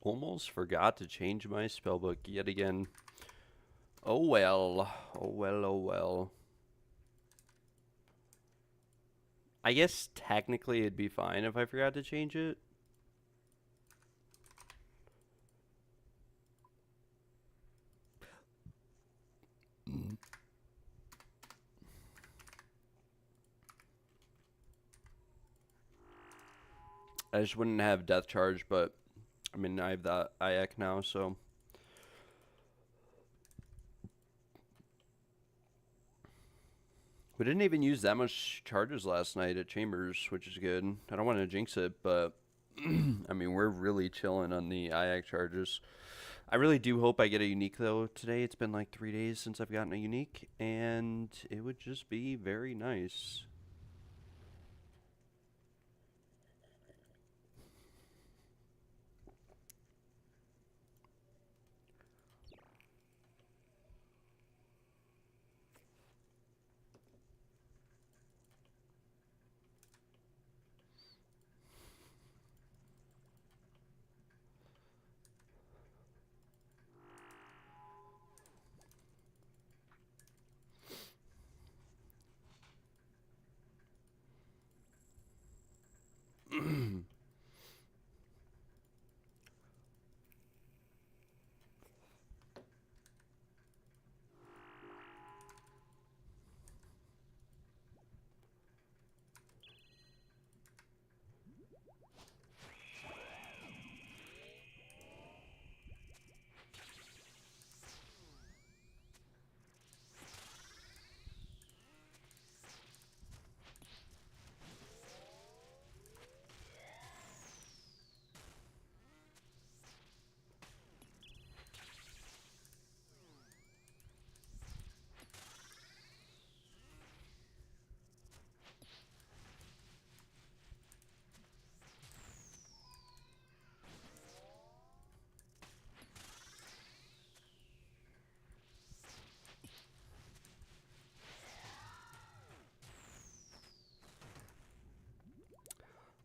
Almost forgot to change my spellbook yet again. Oh well. Oh well, oh well. I guess technically it'd be fine if I forgot to change it. I just wouldn't have Death Charge, but I mean, I have that IAC now, so. We didn't even use that much charges last night at Chambers, which is good. I don't want to jinx it, but I mean, we're really chilling on the IAC charges. I really do hope I get a unique, though, today. It's been like 3 days since I've gotten a unique, and it would just be very nice.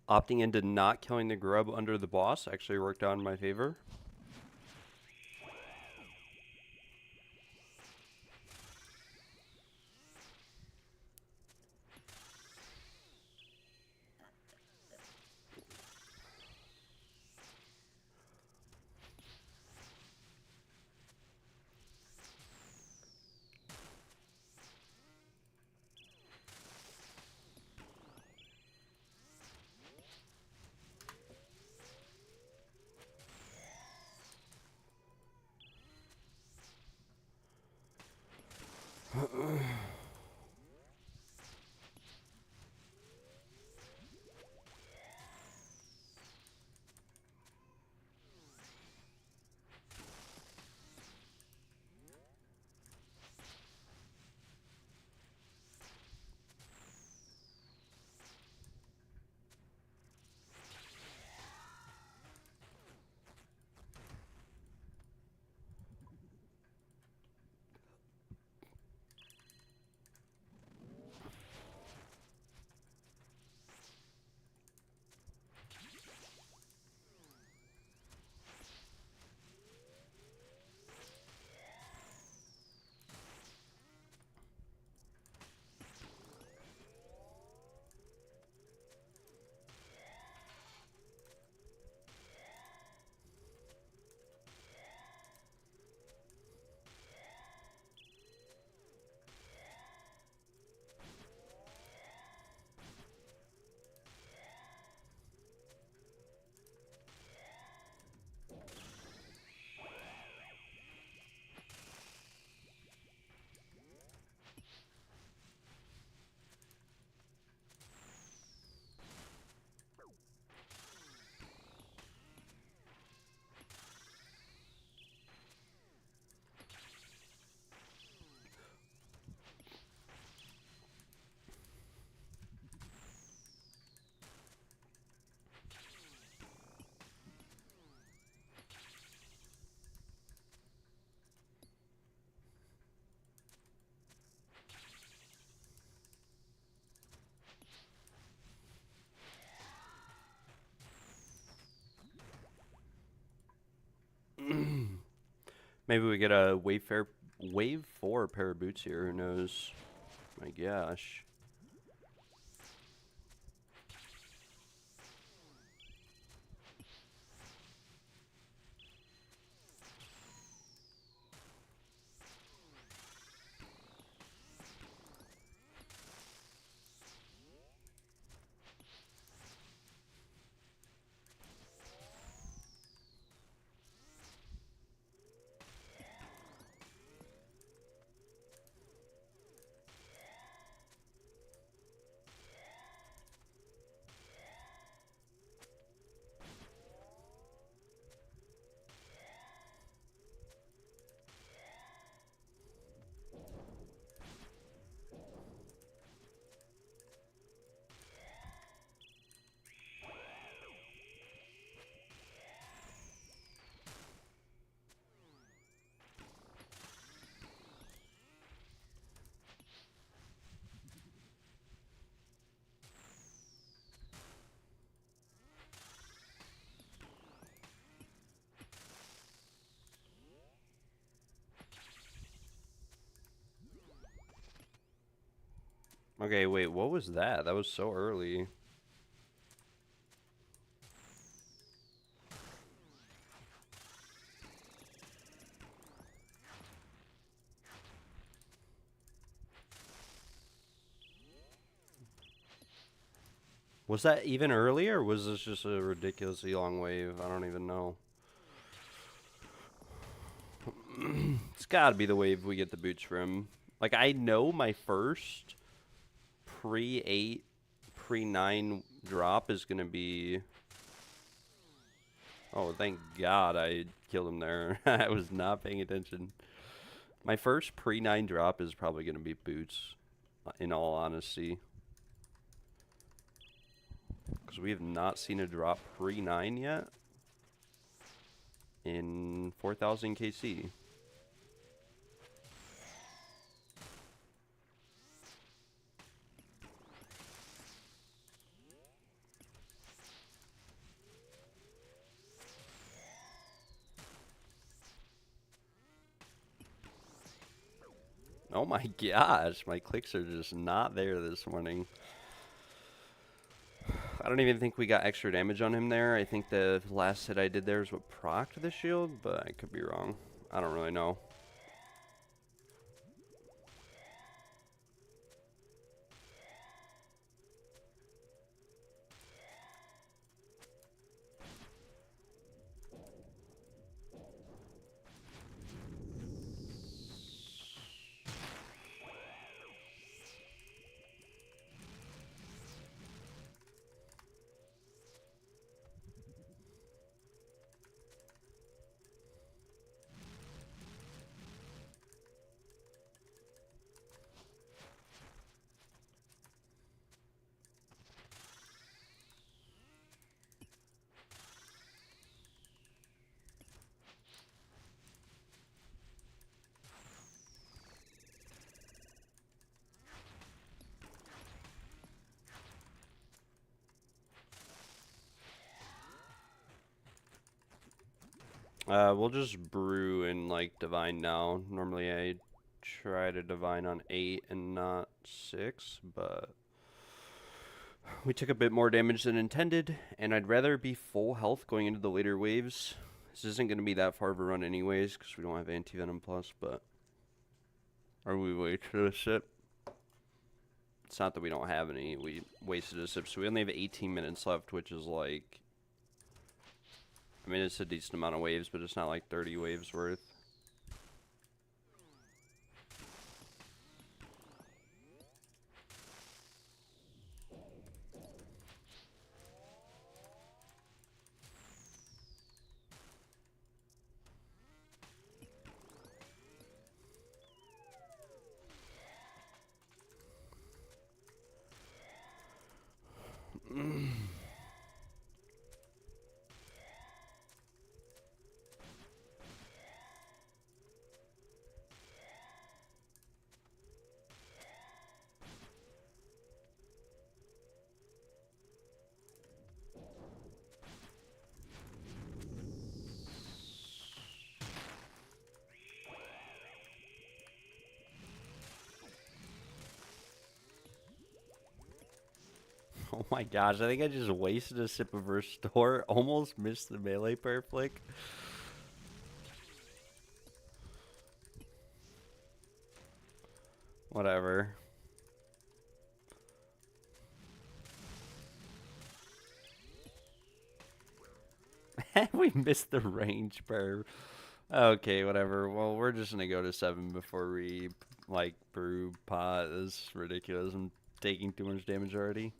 Opting into not killing the grub under the boss actually worked out in my favor. Maybe we get a wave 4 pair of boots here. Who knows? My gosh. Okay, wait, what was that? That was so early. Was that even earlier, or was this just a ridiculously long wave? I don't even know. It's gotta be the wave we get the boots from. Like, I know my first pre-8, pre-9 drop is gonna be... Oh, thank God I killed him there. I was not paying attention. My first pre-9 drop is probably gonna be boots, in all honesty. Because we have not seen a drop pre-9 yet in 4,000 KC. Oh my gosh, my clicks are just not there this morning. I don't even think we got extra damage on him there. I think the last hit I did there is what procced the shield, but I could be wrong. I don't really know. We'll just brew and like divine now. Normally I try to divine on 8 and not 6, but we took a bit more damage than intended, and I'd rather be full health going into the later waves. This isn't going to be that far of a run anyways, because we don't have anti-venom plus, but... Are we wait for the sip? It's not that we don't have any, we wasted a sip, so we only have 18 minutes left, which is like... I mean, it's a decent amount of waves, but it's not like 30 waves worth. Oh my gosh, I think I just wasted a sip of Restore. Almost missed the melee prayer flick. Whatever. We missed the range prayer. Okay, whatever. Well, we're just gonna go to 7 before we, like, brew pot. This is ridiculous. I'm taking too much damage already.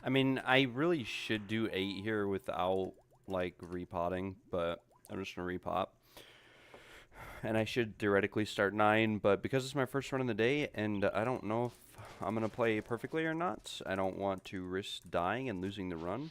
I mean, I really should do 8 here without, like, repotting, but I'm just gonna repot. And I should theoretically start 9, but because it's my first run of the day, and I don't know if I'm gonna play perfectly or not, I don't want to risk dying and losing the run.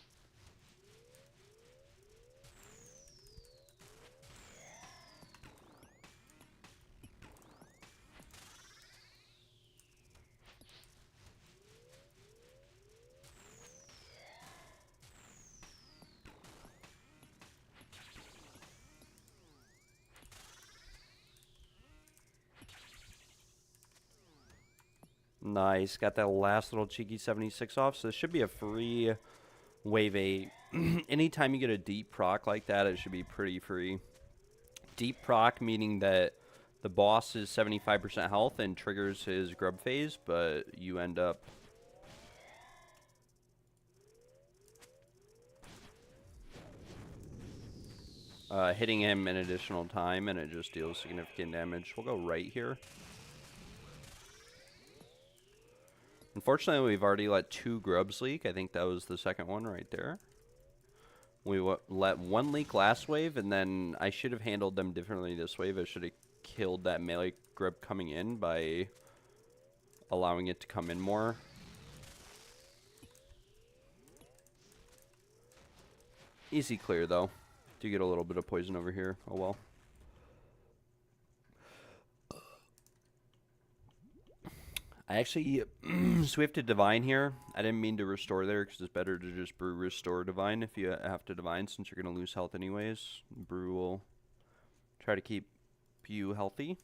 Nice, got that last little cheeky 76 off, so this should be a free wave 8. Anytime you get a deep proc like that, it should be pretty free. Deep proc meaning that the boss is 75% health and triggers his grub phase, but you end up hitting him an additional time, and it just deals significant damage. We'll go right here. Unfortunately, we've already let 2 grubs leak. I think that was the second one right there. We let 1 leak last wave, and then I should have handled them differently this wave. I should have killed that melee grub coming in by allowing it to come in more. Easy clear, though. Do get a little bit of poison over here. Oh, well. I actually swifted Divine here. I didn't mean to restore there because it's better to just brew restore Divine if you have to Divine, since you're going to lose health anyways. Brew will try to keep you healthy.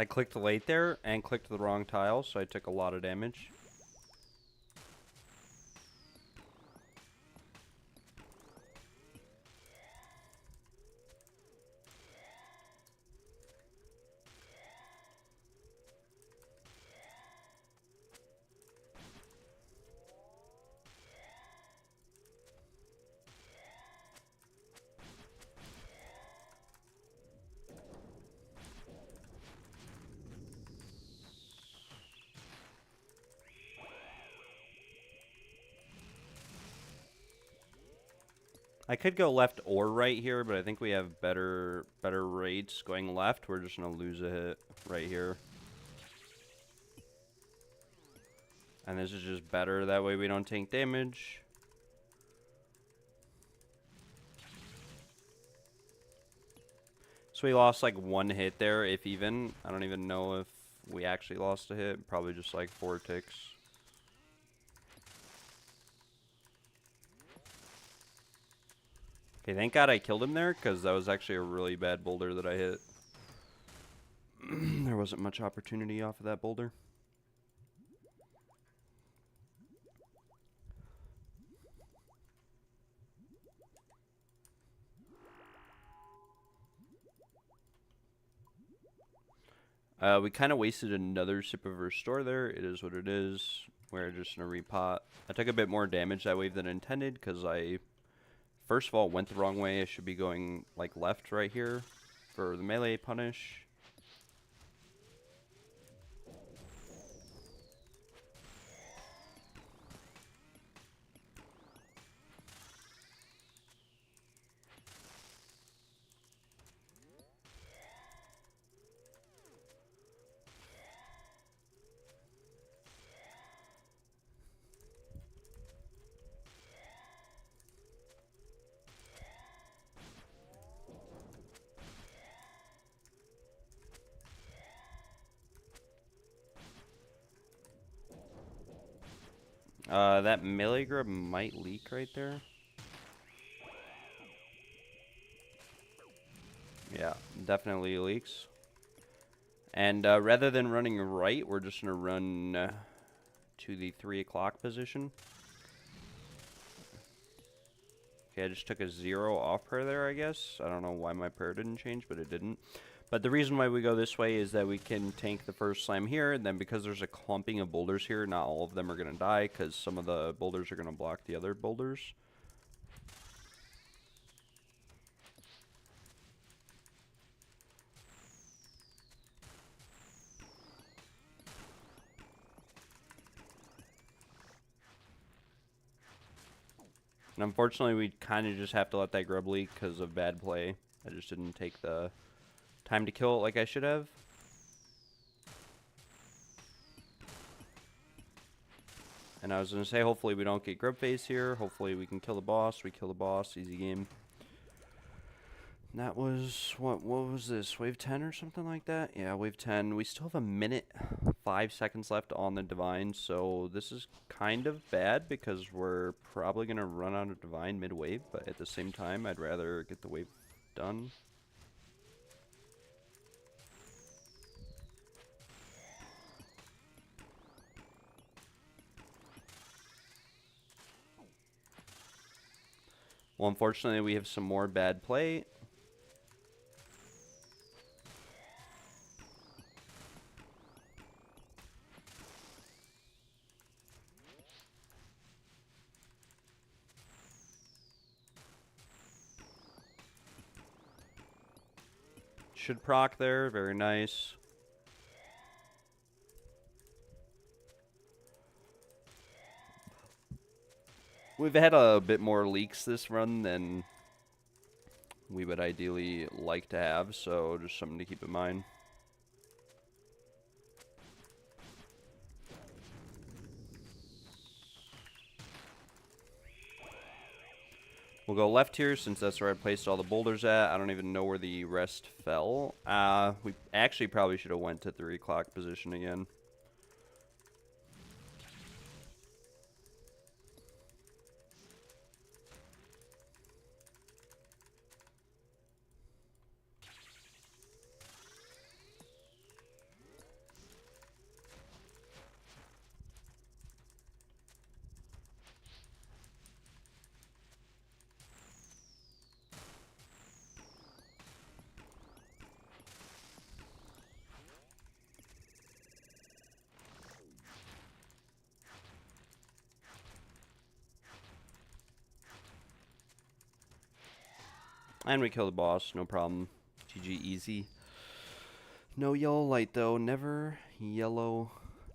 I clicked late there and clicked the wrong tile, so I took a lot of damage. I could go left or right here, but I think we have better rates going left. We're just going to lose a hit right here. And this is just better. That way we don't take damage. So we lost like 1 hit there, if even. I don't even know if we actually lost a hit. Probably just like 4 ticks. Okay, thank God I killed him there, because that was actually a really bad boulder that I hit. There wasn't much opportunity off of that boulder. We kind of wasted another sip of restore there. It is what it is. We're just going to repot. I took a bit more damage that wave than intended because I, first of all, went the wrong way. I should be going like left right here for the melee punish. That melee grub might leak right there. Yeah, definitely leaks. And rather than running right, we're just going to run to the 3 o'clock position. Okay, I just took a 0 off prayer there, I guess. I don't know why my prayer didn't change, but it didn't. But the reason why we go this way is that we can tank the first slam here, and then because there's a clumping of boulders here, not all of them are going to die, because some of the boulders are going to block the other boulders. And unfortunately, we kind of just have to let that grub leak because of bad play. I just didn't take the time to kill it like I should have. And I was going to say, hopefully we don't get grub face here. Hopefully we can kill the boss. We kill the boss. Easy game. And that was, what was this? Wave 10 or something like that? Yeah, wave 10. We still have a minute, 5 seconds left on the divine. So this is kind of bad because we're probably going to run out of divine mid-wave. But at the same time, I'd rather get the wave done. Well, unfortunately, we have some more bad play. Should proc there. Very nice. We've had a bit more leaks this run than we would ideally like to have, so just something to keep in mind. We'll go left here since that's where I placed all the boulders at. I don't even know where the rest fell. We actually probably should have went to 3 o'clock position again. And we kill the boss, no problem. GG easy. No yellow light though, never yellow,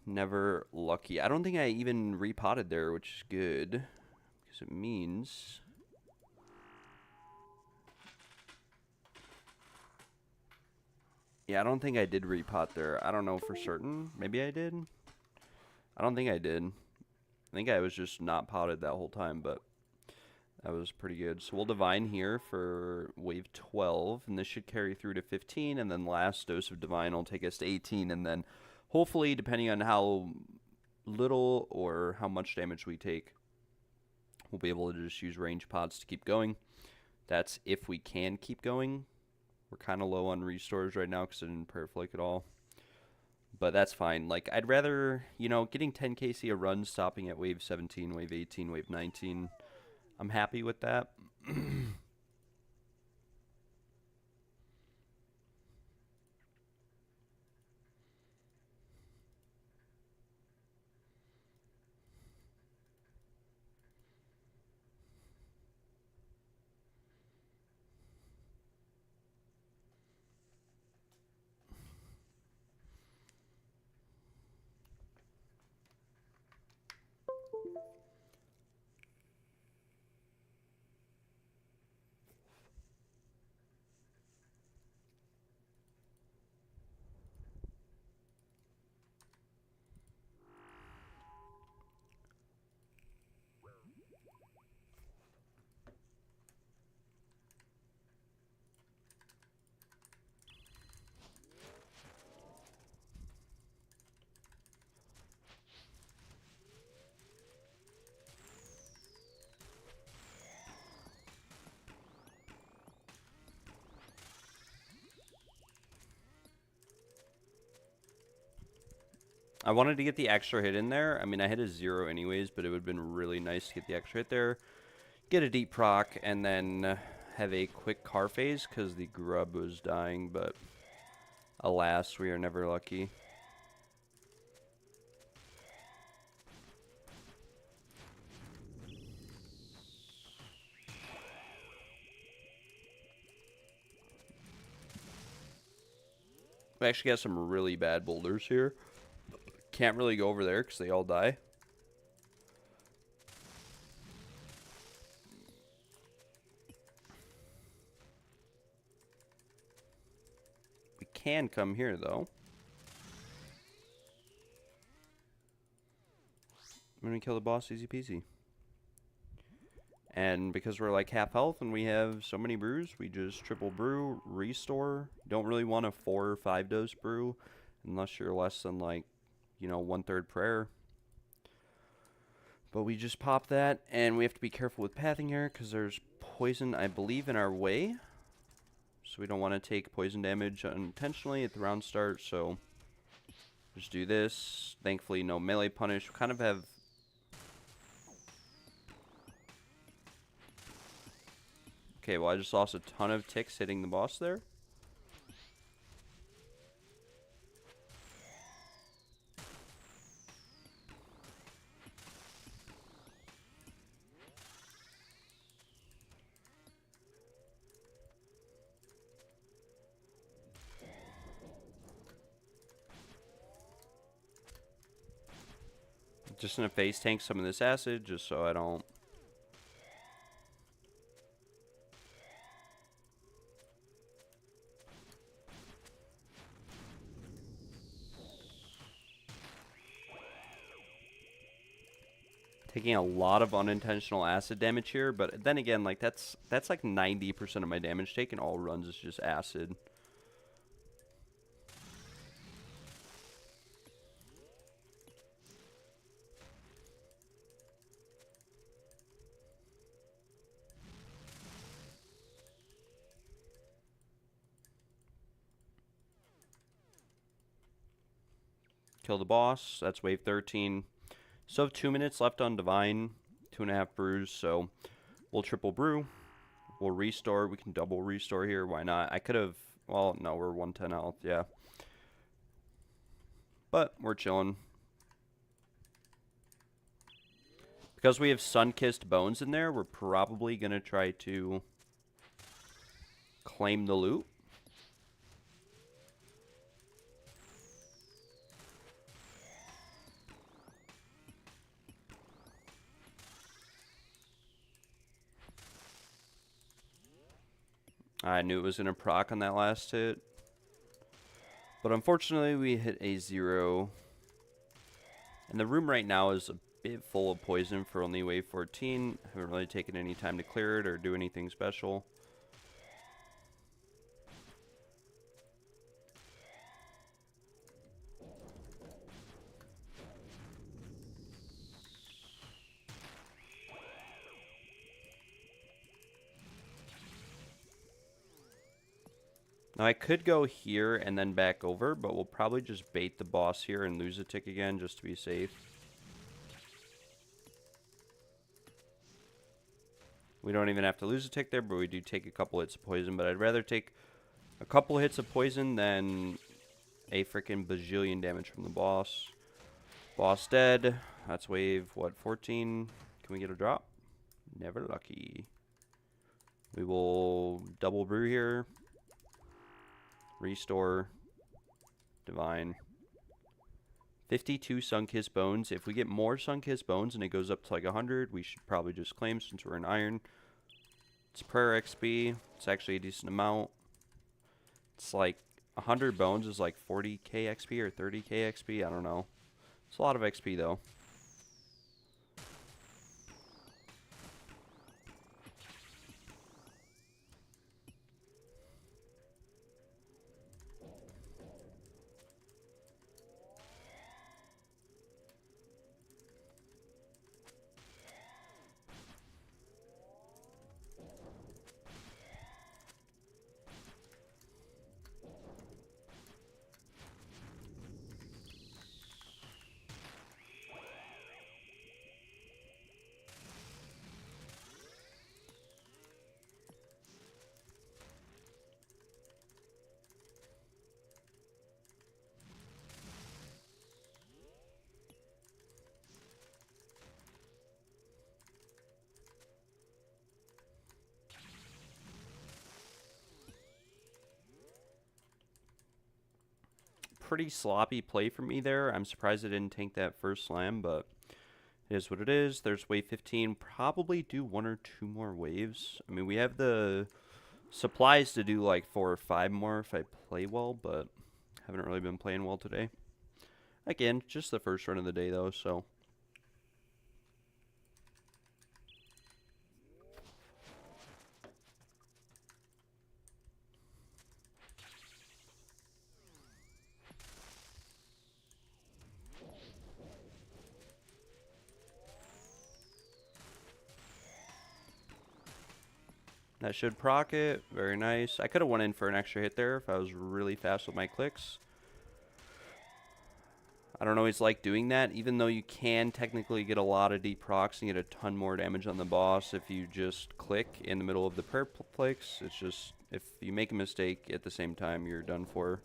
never lucky. I don't think I even repotted there, which is good. Because it means... Yeah, I don't think I did repot there. I don't know for certain. Maybe I did. I don't think I did. I think I was just not potted that whole time, but that was pretty good. So we'll divine here for wave 12, and this should carry through to 15, and then last dose of divine will take us to 18, and then hopefully, depending on how little or how much damage we take, we'll be able to just use range pods to keep going. That's if we can keep going. We're kind of low on restores right now because I didn't prayer flake at all. But that's fine. Like, I'd rather, you know, getting 10 KC a run, stopping at wave 17, wave 18, wave 19. I'm happy with that. I wanted to get the extra hit in there. I mean, I hit a 0 anyways, but it would have been really nice to get the extra hit there. Get a deep proc, and then have a quick car phase because the grub was dying, but alas, we are never lucky. We actually got some really bad boulders here. Can't really go over there because they all die. We can come here, though. I'm going to kill the boss easy peasy. And because we're like half health and we have so many brews, we just triple brew, restore. Don't really want a 4 or 5 dose brew unless you're less than like, you know, 1/3 prayer. But we just pop that, and we have to be careful with pathing here because there's poison, I believe, in our way. So we don't want to take poison damage unintentionally at the round start, so just do this. Thankfully, no melee punish. We kind of have... Okay, well, I just lost a ton of ticks hitting the boss there. Just gonna face tank some of this acid just so I don't... Taking a lot of unintentional acid damage here, but then again, like that's like 90% of my damage taken all runs is just acid. Kill the boss. That's wave 13. So 2 minutes left on divine, 2.5 brews. So we'll triple brew. We'll restore. We can double restore here. Why not? I could have... Well, no, we're 110 health. Yeah. But we're chilling. Because we have sun-kissed bones in there, we're probably going to try to claim the loot. I knew it was going to proc on that last hit. But unfortunately, we hit a 0. And the room right now is a bit full of poison for only wave 14. Haven't really taken any time to clear it or do anything special. Now I could go here and then back over, but we'll probably just bait the boss here and lose a tick again just to be safe. We don't even have to lose a tick there, but we do take a couple hits of poison. But I'd rather take a couple hits of poison than a freaking bajillion damage from the boss. Boss dead. That's wave, what, 14? Can we get a drop? Never lucky. We will double brew here. Restore. Divine. 52 Sun-Kissed Bones. If we get more Sun-Kissed Bones and it goes up to like 100, we should probably just claim since we're in iron. It's prayer XP. It's actually a decent amount. It's like 100 bones is like 40k XP or 30k XP. I don't know. It's a lot of XP though. Pretty sloppy play for me there. I'm surprised I didn't tank that first slam, but it is what it is. There's wave 15. Probably do 1 or 2 more waves. I mean, we have the supplies to do like 4 or 5 more if I play well, but haven't really been playing well today. Again, just the first run of the day though, so. That should proc it. Very nice. I could have went in for an extra hit there if I was really fast with my clicks. I don't always like doing that, even though you can technically get a lot of deep procs and get a ton more damage on the boss if you just click in the middle of the prayer clicks. It's just, if you make a mistake at the same time, you're done for.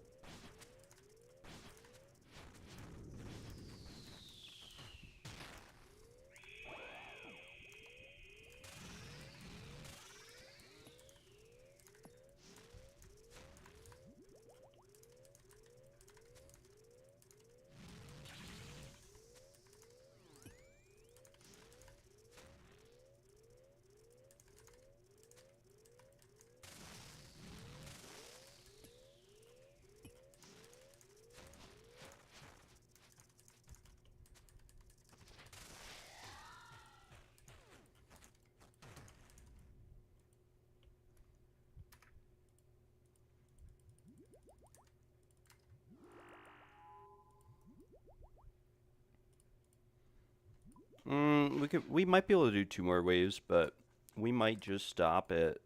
We might be able to do 2 more waves, but we might just stop it.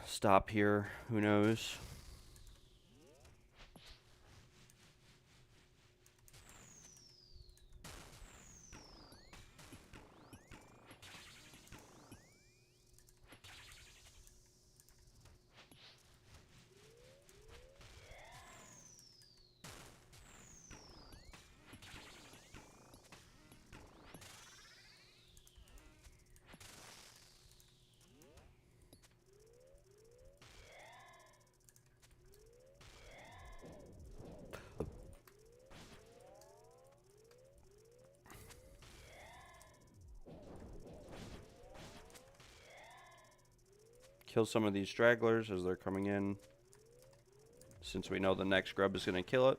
Stop here. Who knows? Kill some of these stragglers as they're coming in. since we know the next grub is going to kill it.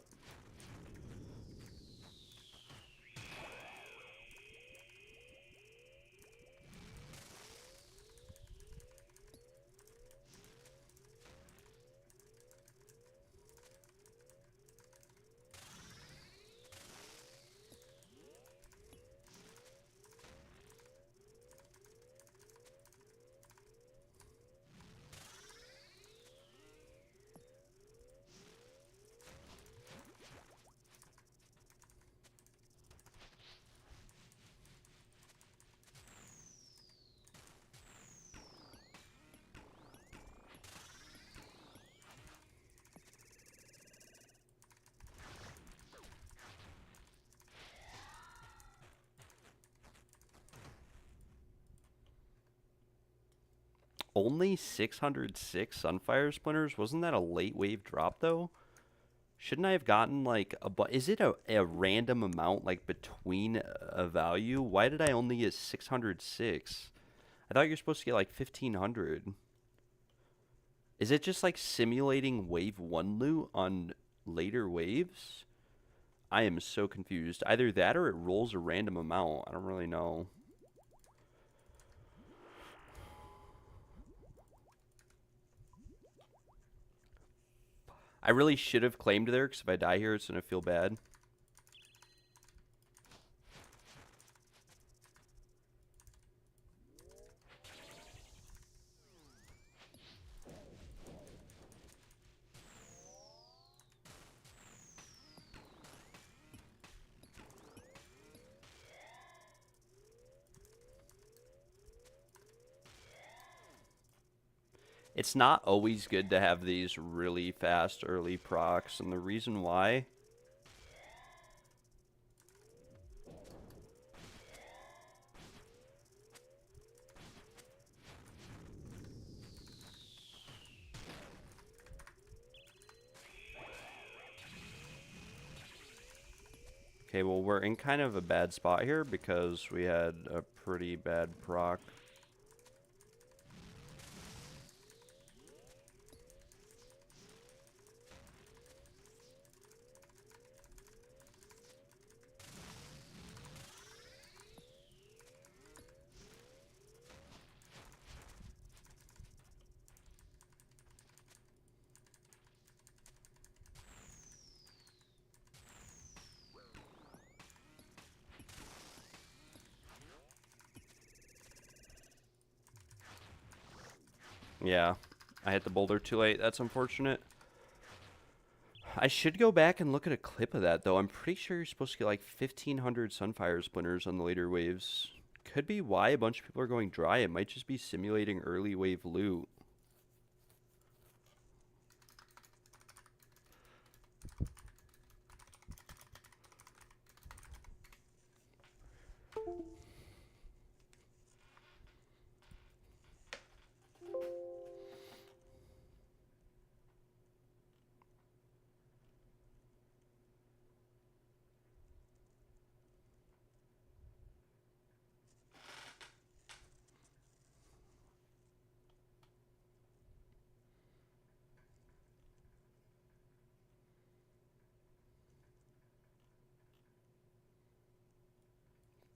Only 606 Sunfire Splinters? Wasn't that a late wave drop, though? Shouldn't I have gotten, like, is it a random amount, like, between a value? Why did I only get 606? I thought you're supposed to get, like, 1,500. Is it just, like, simulating wave 1 loot on later waves? I am so confused. Either that or it rolls a random amount. I don't really know. I really should have claimed there, because if I die here, it's going to feel bad. It's not always good to have these really fast early procs, and the reason why... Okay, well, we're in kind of a bad spot here because we had a pretty bad proc. Yeah, I hit the boulder too late. That's unfortunate. I should go back and look at a clip of that, though. I'm pretty sure you're supposed to get like 1,500 Sunfire Splinters on the later waves. Could be why a bunch of people are going dry. It might just be simulating early wave loot.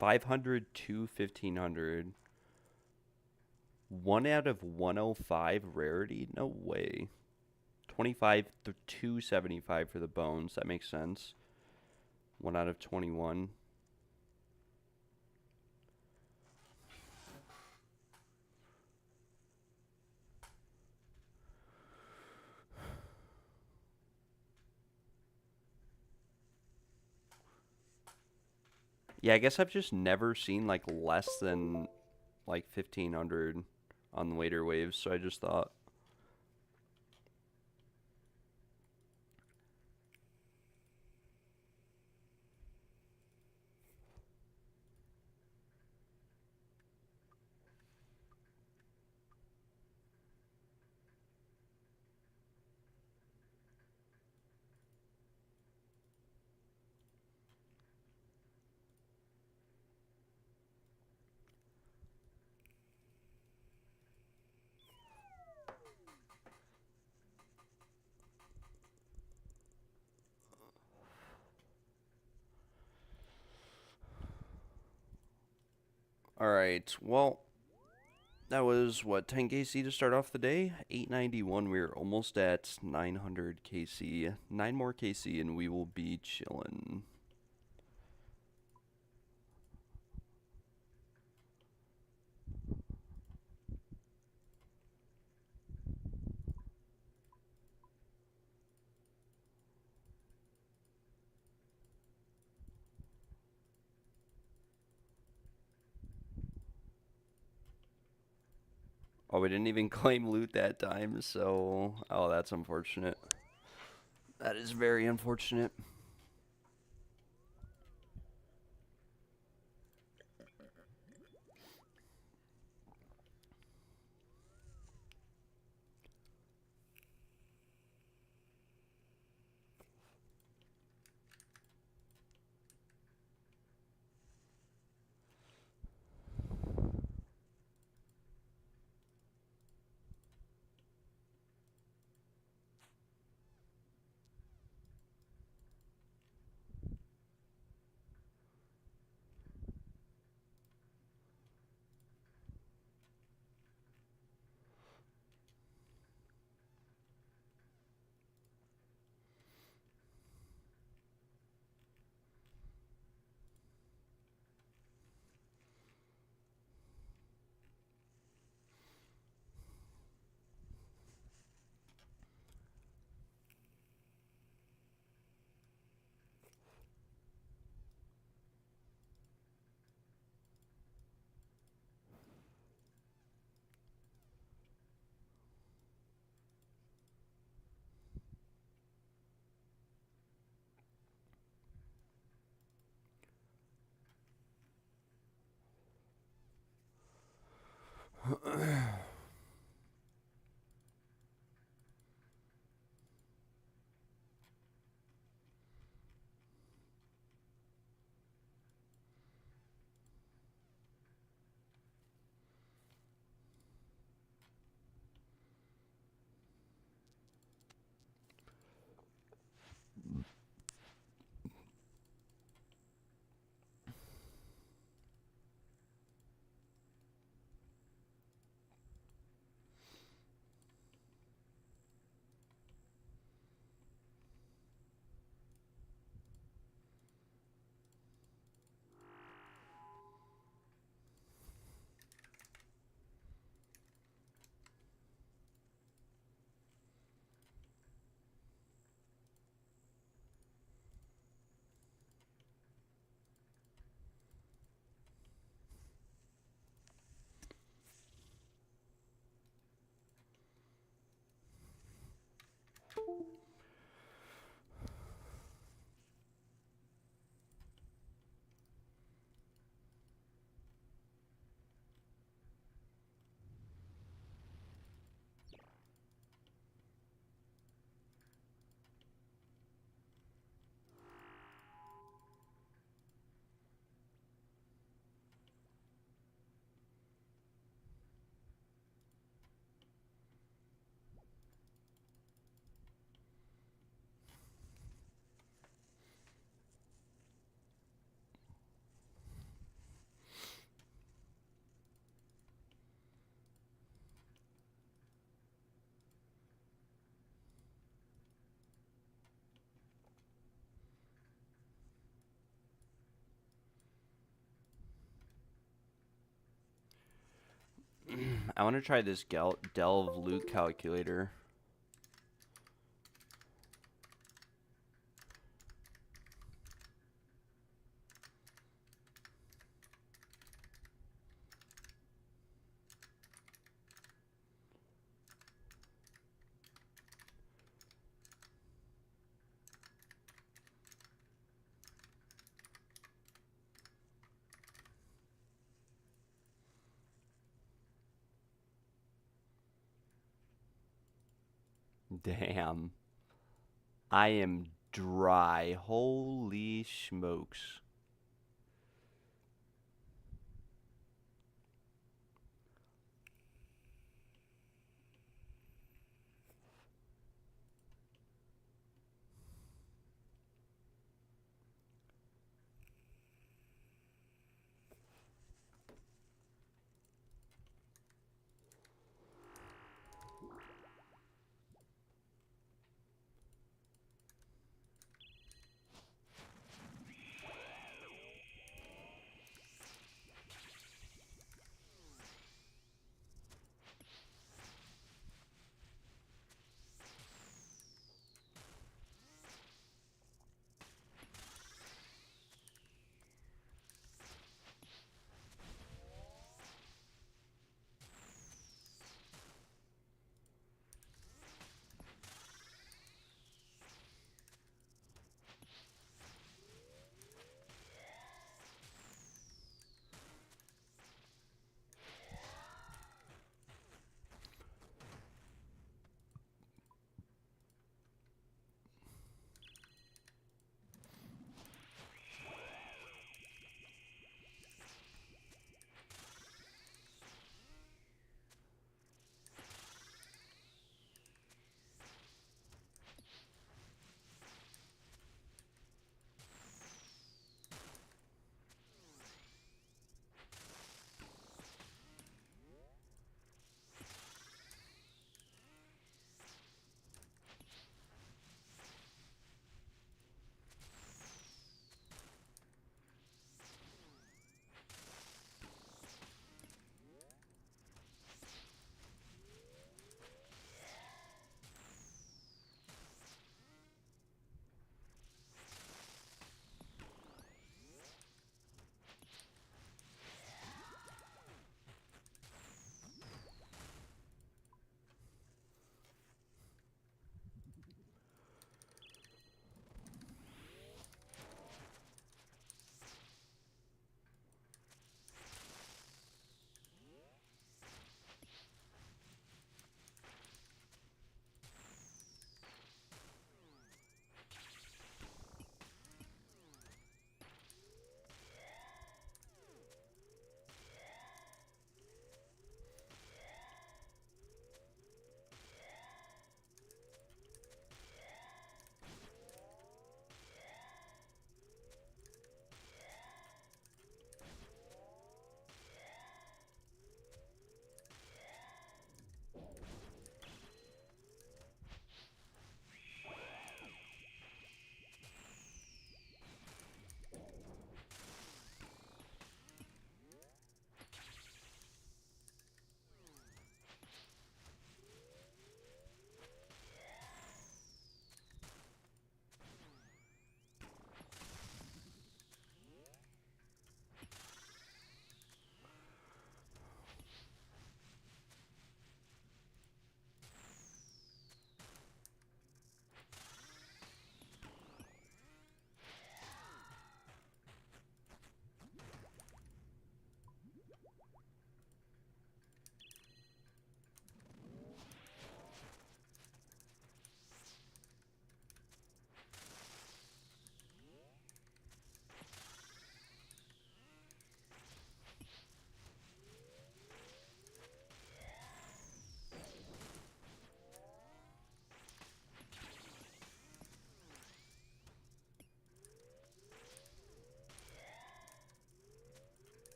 $500 to $1,500. 1 out of 105 rarity? No way. 25 to 275 for the bones. That makes sense. 1 out of 21. Yeah, I guess I've just never seen like less than like 1,500 on the later waves, so I just thought. All right. Well, that was what 10 KC to start off the day. 891. We're almost at 900 KC. 9 more KC, and we will be chilling. Oh, we didn't even claim loot that time, so oh, that's unfortunate. That is very unfortunate. I want to try this Delve loot calculator. Damn. I am dry. Holy smokes.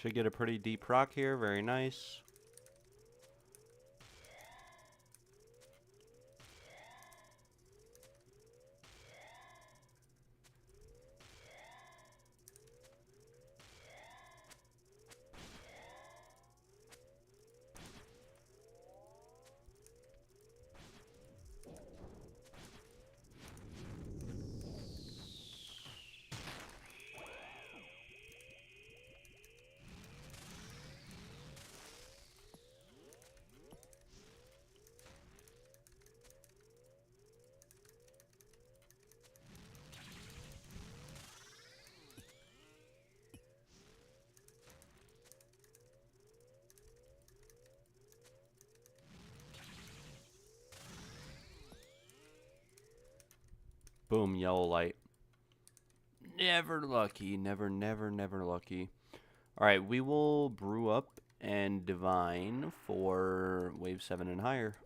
Should get a pretty deep rock here. Very nice. Boom, yellow light. Never lucky. Never, never, never lucky. Alright, we will brew up and divine for wave 7 and higher.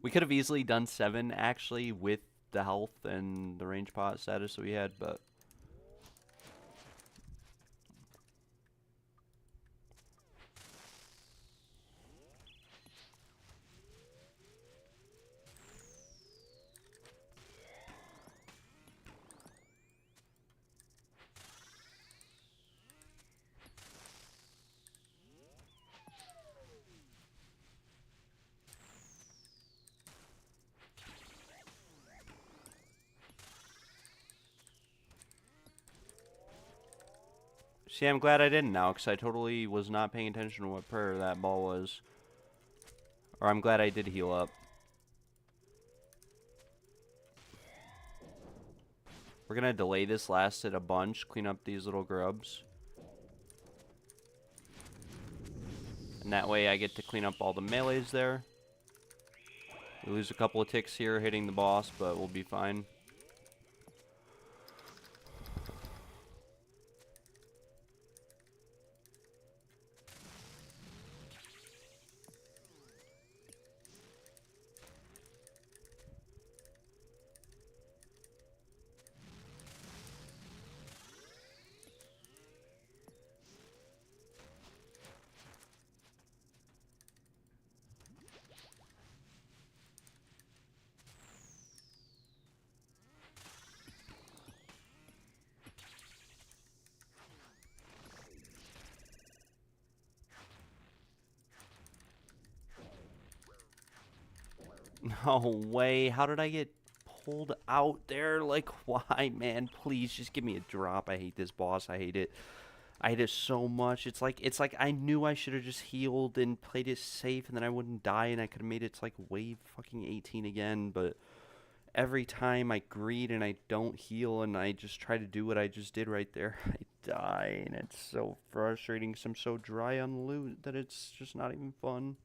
We could have easily done 7, actually, with the health and the range pot status that we had, but... See, I'm glad I didn't now, because I totally was not paying attention to what prayer that ball was. Or I'm glad I did heal up. We're going to delay this last hit a bunch, clean up these little grubs. And that way I get to clean up all the melees there. We lose a couple of ticks here hitting the boss, but we'll be fine. No way. How did I get pulled out there? Like, why, man? Please, just give me a drop. I hate this boss. I hate it. I hate it so much. It's like I knew I should have just healed and played it safe, and then I wouldn't die, and I could have made it to, like, wave fucking 18 again, but every time I greed and I don't heal, and I just try to do what I just did right there, I die, and it's so frustrating, because I'm so dry on loot that it's just not even fun.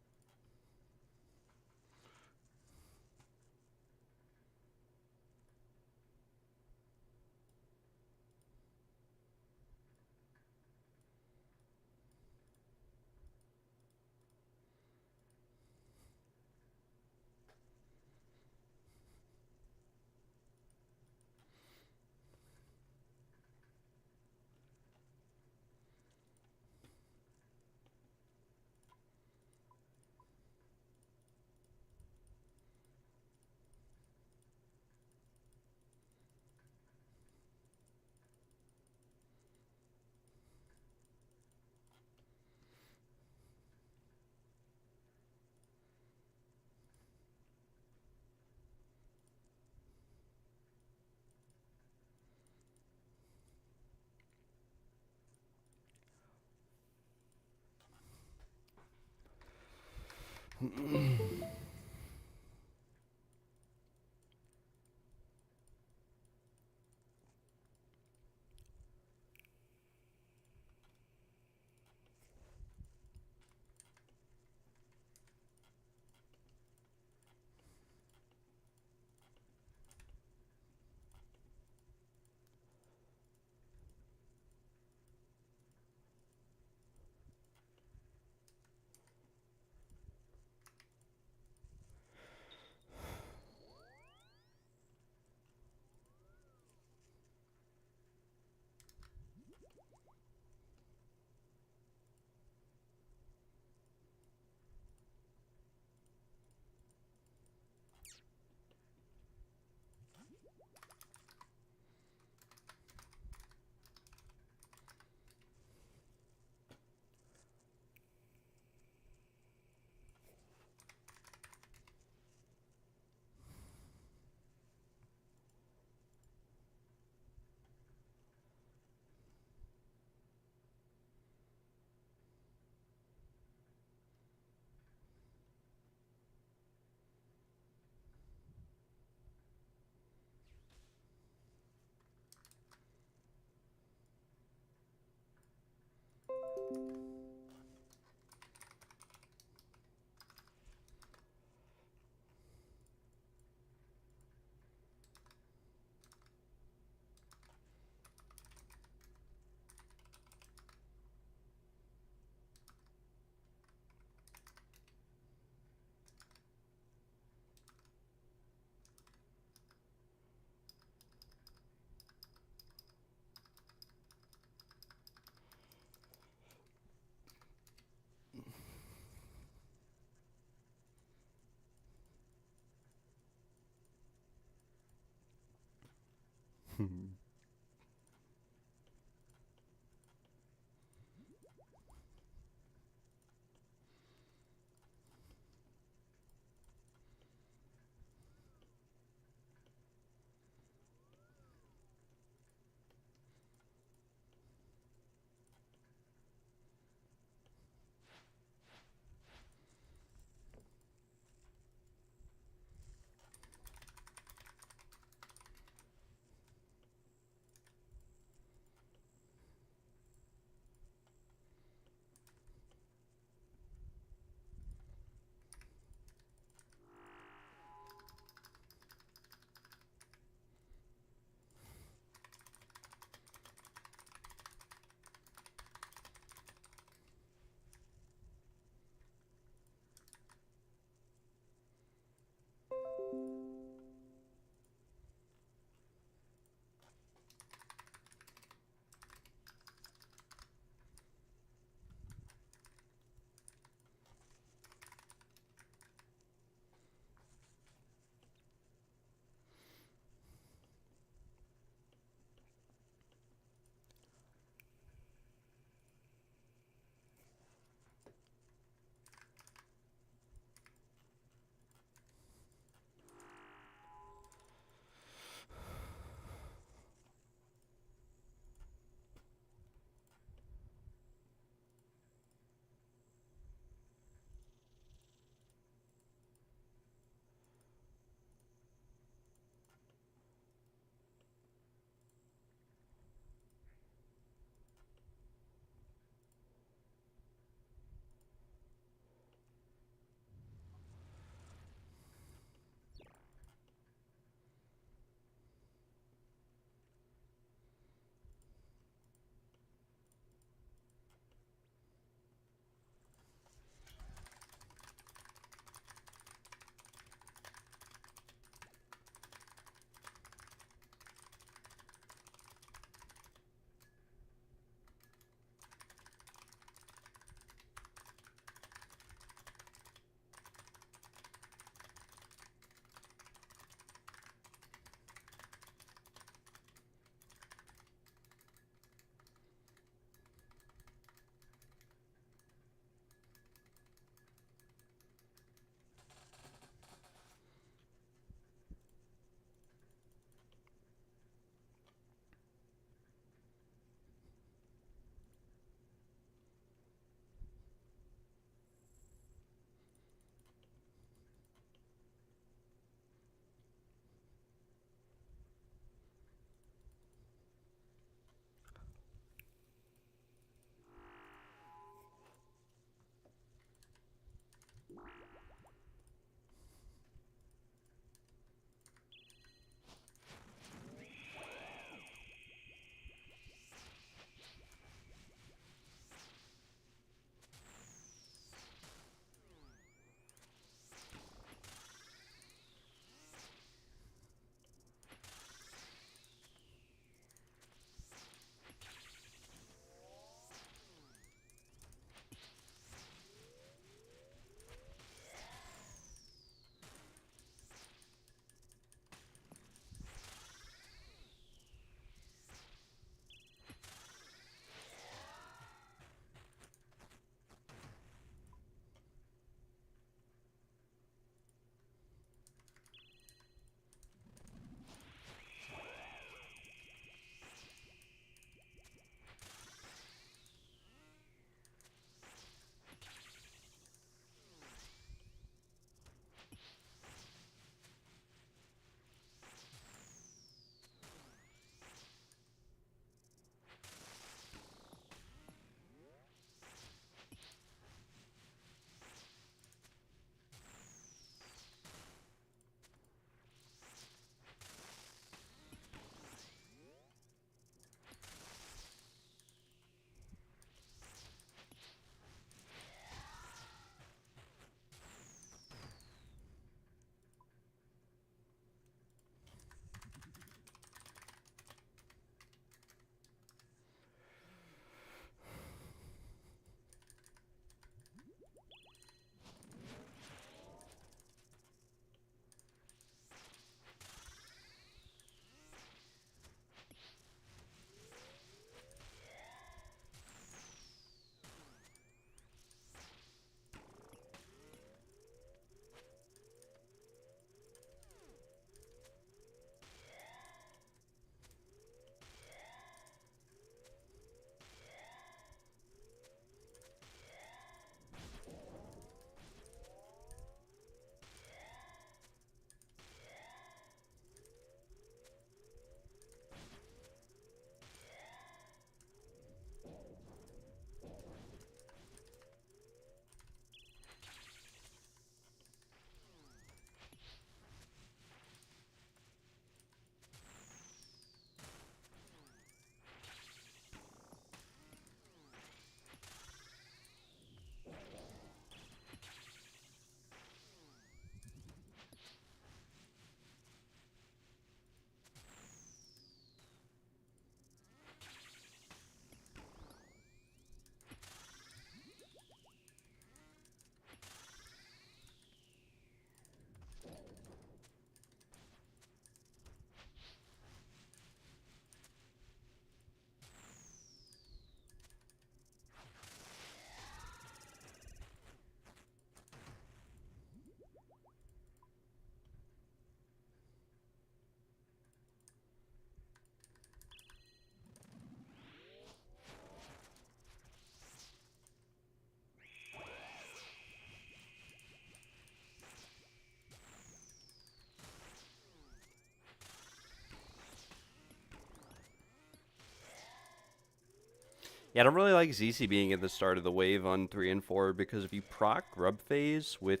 Yeah, I don't really like ZC being at the start of the wave on 3 and 4 because if you proc Grub Phase with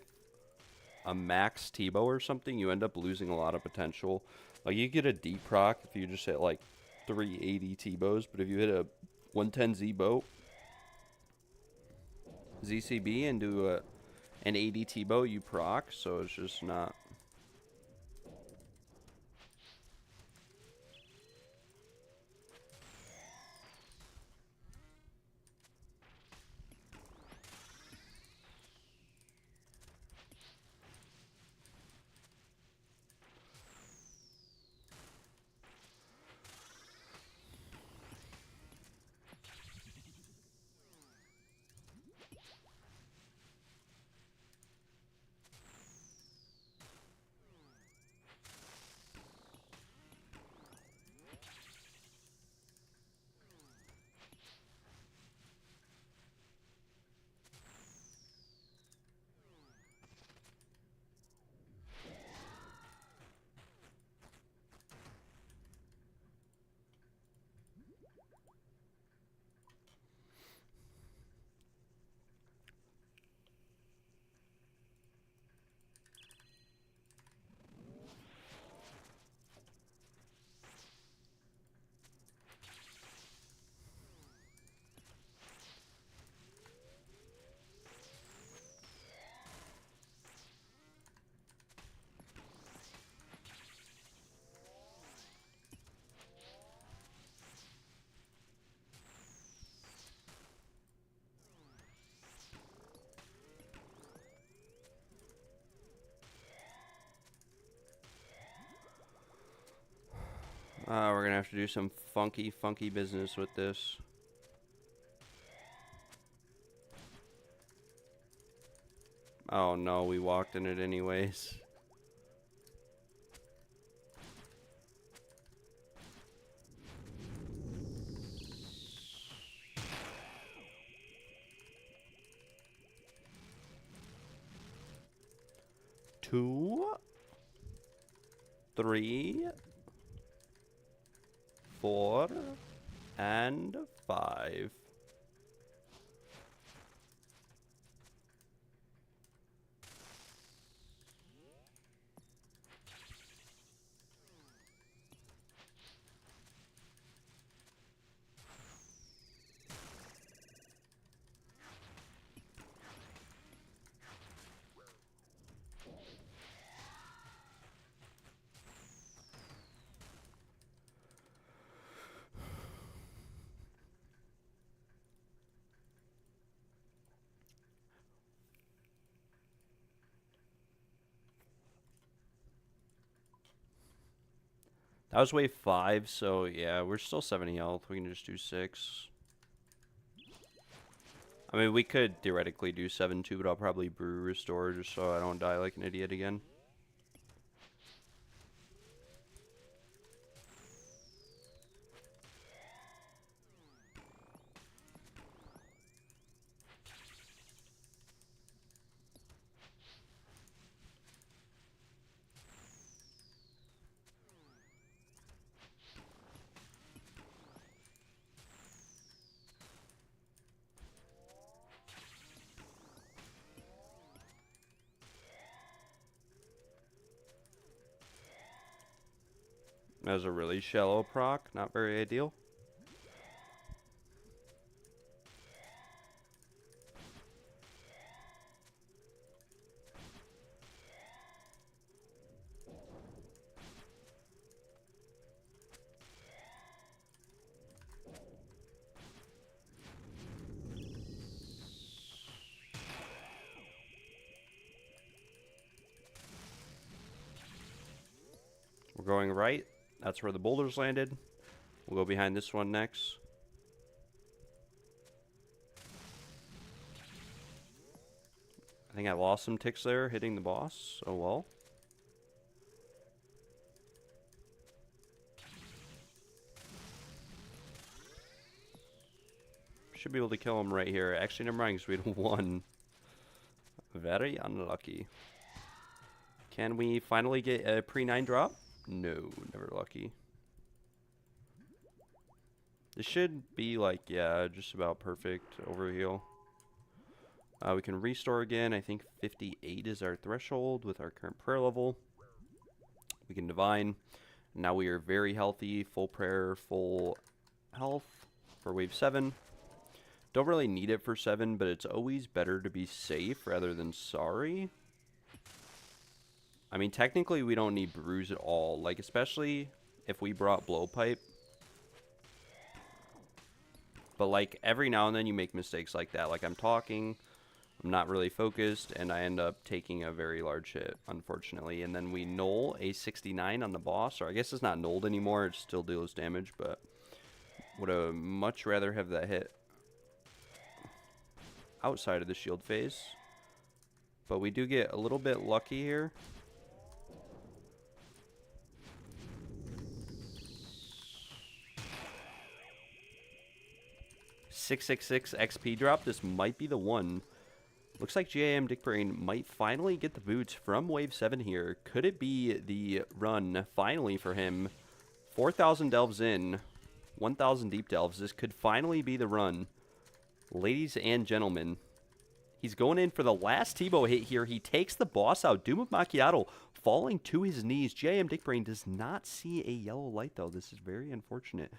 a max T-bow or something, you end up losing a lot of potential. Like, you get a D proc if you just hit like 380 T-bows, but if you hit a 110 Z-bow, ZCB, and do an 80 T-bow, you proc, so it's just not... we're gonna have to do some funky business with this. Oh no, we walked in it anyways. Two, 3, 4, and 5. That was wave 5, so yeah, we're still 70 health. We can just do 6. I mean, we could theoretically do 7 too, but I'll probably brew restore just so I don't die like an idiot again. That was a really shallow proc, not very ideal. We're going right. That's where the boulders landed. We'll go behind this one next. I think I lost some ticks there hitting the boss. Oh well. Should be able to kill him right here. Actually, never mind, because we had 1. Very unlucky. Can we finally get a pre-9 drop? No, never lucky. This should be like, yeah, just about perfect overheal. We can restore again. I think 58 is our threshold with our current prayer level. We can divine. Now we are very healthy. Full prayer, full health for wave 7. Don't really need it for 7, but it's always better to be safe rather than sorry. I mean, technically we don't need Bruise at all. Like, especially if we brought Blowpipe. But, like, every now and then you make mistakes like that. Like, I'm talking, I'm not really focused, and I end up taking a very large hit, unfortunately. And then we null a 69 on the boss. Or I guess it's not nulled anymore. It still deals damage, but would have much rather have that hit outside of the shield phase. But we do get a little bit lucky here. $666 XP drop. This might be the one. Looks like GAM Dickbrain might finally get the boots from Wave 7 here. Could it be the run finally for him? 4,000 delves in, 1,000 deep delves. This could finally be the run. Ladies and gentlemen, he's going in for the last Tebow hit here. He takes the boss out. Doom of Macchiato falling to his knees. GAM Dickbrain does not see a yellow light, though. This is very unfortunate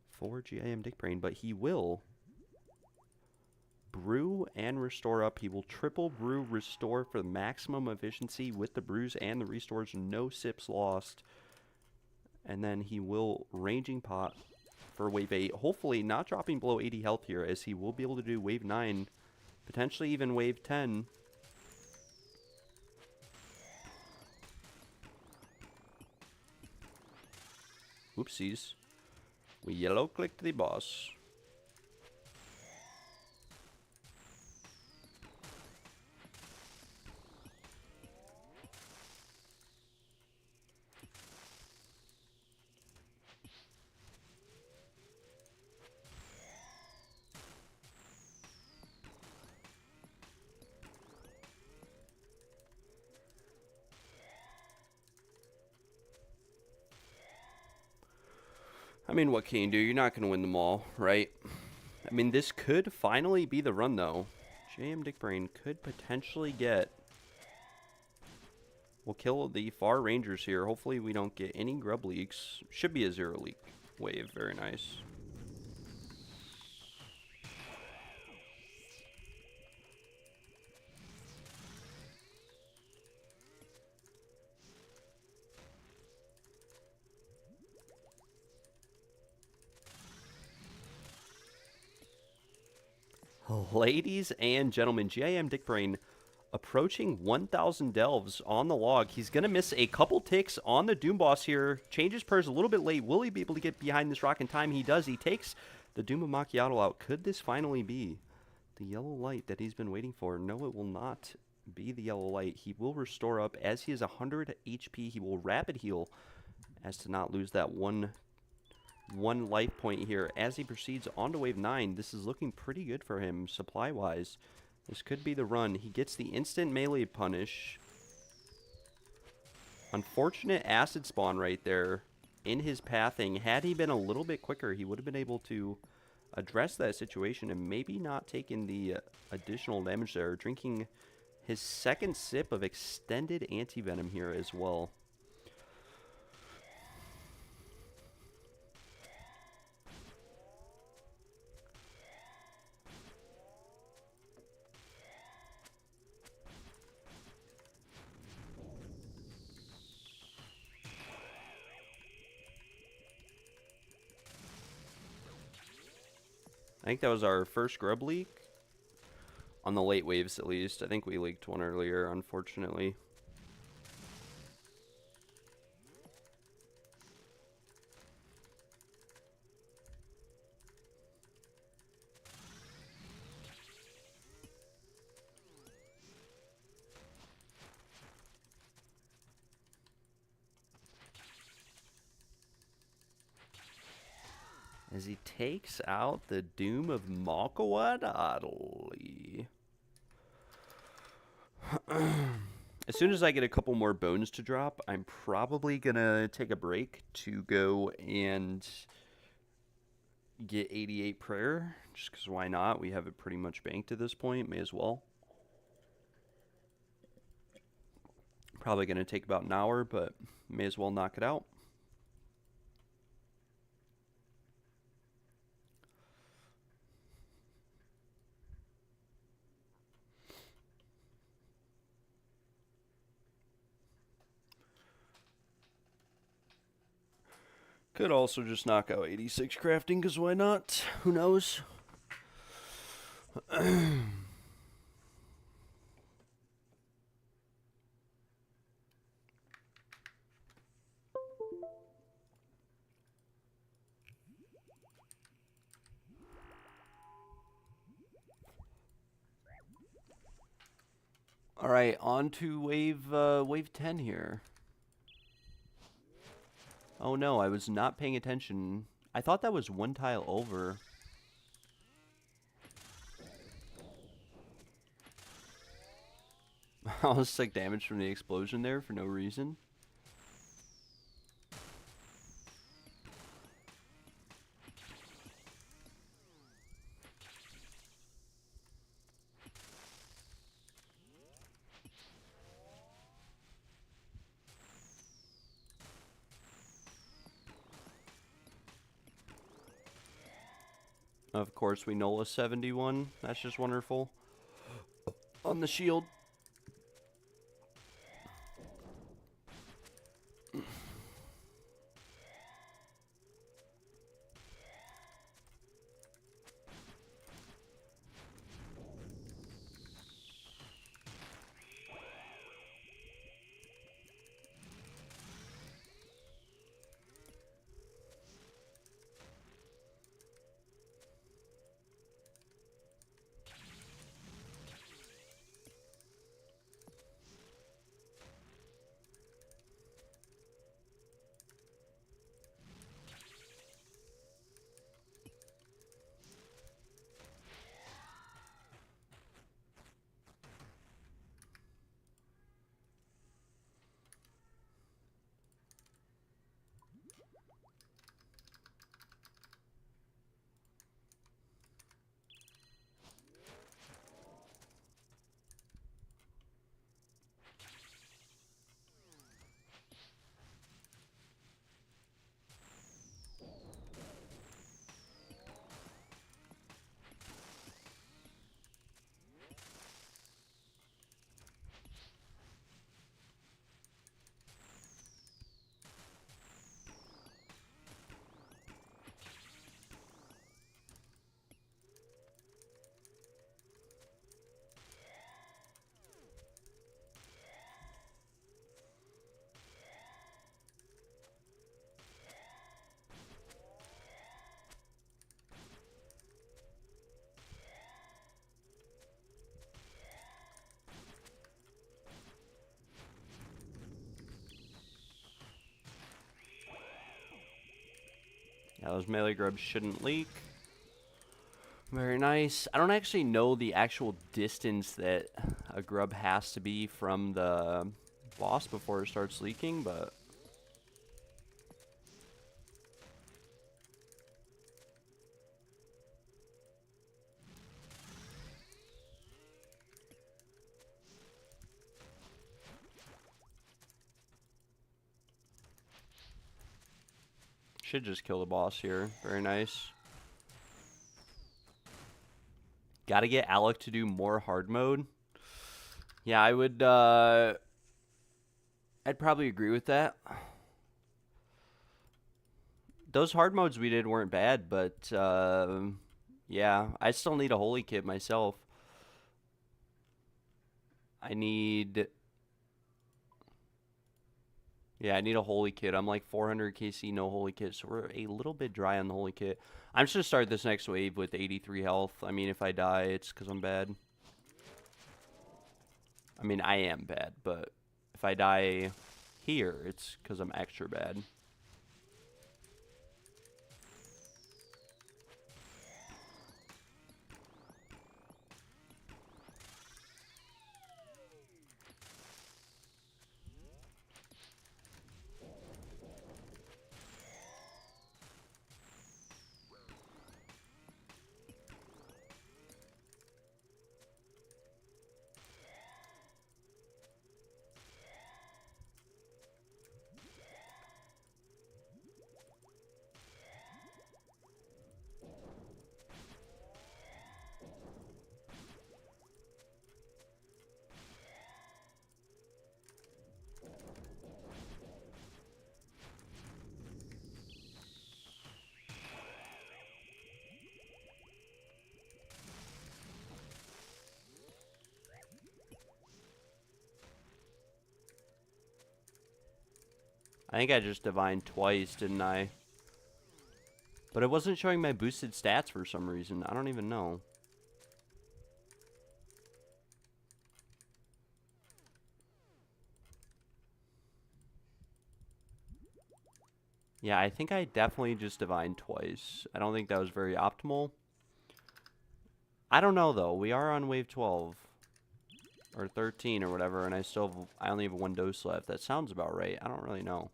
for GAM Dickbrain, but he will brew and restore up. He will triple brew restore for the maximum efficiency with the brews and the restores. No sips lost. And then he will ranging pot for wave 8. Hopefully not dropping below 80 health here, as he will be able to do wave 9. Potentially even wave 10. Oopsies. We yellow clicked the boss. I mean, what can you do? You're not going to win them all, right? I mean, this could finally be the run, though. GAM Dickbrain could potentially get... We'll kill the far rangers here. Hopefully we don't get any grub leaks. Should be a 0 leak wave. Very nice. Ladies and gentlemen, GAM Dickbrain approaching 1,000 delves on the log. He's going to miss a couple ticks on the Doom boss here. Changes pairs a little bit late. Will he be able to get behind this rock in time? He does. He takes the Doom of Macchiato out. Could this finally be the yellow light that he's been waiting for? No, it will not be the yellow light. He will restore up. As he is 100 HP, he will rapid heal as to not lose that one life point here. As he proceeds on to wave 9, this is looking pretty good for him supply-wise. This could be the run. He gets the instant melee punish. Unfortunate acid spawn right there in his pathing. Had he been a little bit quicker, he would have been able to address that situation and maybe not taken the additional damage there. Drinking his second sip of extended anti-venom here as well. I think that was our first grub leak. On the late waves, at least. I think we leaked one earlier, unfortunately. As he takes out the Doom of Malkawadadli. As soon as I get a couple more bones to drop, I'm probably going to take a break to go and get 88 prayer, just because why not? We have it pretty much banked at this point. May as well. Probably going to take about an hour, but may as well knock it out. Could also just knock out 86 crafting, because why not? Who knows? All right, on to wave 10 here. Oh no, I was not paying attention. I thought that was one tile over. Almost like damage from the explosion there for no reason. Of course, we Nola 71. That's just wonderful. On the shield. Yeah, those melee grubs shouldn't leak. Very nice. I don't actually know the actual distance that a grub has to be from the boss before it starts leaking, but should just kill the boss here. Very nice. Gotta get Alec to do more hard mode. Yeah, I would, I'd probably agree with that. Those hard modes we did weren't bad, but, yeah, I still need a holy kit myself. I need a holy kit. I'm like 400 KC, no holy kit, so we're a little bit dry on the holy kit. I'm just gonna start this next wave with 83 health. I mean, if I die, it's because I'm bad. I mean, I am bad, but if I die here, it's because I'm extra bad. I think I just divined twice, didn't I? But it wasn't showing my boosted stats for some reason. I don't even know. Yeah, I think I definitely just divined twice. I don't think that was very optimal. I don't know, though. We are on wave 12. Or 13 or whatever, and I only have one dose left. That sounds about right. I don't really know.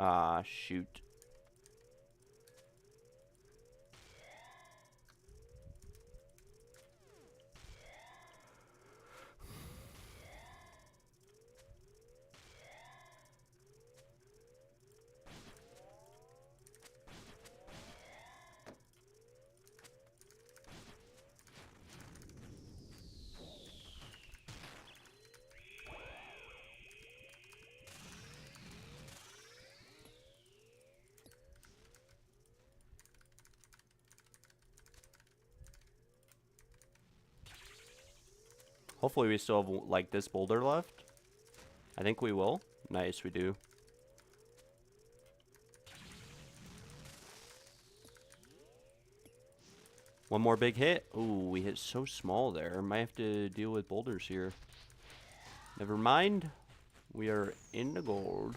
Ah, shoot. Hopefully we still have, like, this boulder left. I think we will. Nice, we do. One more big hit. Ooh, we hit so small there. Might have to deal with boulders here. Never mind. We are in the gold.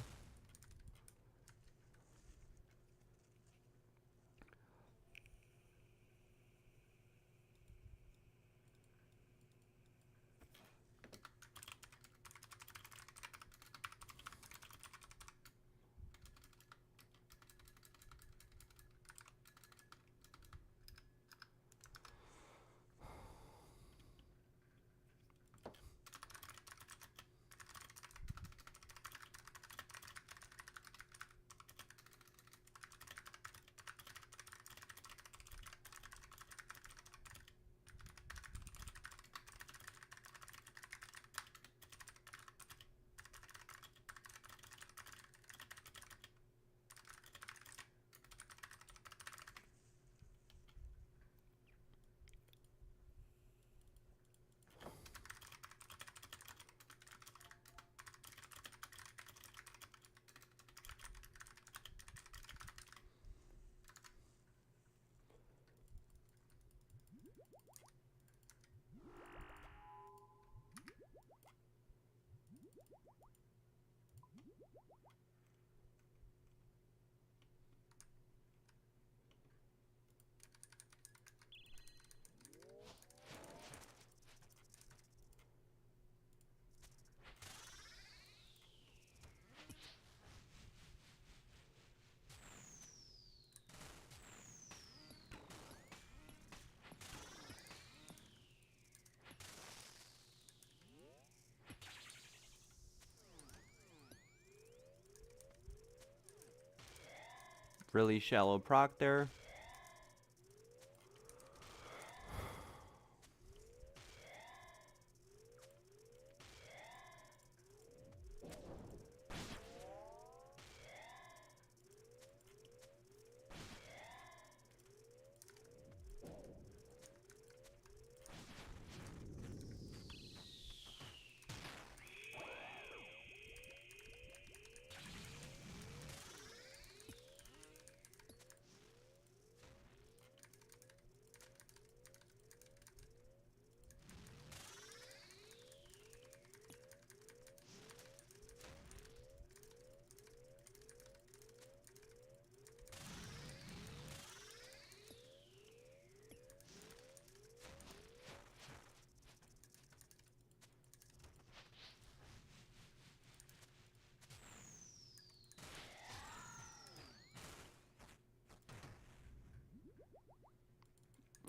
Really shallow proc there.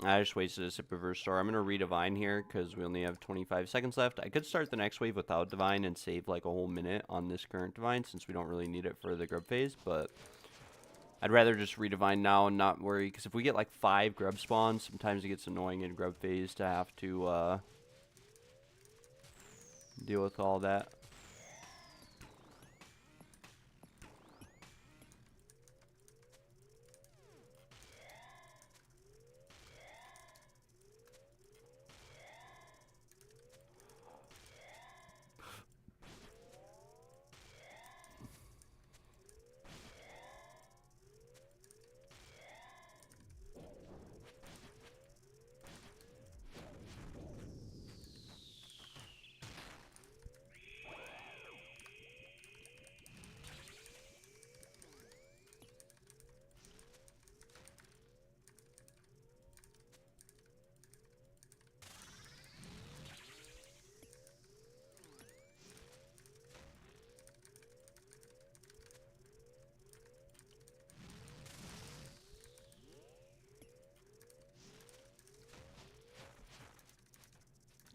I just wasted a sip of Reverse Store. I'm going to redivine here because we only have 25 seconds left. I could start the next wave without divine and save like a whole minute on this current divine since we don't really need it for the grub phase, but I'd rather just redivine now and not worry, because if we get like 5 grub spawns, sometimes it gets annoying in grub phase to have to deal with all that.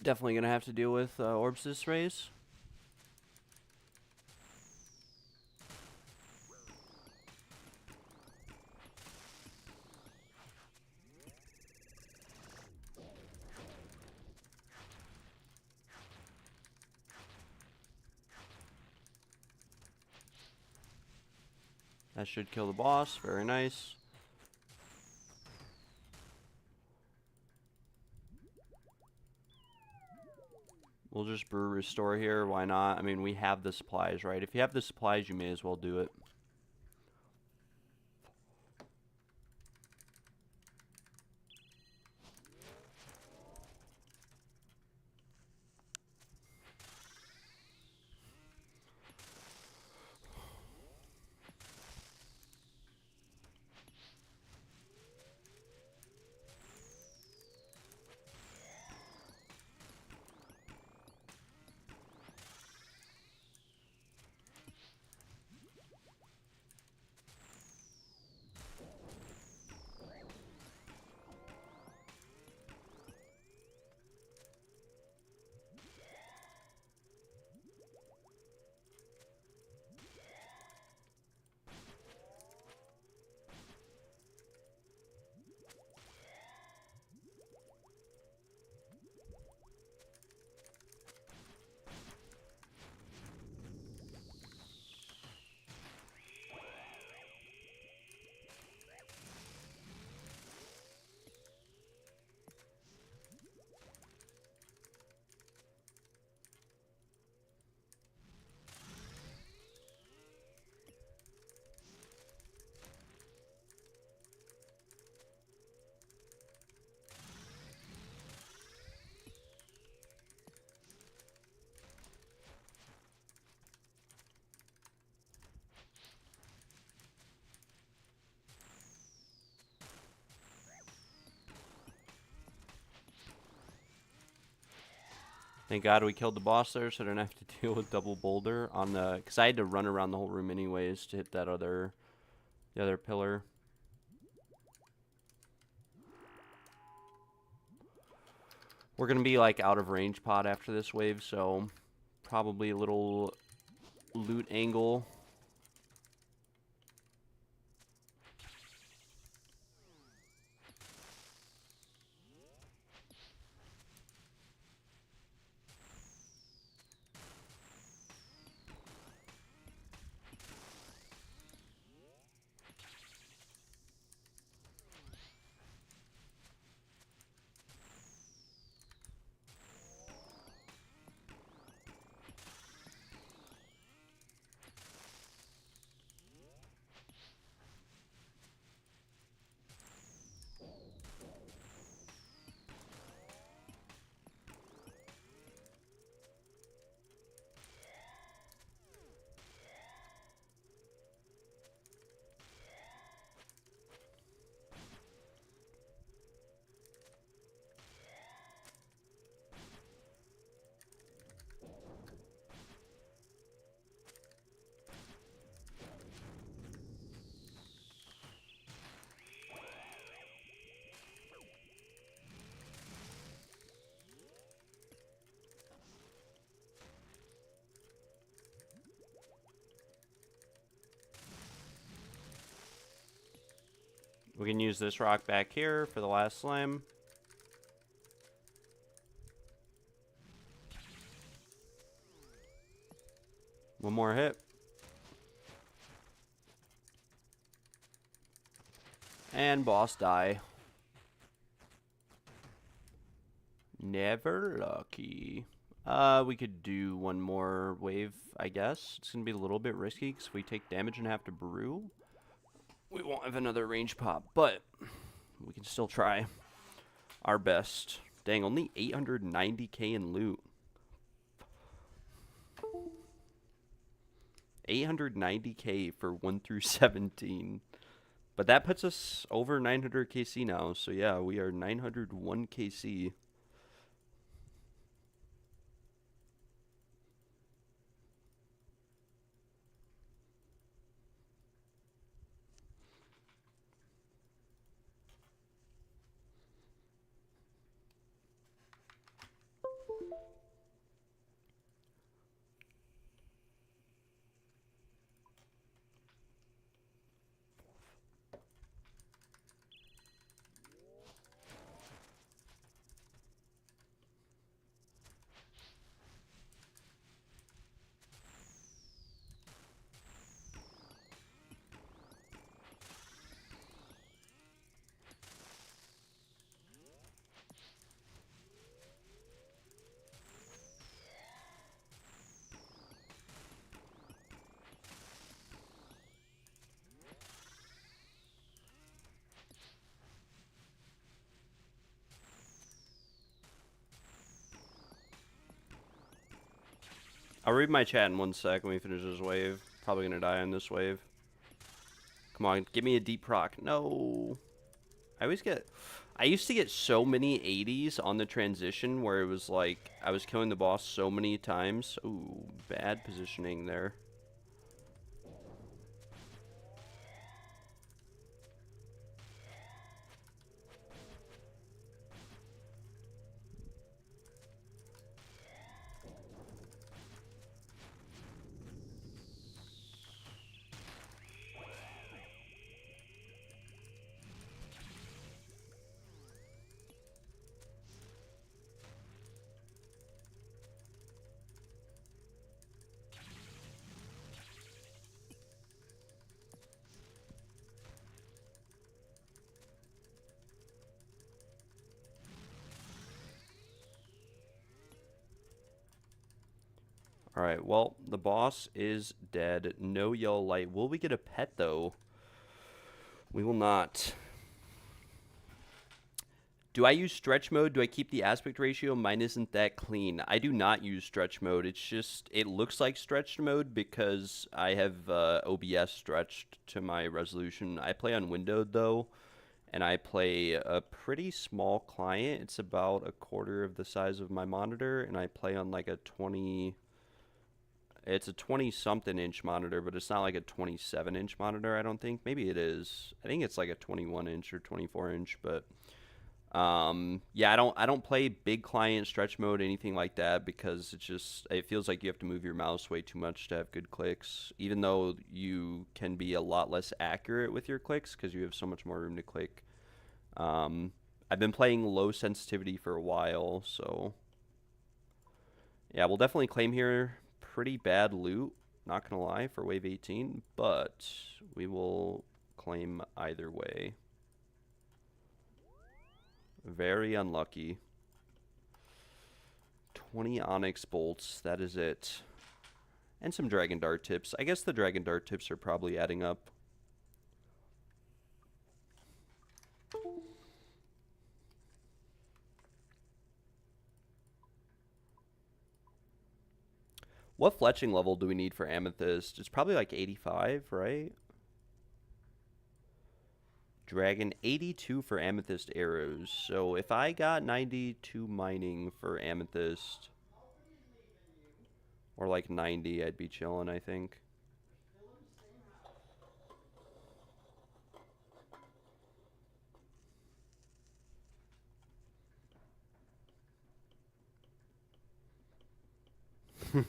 Definitely gonna have to deal with orbs this race. That should kill the boss. Very nice. We'll just brew restore here. Why not? I mean, we have the supplies, right? If you have the supplies, you may as well do it. Thank God we killed the boss there, so I didn't have to deal with double boulder on the... Because I had to run around the whole room anyways to hit that the other pillar. We're going to be, like, out of range pod after this wave, so probably a little loot angle. We can use this rock back here for the last slime. One more hit. And boss die. Never lucky. We could do one more wave, I guess. It's going to be a little bit risky because if we take damage and have to brew, we won't have another range pop, but we can still try our best. Dang, only 890k in loot. 890k for 1 through 17. But that puts us over 900 KC now. So yeah, we are 901 KC. I'll read my chat in 1 sec when we finish this wave. Probably gonna die on this wave. Come on, give me a deep proc. No. I used to get so many 80s on the transition where it was like I was killing the boss so many times. Ooh, bad positioning there. Alright, well, the boss is dead. No yellow light. Will we get a pet, though? We will not. Do I use stretch mode? Do I keep the aspect ratio? Mine isn't that clean. I do not use stretch mode. It's just, it looks like stretch mode because I have OBS stretched to my resolution. I play on windowed, though, and I play a pretty small client. It's about a quarter of the size of my monitor, and I play on like a 20... It's a 20-something inch monitor, but it's not like a 27-inch monitor, I don't think. Maybe it is. I think it's like a 21-inch or 24-inch, but yeah, I don't play big client stretch mode, anything like that, because it feels like you have to move your mouse way too much to have good clicks, even though you can be a lot less accurate with your clicks because you have so much more room to click. I've been playing low sensitivity for a while, so yeah, we'll definitely claim here. Pretty bad loot, not gonna lie, for wave 18, but we will claim either way. Very unlucky. 20 Onyx bolts, that is it. And some Dragon Dart tips. I guess the Dragon Dart tips are probably adding up. What fletching level do we need for Amethyst? It's probably like 85, right? Dragon 82 for Amethyst arrows. So if I got 92 mining for Amethyst, or like 90, I'd be chilling, I think.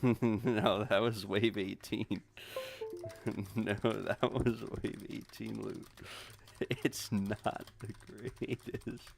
No, that was wave 18. No, that was wave 18 loot. It's not the greatest.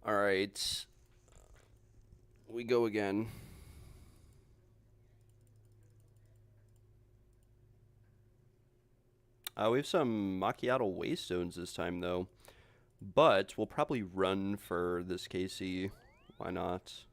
All right. We go again. We have some Macchiato Waystones this time, though. But we'll probably run for this KC. Why not?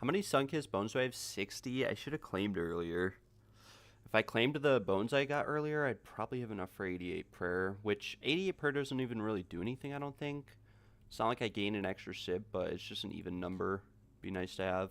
How many Sunkissed bones do I have? 60? I should have claimed earlier. If I claimed the bones I got earlier, I'd probably have enough for 88 prayer, which 88 prayer doesn't even really do anything, I don't think. It's not like I gain an extra sip, but it's just an even number. Be nice to have.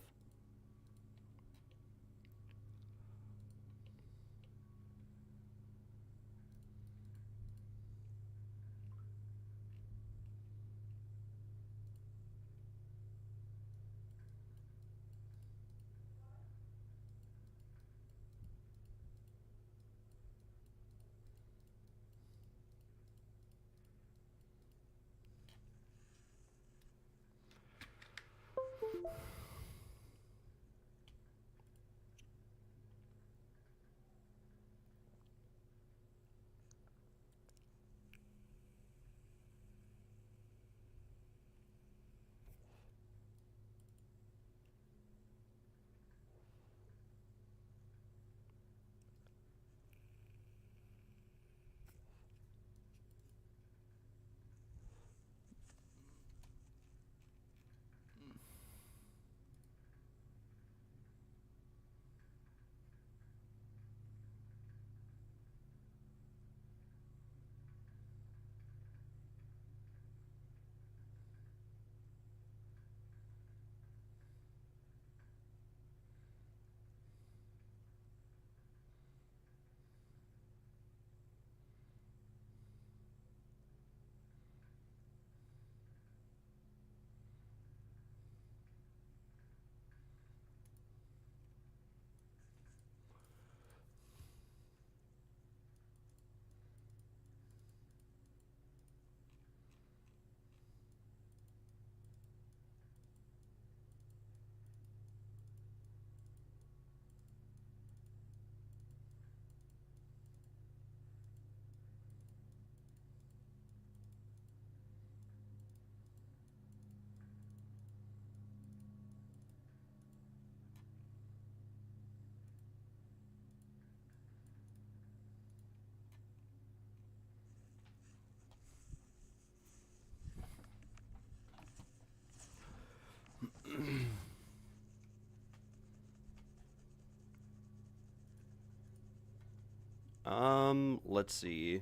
Let's see.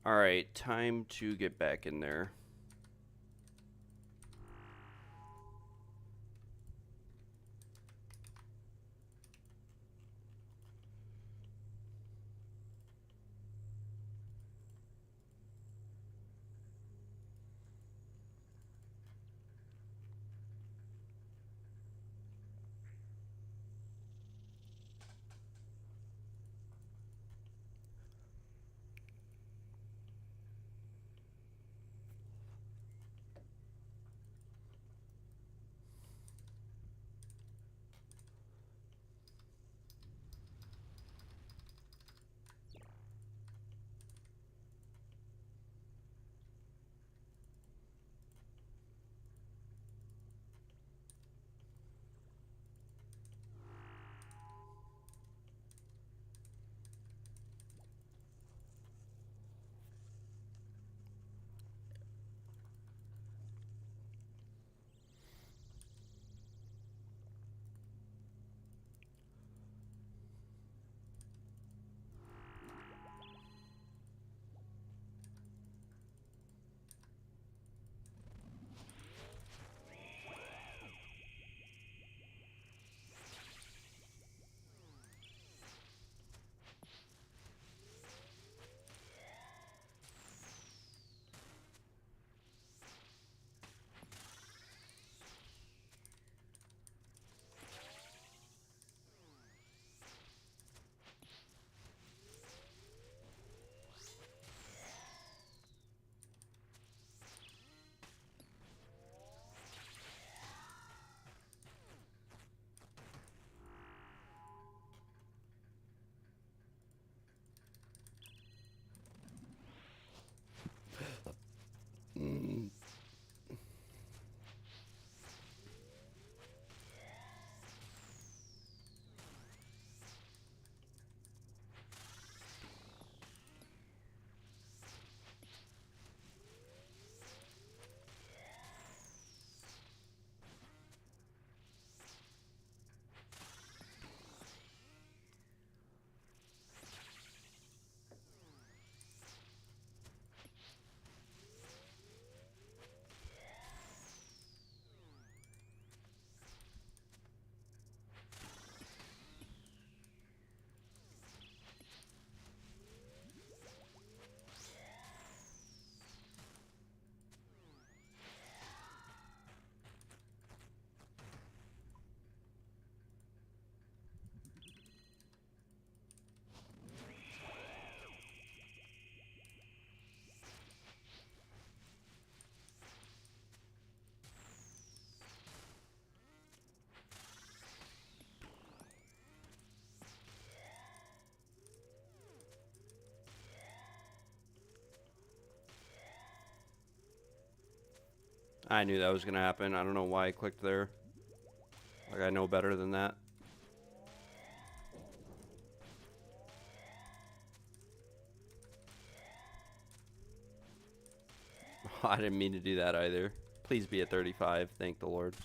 All right, time to get back in there. I knew that was going to happen. I don't know why I clicked there. Like, I know better than that. I didn't mean to do that either. Please be at 35. Thank the Lord.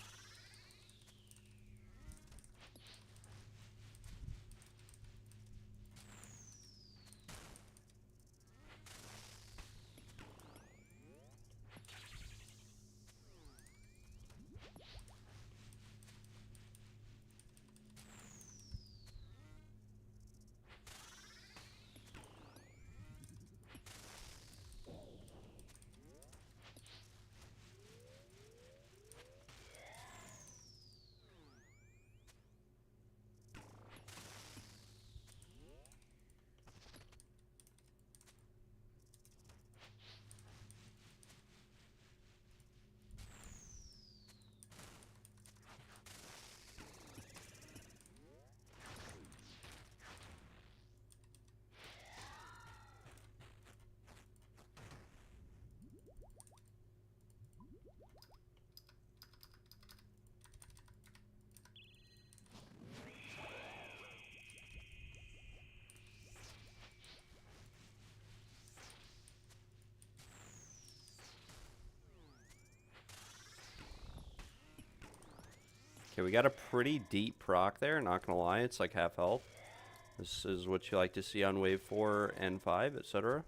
Okay, we got a pretty deep proc there, not gonna lie, it's like half health. This is what you like to see on wave 4 and 5, etc.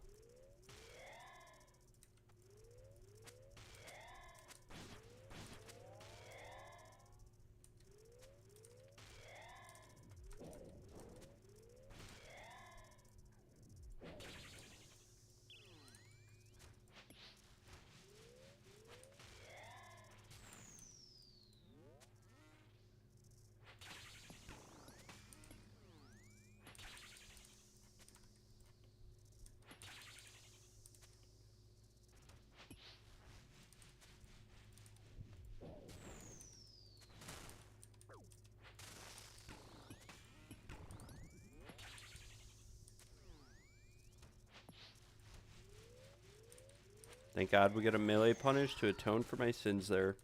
Thank God we get a melee punish to atone for my sins there.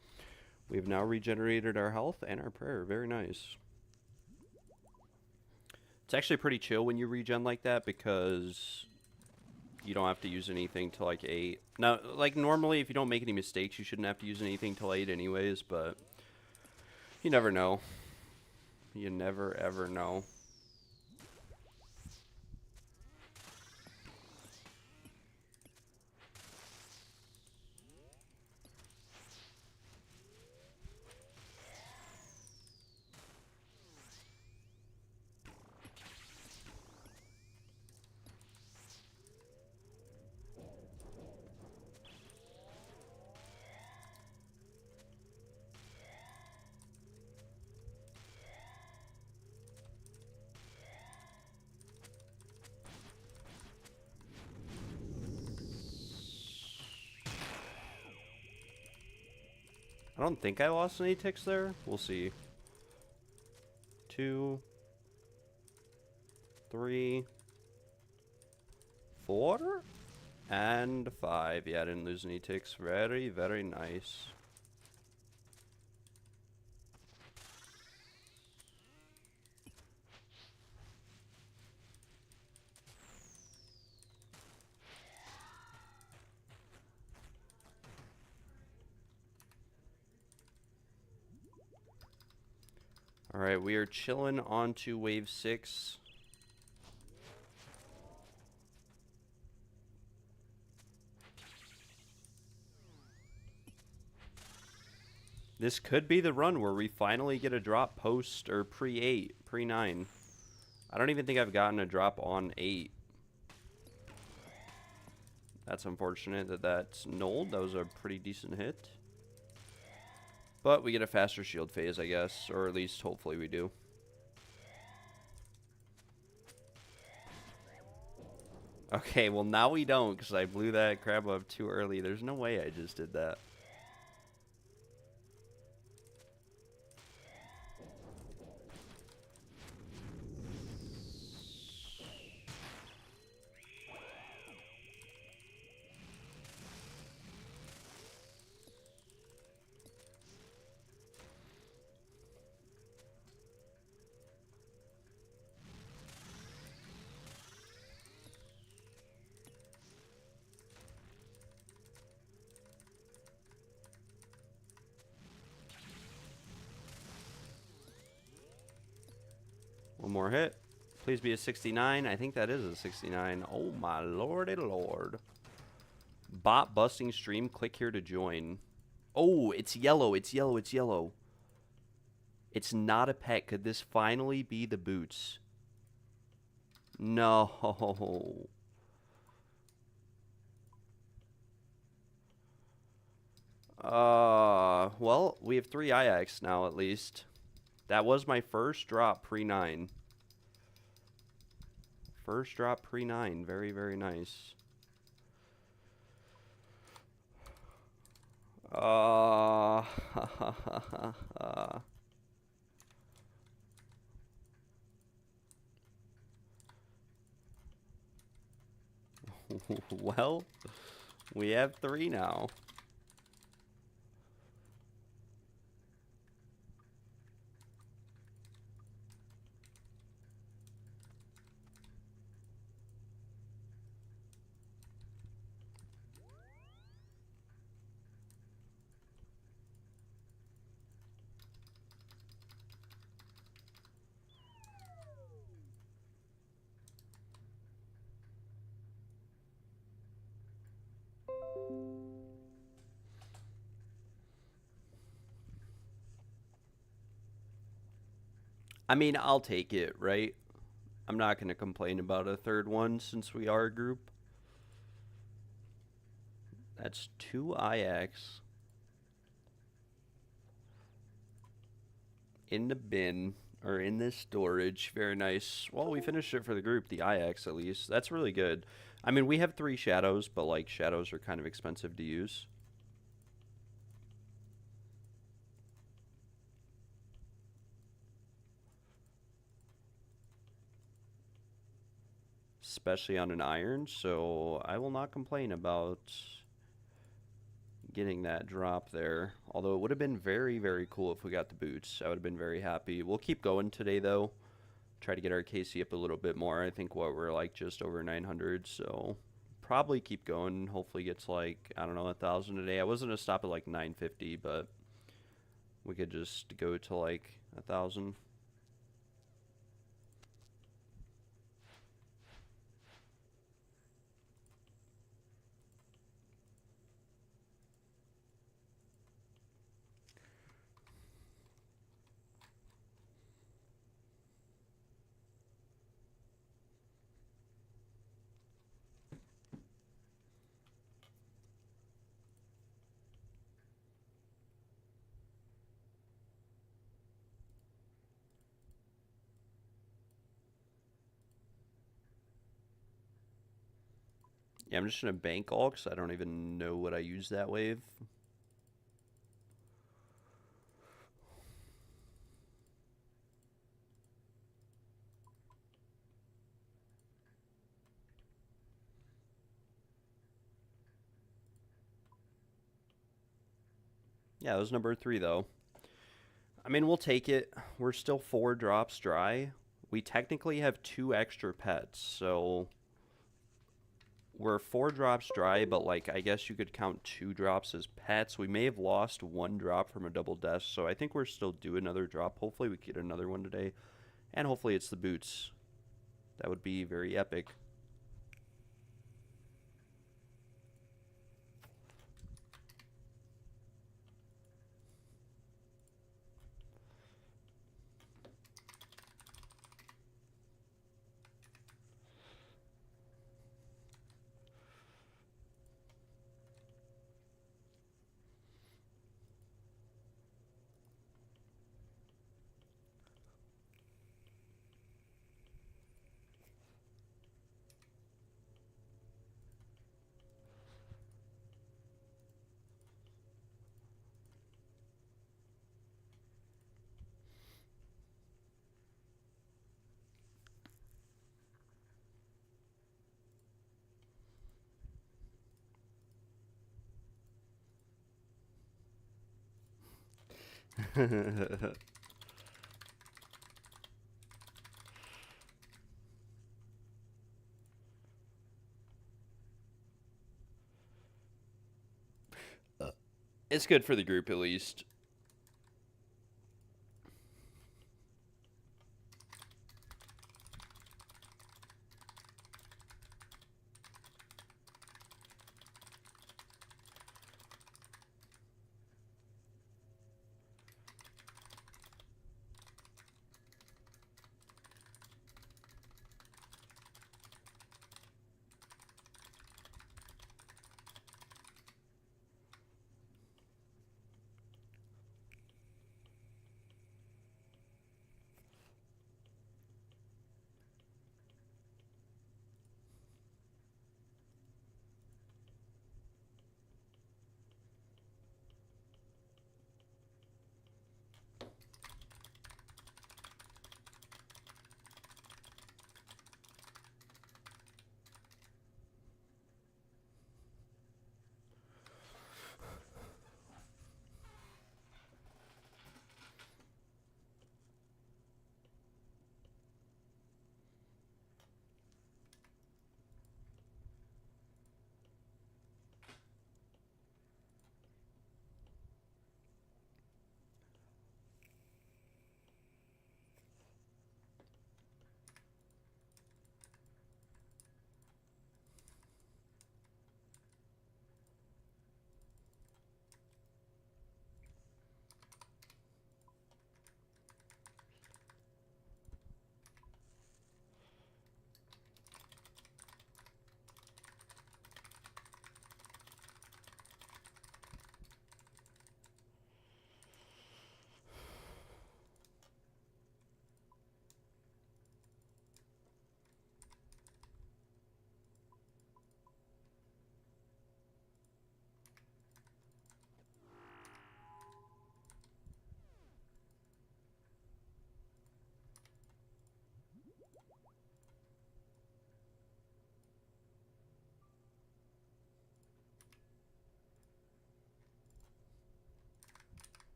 We've now regenerated our health and our prayer. Very nice. It's actually pretty chill when you regen like that because you don't have to use anything till like 8. Now, like normally if you don't make any mistakes, you shouldn't have to use anything till 8 anyways, but you never know. You never ever know. I don't think I lost any ticks there. We'll see. 2, 3, 4, and 5. Yeah, I didn't lose any ticks. Very, very nice. Alright, we are chilling on to wave 6. This could be the run where we finally get a drop post or pre-8, pre-9. I don't even think I've gotten a drop on 8. That's unfortunate that that's nulled. That was a pretty decent hit. But we get a faster shield phase, I guess. Or at least, hopefully, we do. Okay, well, now we don't, because I blew that crab up too early. There's no way I just did that. more hit. Please be a 69. I think that is a 69. Oh my lordy lord. Bot busting stream. Click here to join. Oh, it's yellow. It's yellow. It's yellow. It's not a pet. Could this finally be the boots? No. Well, we have 3 IX now at least. That was my first drop pre-9. First drop pre-9. Very, very nice. Well, we have 3 now. I mean, I'll take it, right? I'm not going to complain about a third one since we are a group. That's 2 IX. In the bin, or in this storage. Very nice. Well, we finished it for the group, the IX at least. That's really good. I mean, we have 3 shadows, but like shadows are kind of expensive to use. Especially on an iron, so I will not complain about getting that drop there. Although it would have been very, very cool if we got the boots. I would have been very happy. We'll keep going today, though. Try to get our KC up a little bit more. I think we're like just over 900, so probably keep going. Hopefully gets like, I don't know, 1,000 a day. I wasn't going to stop at like 950, but we could just go to like 1,000. Yeah, I'm just going to bank all because I don't even know what I use that wave. Yeah, that was number 3, though. I mean, we'll take it. We're still 4 drops dry. We technically have 2 extra pets, so we're 4 drops dry, but like I guess you could count 2 drops as pets. We may have lost 1 drop from a double death, so I think we're still due another drop. Hopefully we get another one today, and hopefully it's the boots. That would be very epic. It's good for the group at least.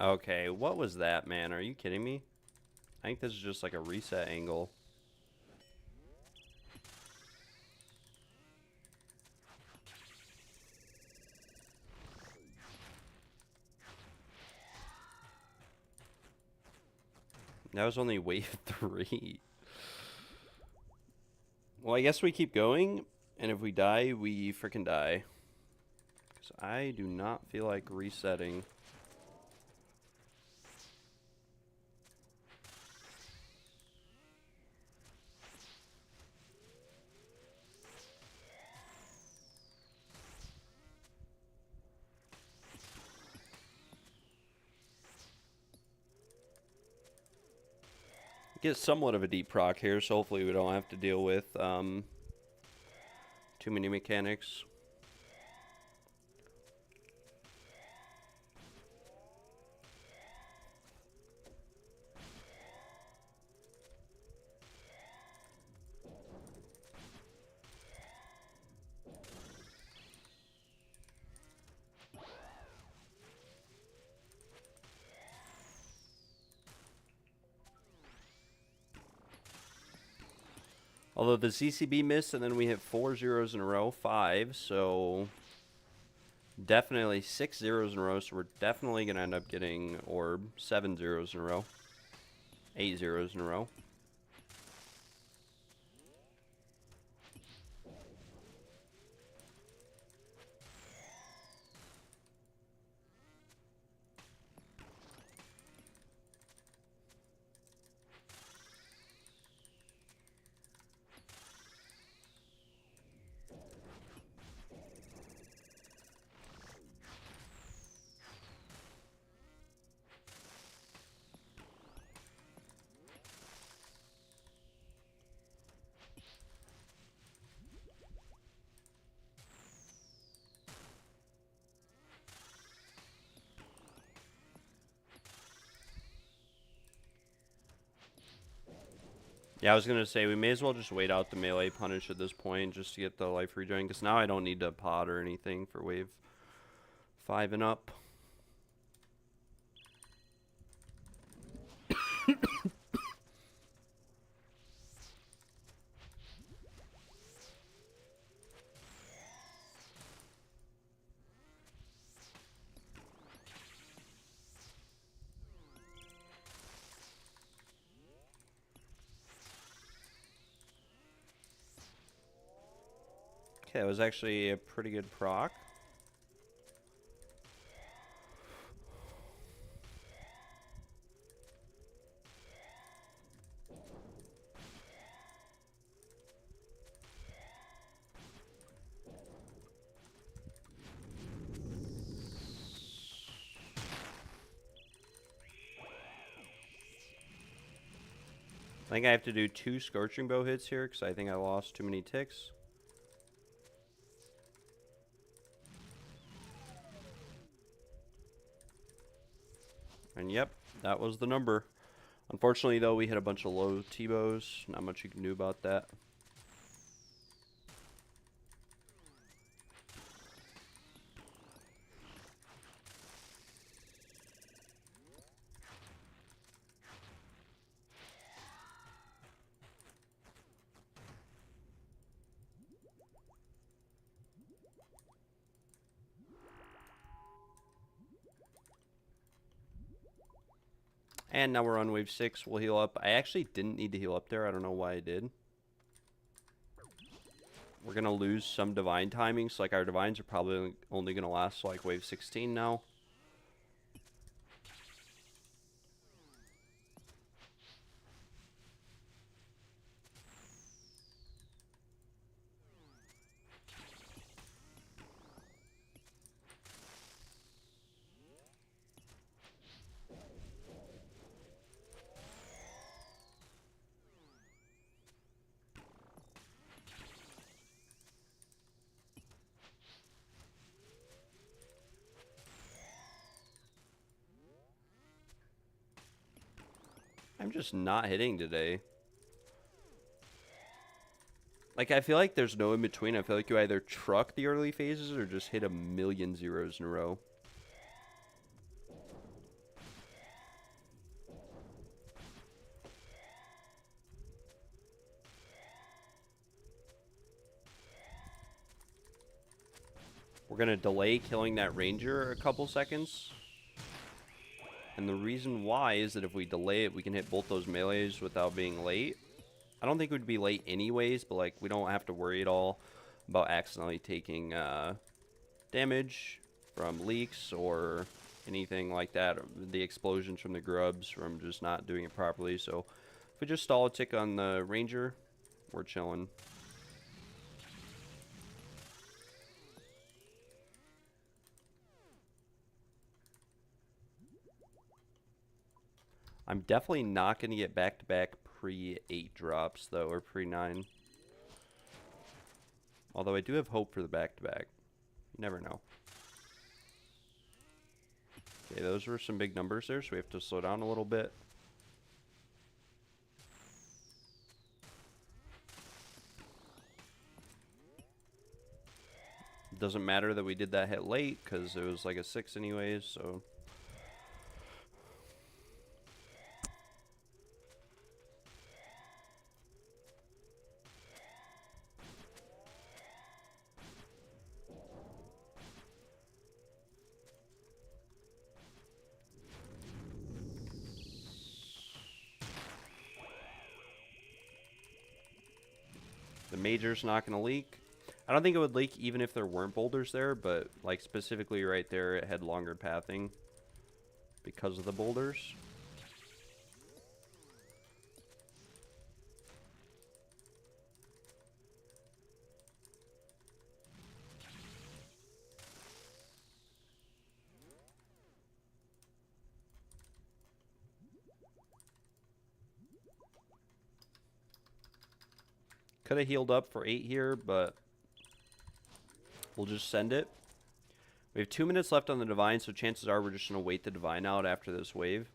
Okay, what was that, man? Are you kidding me? I think this is just like a reset angle. That was only wave 3. Well, I guess we keep going, and if we die, we freaking die. Because I do not feel like resetting. Get somewhat of a deep proc here, so hopefully we don't have to deal with too many mechanics. Although the CCB missed, and then we hit 4 zeros in a row, 5, so definitely 6 zeros in a row, so we're definitely going to end up getting orb, 7 zeros in a row, 8 zeros in a row. Yeah, I was going to say, we may as well just wait out the melee punish at this point just to get the life rejoin, because now I don't need to pod or anything for wave 5 and up. Okay, that was actually a pretty good proc. I think I have to do 2 Scorching Bow hits here because I think I lost too many ticks. And yep, that was the number. Unfortunately, though, we hit a bunch of low T-bows. Not much you can do about that. And now we're on wave 6. We'll heal up. I actually didn't need to heal up there. I don't know why I did. We're going to lose some divine timings. Like, our divines are probably only going to last like wave 16 now. I'm just not hitting today. Like, I feel like there's no in between. I feel like you either truck the early phases or just hit a million zeros in a row. we're going to delay killing that ranger a couple seconds. And the reason why is that if we delay it, we can hit both those melees without being late. I don't think we'd be late anyways, but like we don't have to worry at all about accidentally taking damage from leaks or anything like that. The explosions from the grubs from just not doing it properly. So if we just stall a tick on the ranger, we're chilling. I'm definitely not going to get back-to-back pre-8 drops, though, or pre-9. Although I do have hope for the back-to-back. You never know. Okay, those were some big numbers there, so we have to slow down a little bit. Doesn't matter that we did that hit late, because it was like a 6 anyways, so... The major's not going to leak. I don't think it would leak even if there weren't boulders there, but like specifically right there, it had longer pathing because of the boulders. Could have healed up for 8 here, but we'll just send it. We have 2 minutes left on the Divine, so chances are we're just going to wait the Divine out after this wave.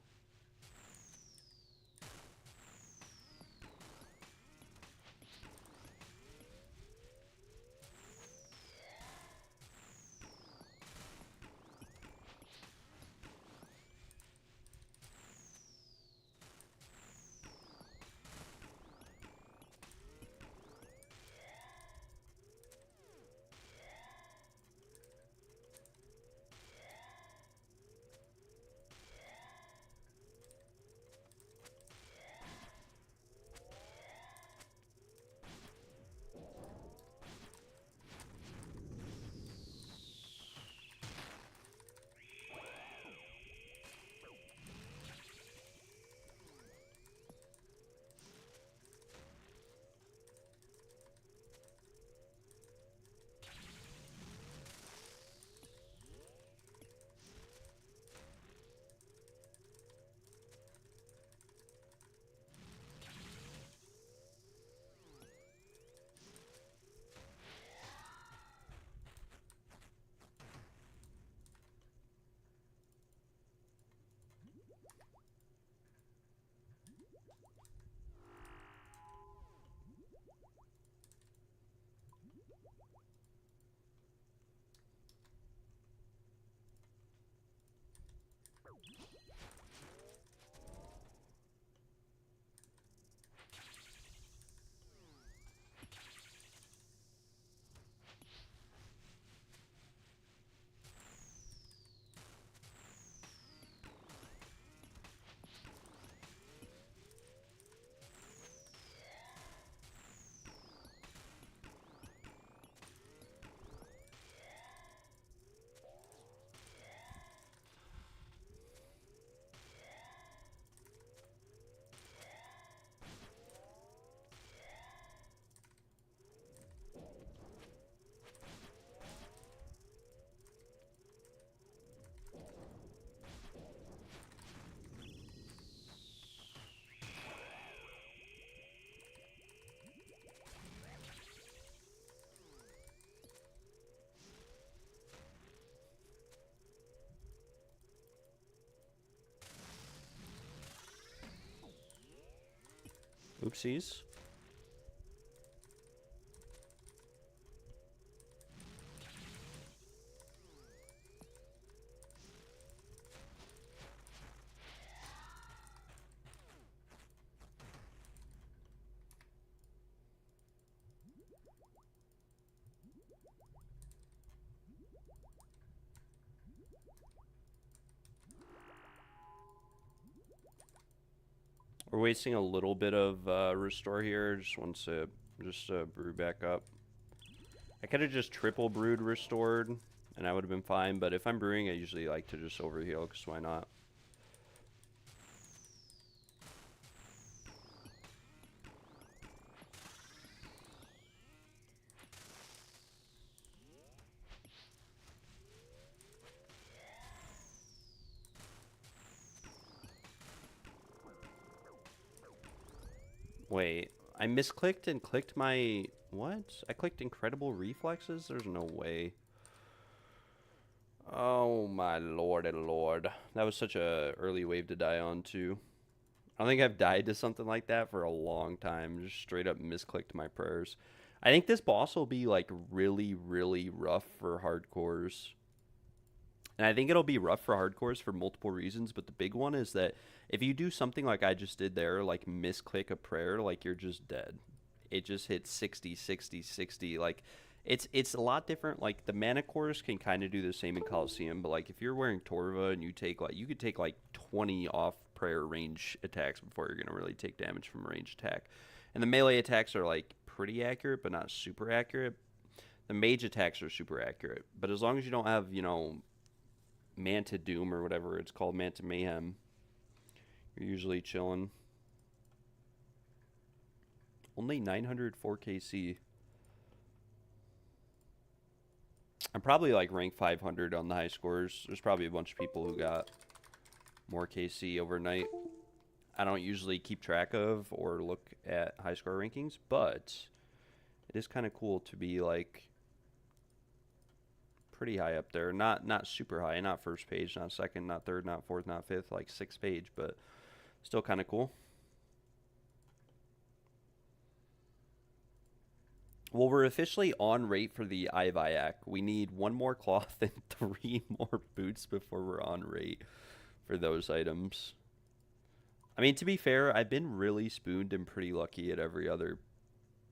Oopsies. We're wasting a little bit of restore here. Just one sip. Just brew back up. I could have just triple brewed restored, and I would have been fine. But if I'm brewing, I usually like to just overheal, because why not? Wait, I misclicked and clicked my... What? I clicked incredible reflexes? There's no way. Oh my lord and lord. That was such a early wave to die on too. I don't think I've died to something like that for a long time. Just straight up misclicked my prayers. I think this boss will be like really, really rough for hardcores. And I think it'll be rough for hardcores for multiple reasons, but the big one is that if you do something like I just did there, like misclick a prayer, like you're just dead. It just hits 60, 60, 60. Like it's a lot different. Like the mana cores can kind of do the same in Coliseum, but like if you're wearing Torva and you take like you could take like 20 off prayer range attacks before you're gonna really take damage from a range attack. And the melee attacks are like pretty accurate, but not super accurate. The mage attacks are super accurate, but as long as you don't have, you know, Manta Doom or whatever it's called, Manta Mayhem, you're usually chilling. Only 904 KC. I'm probably like rank 500 on the high scores. There's probably a bunch of people who got more KC overnight. I don't usually keep track of or look at high score rankings, but it is kind of cool to be like pretty high up there. Not super high, not first page, not second, not third, not fourth, not fifth, like sixth page, but still kind of cool. Well, we're officially on rate for the Ivayak. We need one more cloth and 3 more boots before we're on rate for those items. I mean, to be fair, I've been really spooned and pretty lucky at every other,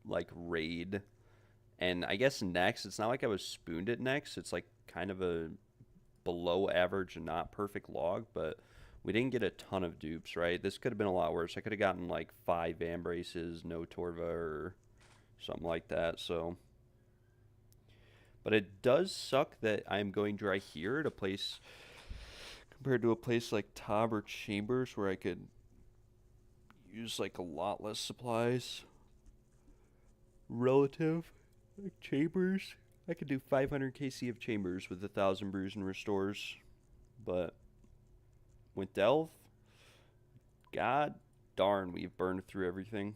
like, raid. And I guess next, it's not like I was spooned at next. It's like kind of a below average and not perfect log, but we didn't get a ton of dupes, right? This could have been a lot worse. I could have gotten like 5 Vambraces, no Torva, or something like that. So, but it does suck that I'm going dry here at a place compared to a place like Tob or Chambers where I could use like a lot less supplies relative. Like Chambers, I could do 500 KC of Chambers with 1,000 brews and restores, but with Delve, god darn, we've burned through everything.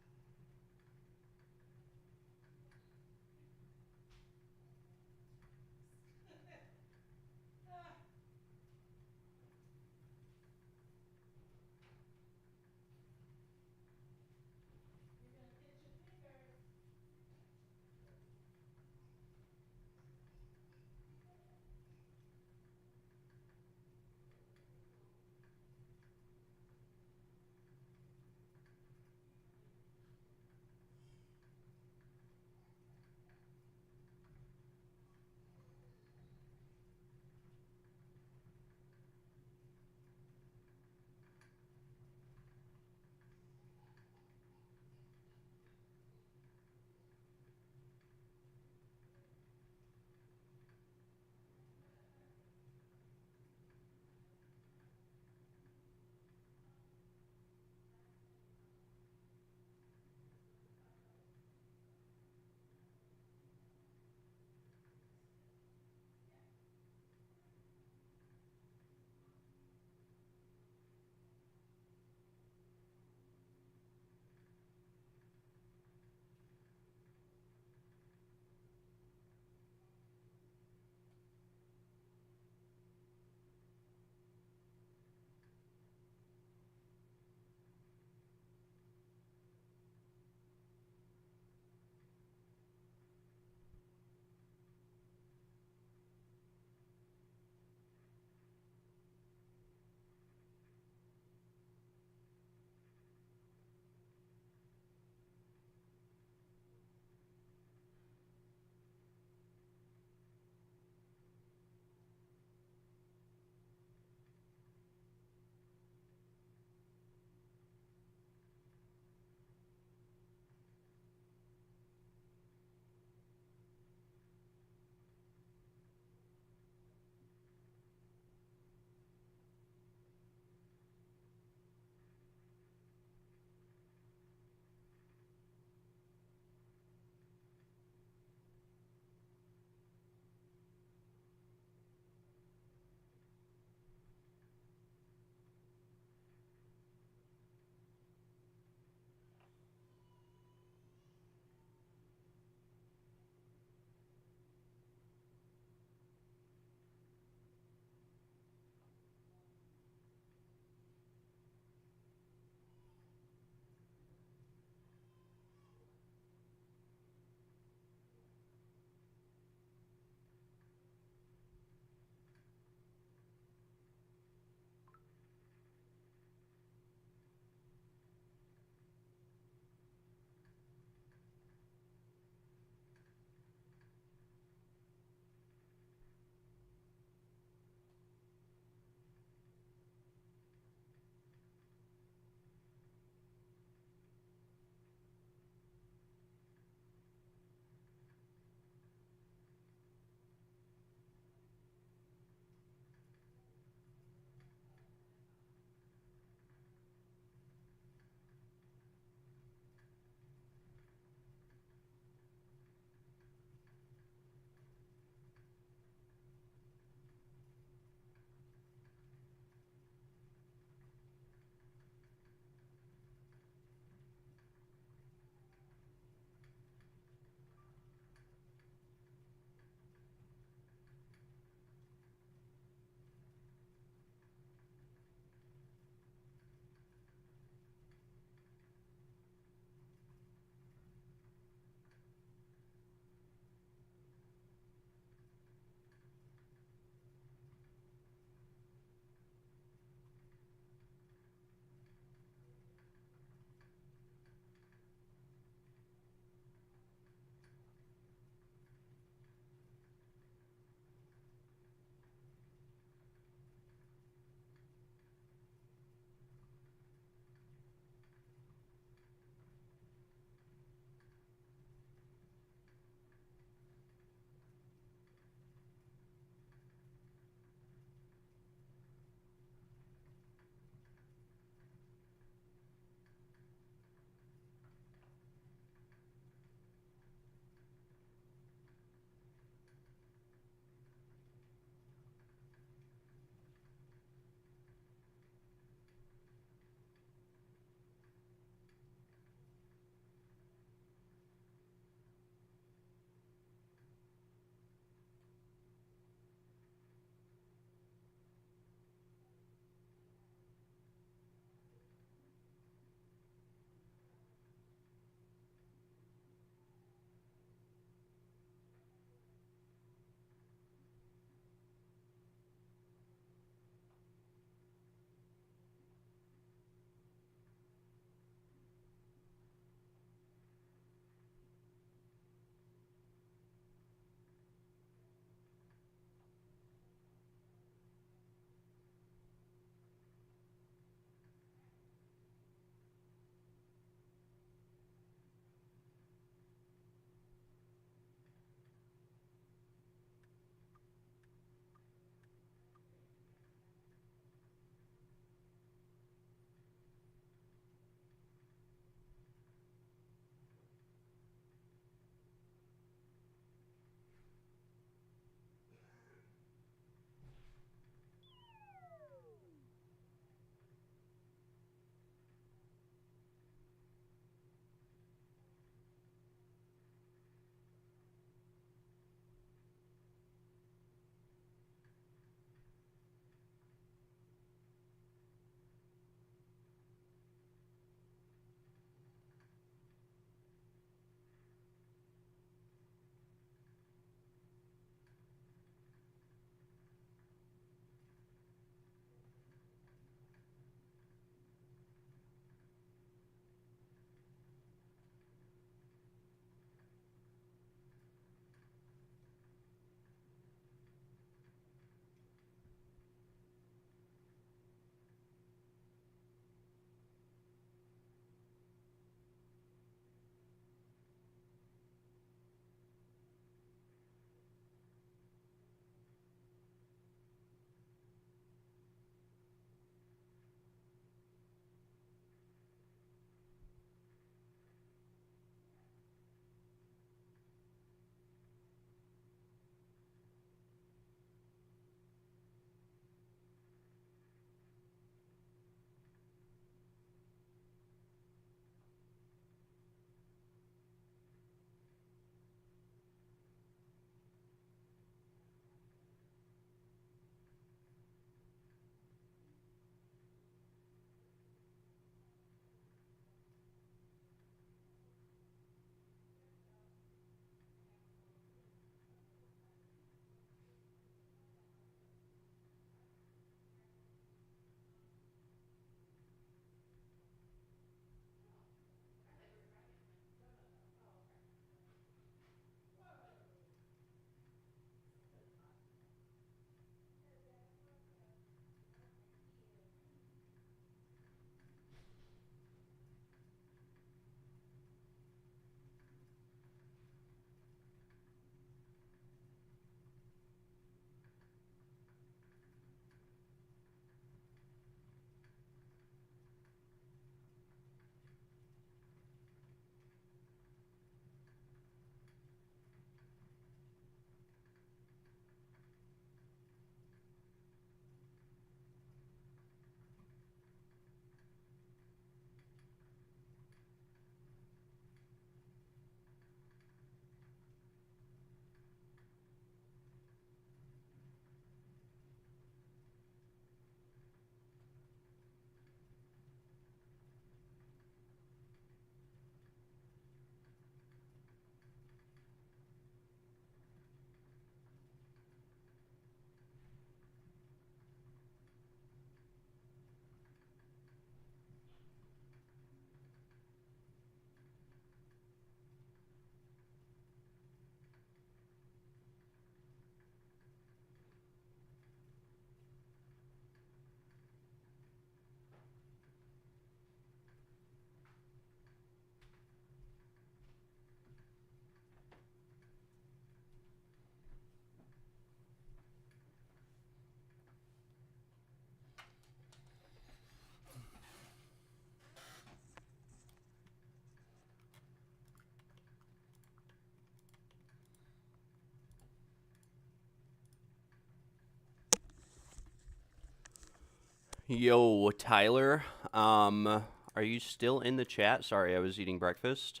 Yo, Tyler. Are you still in the chat? Sorry, I was eating breakfast.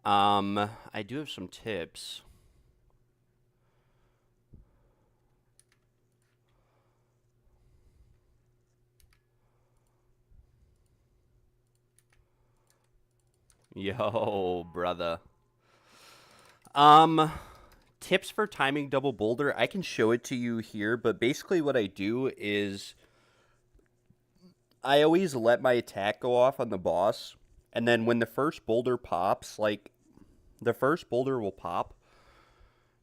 I do have some tips. Yo, brother. Tips for timing double boulder. I can show it to you here, but basically what I do is I always let my attack go off on the boss, and then when the first boulder pops, like the first boulder will pop,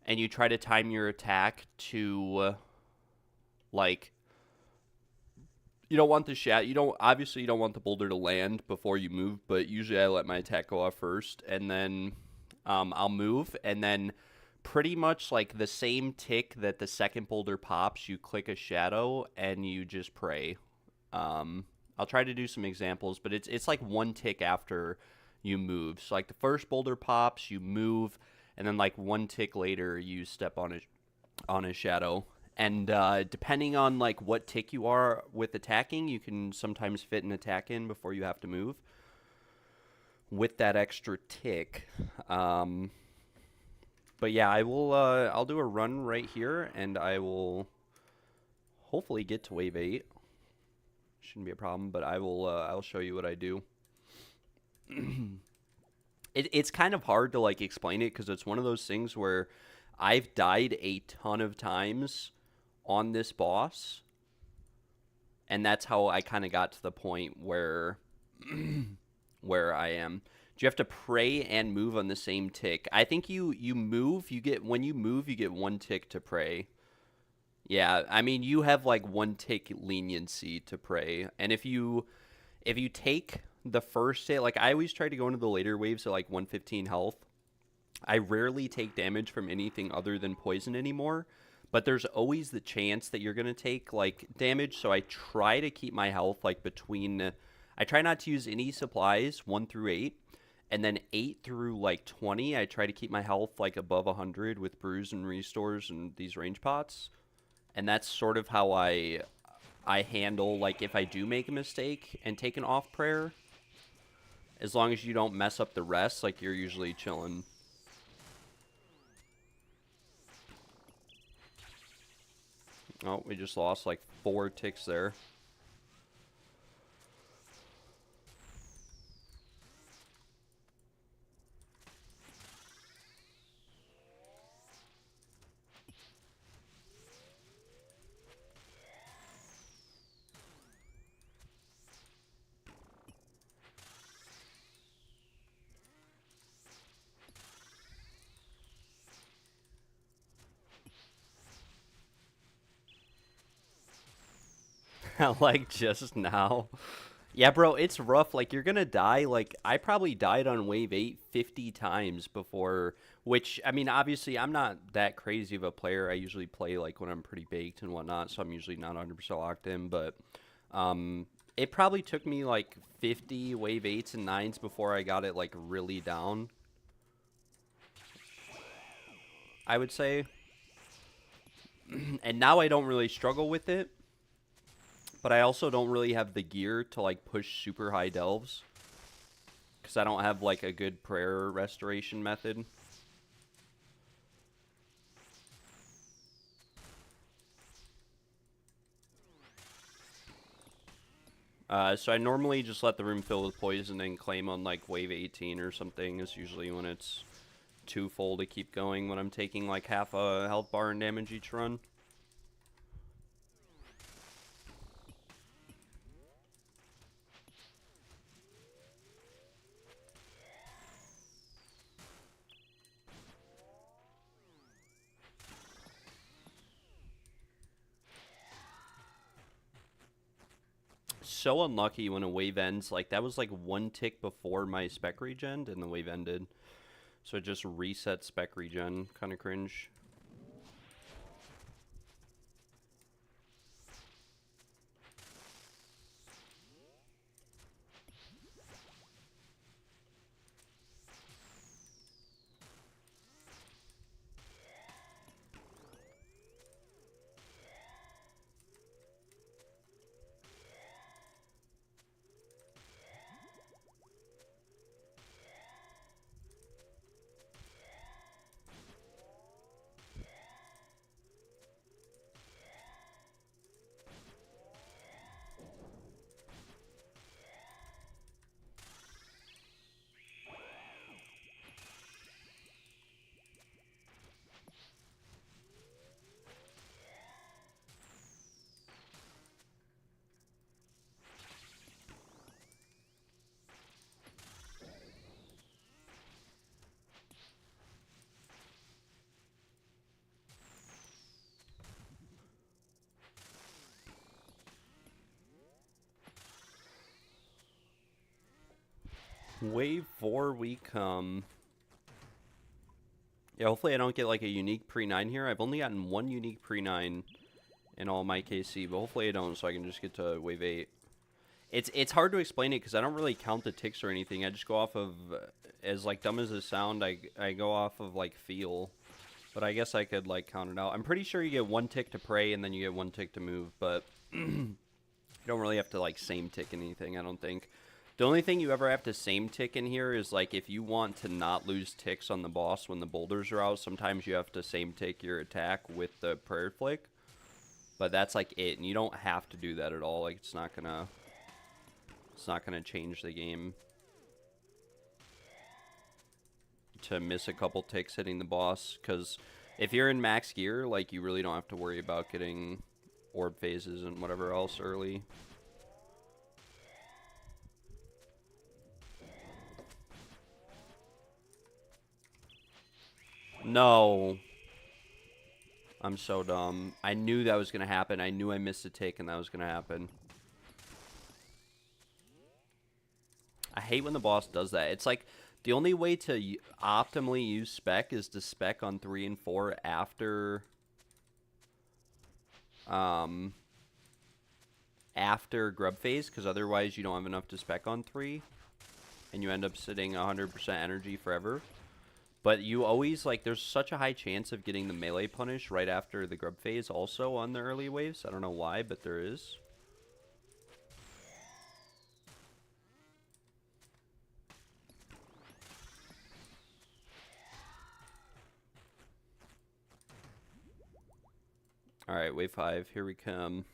and you try to time your attack to like you don't want the you don't want the boulder to land before you move, but usually I let my attack go off first, and then I'll move, and then pretty much like the same tick that the second boulder pops, you click a shadow and you just pray. I'll try to do some examples, but it's like one tick after you move. So like the first boulder pops, you move, and then like one tick later you step on a shadow. And depending on like what tick you are with attacking, you can sometimes fit an attack in before you have to move with that extra tick. But yeah, I'll do a run right here, and I will hopefully get to wave 8. Shouldn't be a problem, but I'll show you what I do. It's kind of hard to like explain it because it's one of those things where I've died a ton of times on this boss, and that's how I kind of got to the point where where I am. Do you have to pray and move on the same tick? I think you move, when you move, you get one tick to pray. Yeah, I mean, you have like one tick leniency to pray. And if you take the first hit, like I always try to go into the later waves at like 115 health. I rarely take damage from anything other than poison anymore, but there's always the chance that you're going to take like damage, so I try to keep my health like I try not to use any supplies 1 through 8. And then 8 through like 20, I try to keep my health like above 100 with brews and restores and these range pots. And that's sort of how I handle like if I do make a mistake and take an off prayer. As long as you don't mess up the rest, like you're usually chilling. Oh, we just lost like 4 ticks there. Like just now. Yeah, bro, it's rough. Like, you're gonna die. Like, I probably died on wave 8 50 times before, which, I mean, obviously, I'm not that crazy of a player. I usually play, like, when I'm pretty baked and whatnot, so I'm usually not 100% locked in, but it probably took me, like, 50 wave 8s and 9s before I got it, like, really down, I would say. And now I don't really struggle with it. But I also don't really have the gear to, like, push super high delves. Because I don't have, like, a good prayer restoration method. So I normally just let the room fill with poison and claim on, like, wave 18 or something. Is usually when it's too full to keep going when I'm taking, like, half a health bar and damage each run. So unlucky when a wave ends. Like, that was like 1 tick before my spec regen and the wave ended. So it just reset spec regen. Kind of cringe. Wave 4 we come. Yeah, hopefully I don't get like a unique pre-9 here. I've only gotten one unique pre-9 in all my KC, but hopefully I don't, so I can just get to wave 8. It's hard to explain it because I don't really count the ticks or anything. I just go off of, as like dumb as it sound, I go off of like feel. But I guess I could like count it out. I'm pretty sure you get one tick to pray and then you get one tick to move, but you don't really have to like same tick anything, I don't think. The only thing you ever have to same tick in here is like if you want to not lose ticks on the boss when the boulders are out, sometimes you have to same tick your attack with the prayer flick. But that's like it, and you don't have to do that at all. Like it's not gonna change the game to miss a couple ticks hitting the boss, because if you're in max gear, like you really don't have to worry about getting orb phases and whatever else early. No. I'm so dumb. I knew that was going to happen. I knew I missed a tick and that was going to happen. I hate when the boss does that. It's like the only way to optimally use spec is to spec on 3 and 4 after grub phase, because otherwise you don't have enough to spec on 3 and you end up sitting 100% energy forever. But you always, like, there's such a high chance of getting the melee punish right after the grub phase also on the early waves. I don't know why, but there is. Alright, wave 5, here we come.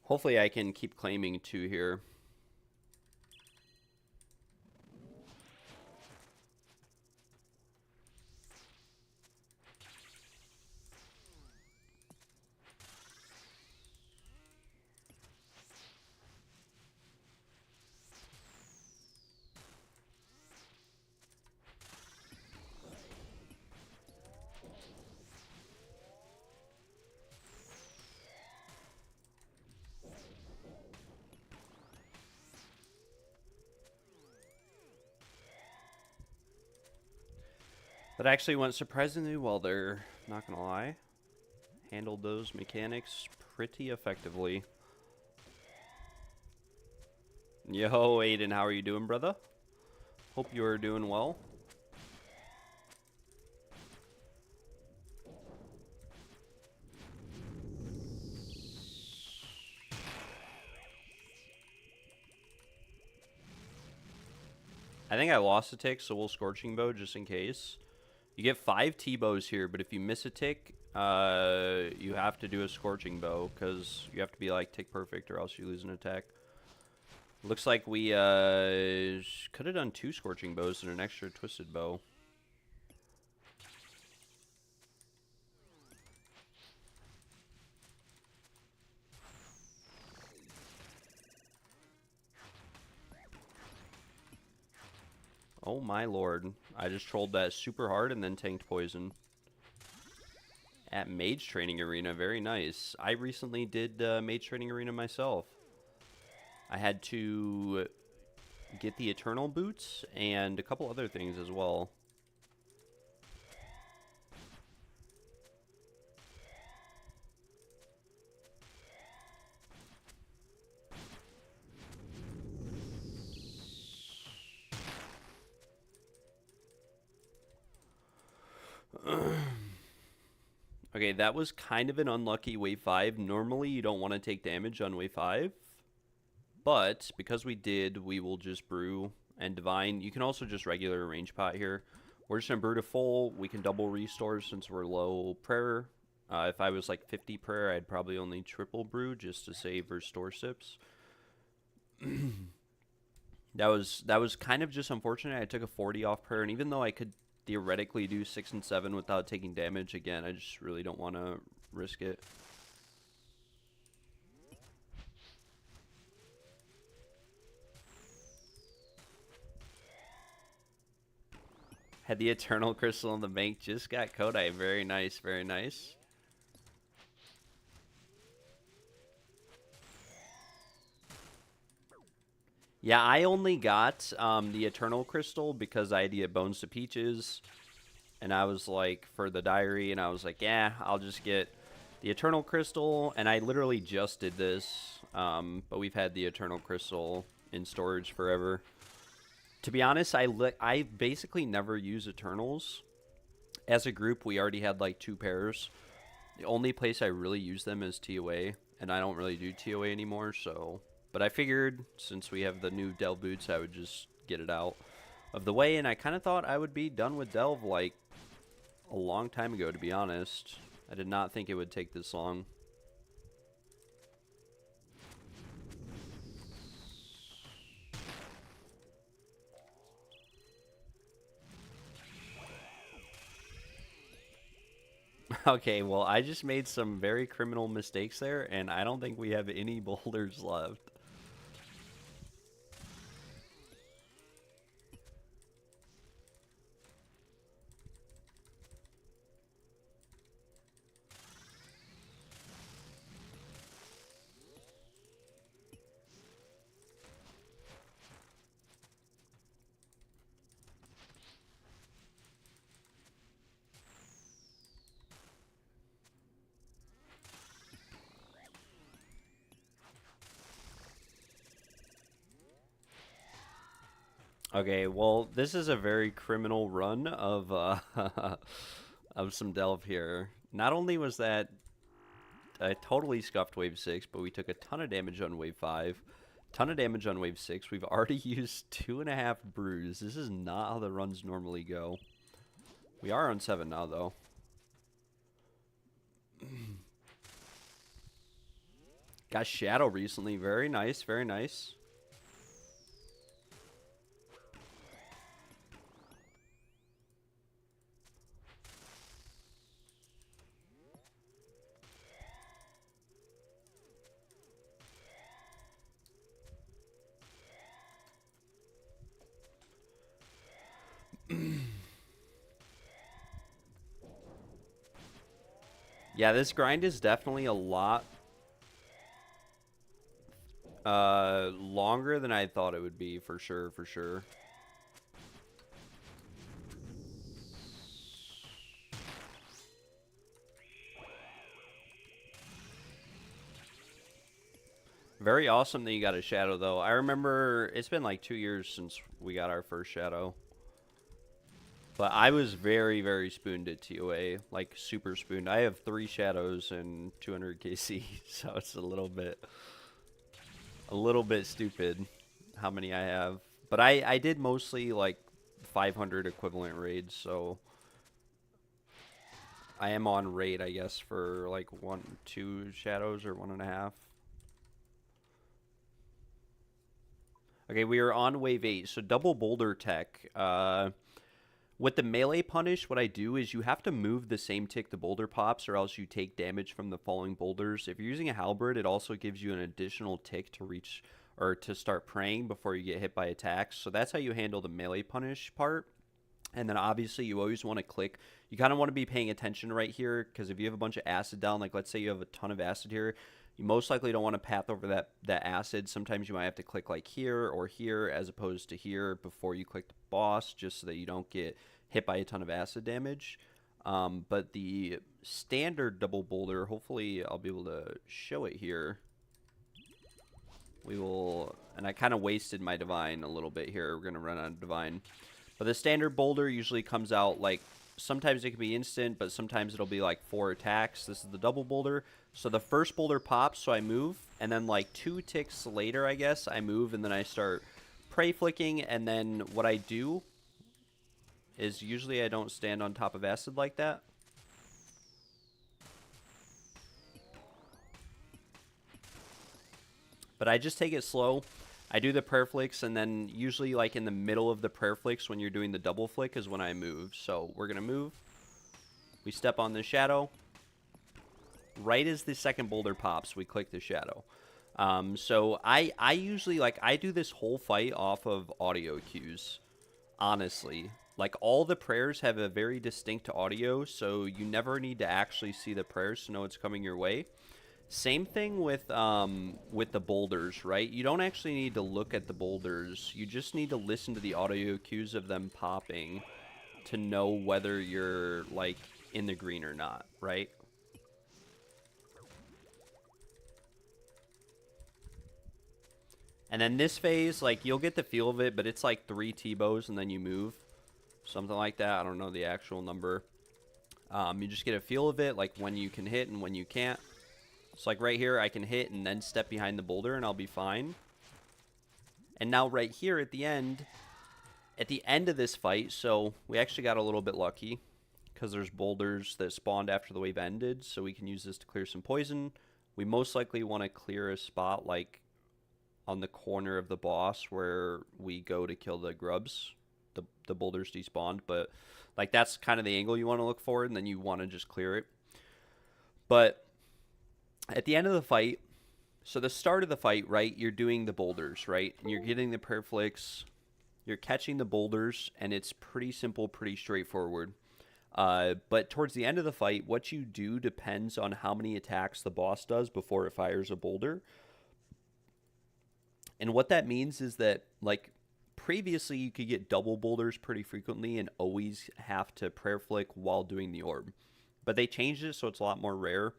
Hopefully I can keep claiming 2 here. That actually went surprisingly well there, not gonna lie. Handled those mechanics pretty effectively. Yo, Aiden, how are you doing, brother? Hope you are doing well. I think I lost a tick, so we'll Scorching Bow just in case. You get 5 T-bows here, but if you miss a tick, you have to do a Scorching Bow, because you have to be like tick perfect or else you lose an attack. Looks like we could have done 2 Scorching Bows and an extra Twisted Bow. Oh my lord. I just trolled that super hard and then tanked poison. At Mage Training Arena, very nice. I recently did Mage Training Arena myself. I had to get the Eternal Boots and a couple other things as well. Okay, that was kind of an unlucky wave 5. Normally, you don't want to take damage on wave 5. But, because we did, we will just brew and divine. You can also just regular range pot here. We're just going to brew to full. We can double restore since we're low prayer. If I was like 50 prayer, I'd probably only triple brew just to save restore sips. That was kind of just unfortunate. I took a 40 off prayer, and even though I could theoretically do 6 and 7 without taking damage, again, I just really don't want to risk it. Had the Eternal Crystal in the bank, just got Kodai. Very nice, very nice. Yeah, I only got the Eternal Crystal because I had to get Bones to Peaches, and I was like, for the diary, and I was like, yeah, I'll just get the Eternal Crystal, and I literally just did this, but we've had the Eternal Crystal in storage forever. To be honest, I basically never use Eternals. As a group, we already had like 2 pairs. The only place I really use them is TOA, and I don't really do TOA anymore, so... But I figured, since we have the new Delve boots, I would just get it out of the way, and I kind of thought I would be done with Delve, like, a long time ago, to be honest. I did not think it would take this long. Okay, well, I just made some very criminal mistakes there, and I don't think we have any boulders left. Okay, well, this is a very criminal run of of some Delve here. Not only was that I totally scuffed wave 6, but we took a ton of damage on wave 5. Ton of damage on wave 6. We've already used 2.5 brews. This is not how the runs normally go. We are on 7 now, though. Got Shadow recently. Very nice, very nice. Yeah, this grind is definitely a lot longer than I thought it would be, for sure, for sure. Very awesome that you got a Shadow, though. I remember it's been like 2 years since we got our first Shadow. But I was very, very spooned at TOA, like super spooned. I have 3 Shadows and 200 KC, so it's a little bit stupid how many I have. But I did mostly like 500 equivalent raids, so I am on raid, I guess, for like 2 Shadows or 1.5. Okay, we are on wave 8, so double boulder tech. With the melee punish, what I do is you have to move the same tick the boulder pops, or else you take damage from the falling boulders. If you're using a halberd, it also gives you an additional tick to reach or to start praying before you get hit by attacks. So that's how you handle the melee punish part. And then obviously you always want to click. You kind of want to be paying attention right here, because if you have a bunch of acid down, like let's say you have a ton of acid here, you most likely don't want to path over that acid. Sometimes you might have to click like here or here as opposed to here before you click the boss, just so that you don't get hit by a ton of acid damage. But the standard double boulder, hopefully I'll be able to show it here. We will, and I kind of wasted my divine a little bit here. We're going to run out of divine. But the standard boulder usually comes out like, sometimes it can be instant, but sometimes it'll be like 4 attacks. This is the double boulder. So the first boulder pops, so I move, and then like 2 ticks later, I guess, I move, and then I start prey flicking, and then what I do is usually I don't stand on top of acid like that. But I just take it slow. I do the prayer flicks, and then usually like in the middle of the prayer flicks when you're doing the double flick is when I move. So we're going to move. We step on the Shadow. Right as the second boulder pops, we click the Shadow. So I usually, like, I do this whole fight off of audio cues, honestly. Like, all the prayers have a very distinct audio, so you never need to actually see the prayers to know it's coming your way. Same thing with the boulders, right? You don't actually need to look at the boulders. You just need to listen to the audio cues of them popping to know whether you're like in the green or not, right? And then this phase, like, you'll get the feel of it, but it's like 3 T-bows and then you move. Something like that. I don't know the actual number. You just get a feel of it, like when you can hit and when you can't. So like right here, I can hit and then step behind the boulder and I'll be fine. And now right here at the end of this fight, so we actually got a little bit lucky because there's boulders that spawned after the wave ended, so we can use this to clear some poison. We most likely want to clear a spot like on the corner of the boss where we go to kill the grubs. The boulders despawned, but like that's kind of the angle you want to look for, and then you want to just clear it. But at the end of the fight, so the start of the fight, right, you're doing the boulders, right? And you're getting the perflicts, you're catching the boulders, and it's pretty simple, pretty straightforward. But towards the end of the fight, what you do depends on how many attacks the boss does before it fires a boulder. And what that means is that, like, previously you could get double boulders pretty frequently and always have to prayer flick while doing the orb. But they changed it so it's a lot more rare.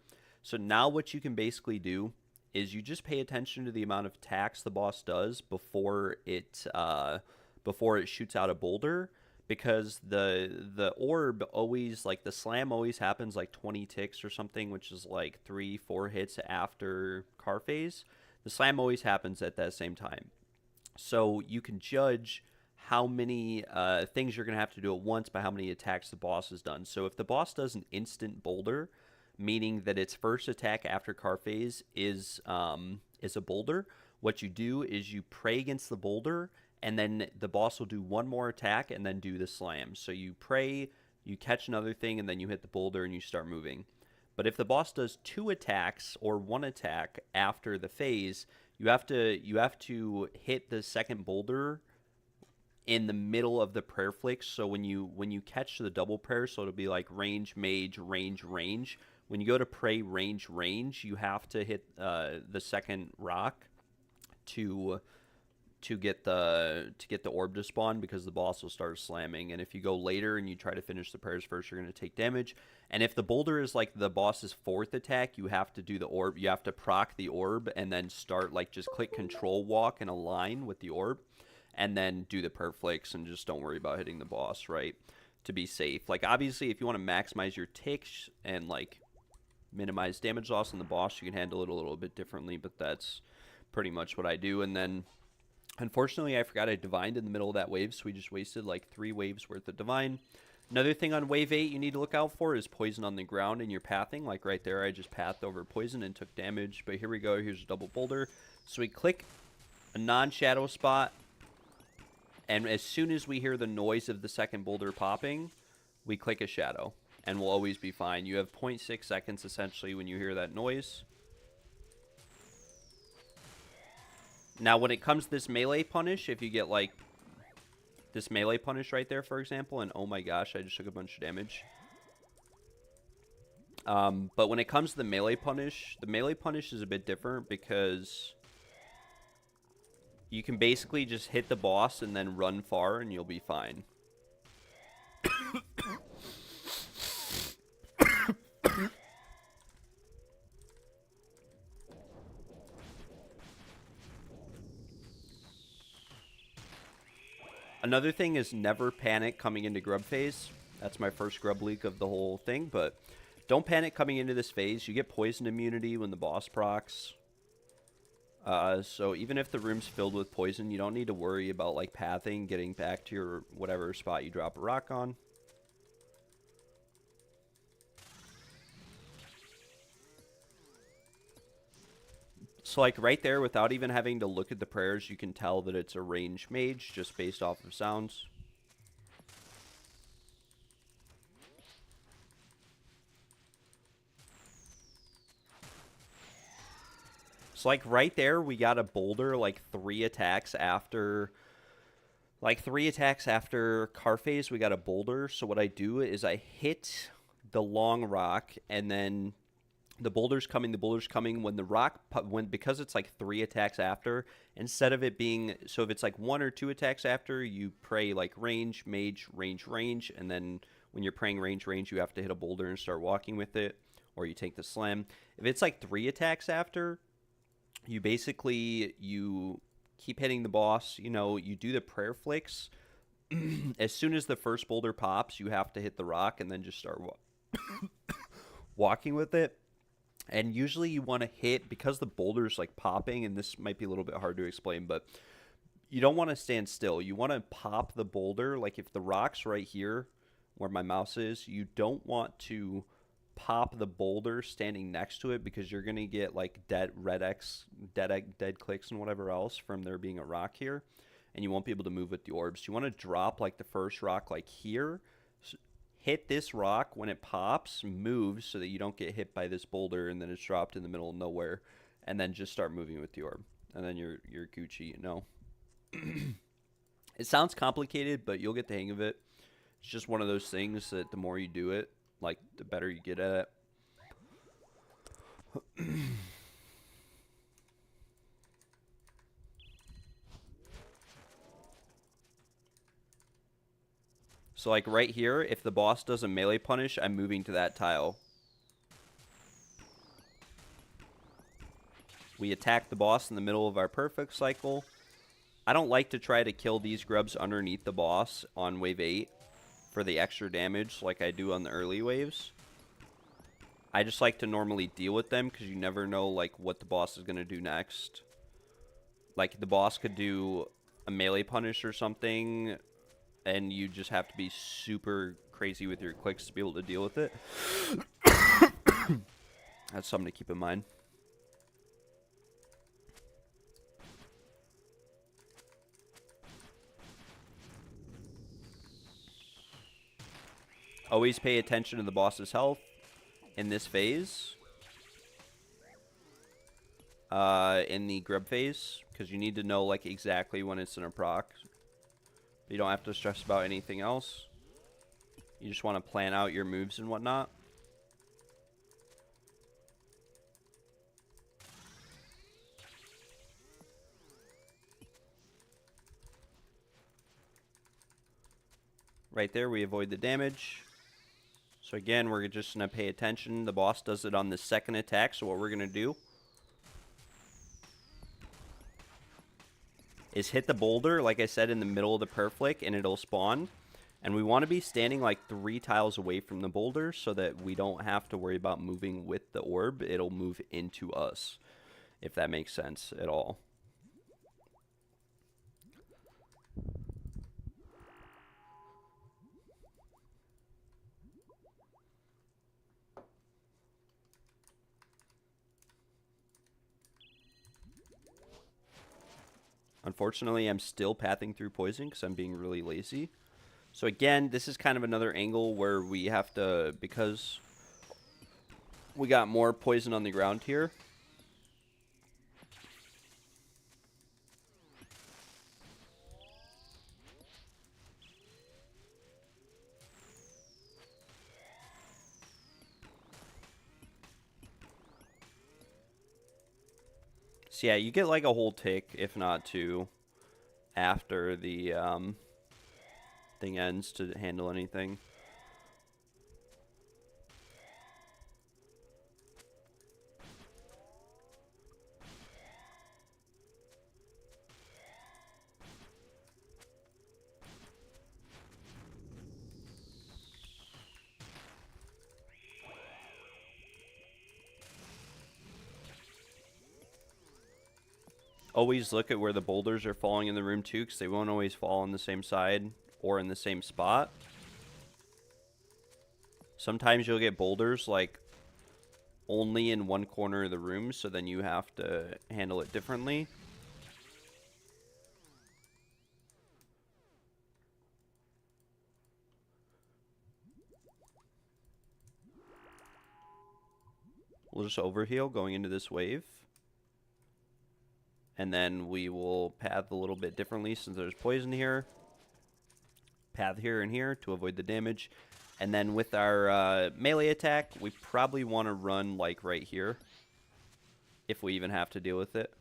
So now what you can basically do is you just pay attention to the amount of attacks the boss does before it shoots out a boulder, because the orb always, like the slam always happens like 20 ticks or something, which is like 3-4 hits after car phase. The slam always happens at that same time. So you can judge how many things you're going to have to do at once by how many attacks the boss has done. So if the boss does an instant boulder, meaning that its first attack after car phase is a boulder, what you do is you pray against the boulder, and then the boss will do one more attack and then do the slam. So you pray, you catch another thing, and then you hit the boulder and you start moving. But if the boss does 2 attacks or 1 attack after the phase, you have to hit the second boulder in the middle of the prayer flicks. So when you catch the double prayer, so it'll be like range, mage, range, range. When you go to pray range, range, you have to hit the second rock to get the orb to spawn, because the boss will start slamming. And if you go later and you try to finish the prayers first, you're going to take damage. And if the boulder is like the boss's 4th attack, you have to do the orb. You have to proc the orb and then start, like, just click control walk in a line with the orb, and then do the perflicts, and just don't worry about hitting the boss, right, to be safe. Like, obviously, if you want to maximize your ticks and like minimize damage loss on the boss, you can handle it a little bit differently, but that's pretty much what I do. And then unfortunately, I forgot I divined in the middle of that wave, so we just wasted like 3 waves worth of divine. Another thing on wave 8 you need to look out for is poison on the ground in your pathing. Like right there, I just pathed over poison and took damage. But here we go. Here's a double boulder. So we click a non-shadow spot, and as soon as we hear the noise of the second boulder popping, we click a shadow, and we'll always be fine. You have 0.6 seconds essentially when you hear that noise. Now, when it comes to this melee punish, if you get, like, this melee punish right there, for example, and oh my gosh, I just took a bunch of damage. But when it comes to the melee punish is a bit different, because you can basically just hit the boss and then run far and you'll be fine. Another thing is never panic coming into grub phase. That's my first grub leak of the whole thing, but don't panic coming into this phase. You get poison immunity when the boss procs. So even if the room's filled with poison, you don't need to worry about like pathing, getting back to your whatever spot you drop a rock on. So like right there, without even having to look at the prayers, you can tell that it's a ranged mage just based off of sounds. So like right there, we got a boulder like 3 attacks after... Like 3 attacks after car phase, we got a boulder. So what I do is I hit the long rock, and then The boulder's coming. The boulder's coming. When the rock, because it's like 3 attacks after, instead of it being, so if it's like 1 or 2 attacks after, you pray like range, mage, range, range, and then when you're praying range, range, you have to hit a boulder and start walking with it, or you take the slam. If it's like 3 attacks after, you basically, you keep hitting the boss, you know, you do the prayer flicks. As soon as the first boulder pops, you have to hit the rock and then just start walking with it. And usually you want to hit, because the boulder's like popping, and this might be a little bit hard to explain, but you don't want to stand still. You want to pop the boulder. Like if the rock's right here where my mouse is, you don't want to pop the boulder standing next to it, because you're going to get like dead clicks and whatever else from there being a rock here, and you won't be able to move with the orbs. You want to drop like the first rock like here, hit this rock when it pops, move so that you don't get hit by this boulder and then it's dropped in the middle of nowhere, and then just start moving with the orb, and then you're Gucci, you know. It sounds complicated, but you'll get the hang of it. It's just one of those things that the more you do it, like the better you get at it. So like right here, if the boss does a melee punish, I'm moving to that tile. We attack the boss in the middle of our perfect cycle. I don't like to try to kill these grubs underneath the boss on wave 8 for the extra damage like I do on the early waves. I just like to normally deal with them, because you never know like what the boss is going to do next. Like the boss could do a melee punish or something, and you just have to be super crazy with your clicks to be able to deal with it. That's something to keep in mind. Always pay attention to the boss's health in this phase. In the grub phase, because you need to know like exactly when it's in a proc. You don't have to stress about anything else. You just want to plan out your moves and whatnot. Right there, we avoid the damage. So again, we're just going to pay attention. The boss does it on the second attack, so what we're going to do is hit the boulder, like I said, in the middle of the perflick, and it'll spawn. And we want to be standing like 3 tiles away from the boulder so that we don't have to worry about moving with the orb. It'll move into us, if that makes sense at all. Unfortunately, I'm still pathing through poison because I'm being really lazy. So again, this is kind of another angle where we have to, because we got more poison on the ground here. So yeah, you get like a whole tick, if not 2, after the thing ends to handle anything. Always look at where the boulders are falling in the room too, because they won't always fall on the same side or in the same spot. Sometimes you'll get boulders like only in one corner of the room, so then you have to handle it differently. We'll just overheal going into this wave. And then we will path a little bit differently since there's poison here. Path here and here to avoid the damage. And then with our melee attack, we probably want to run like right here, if we even have to deal with it.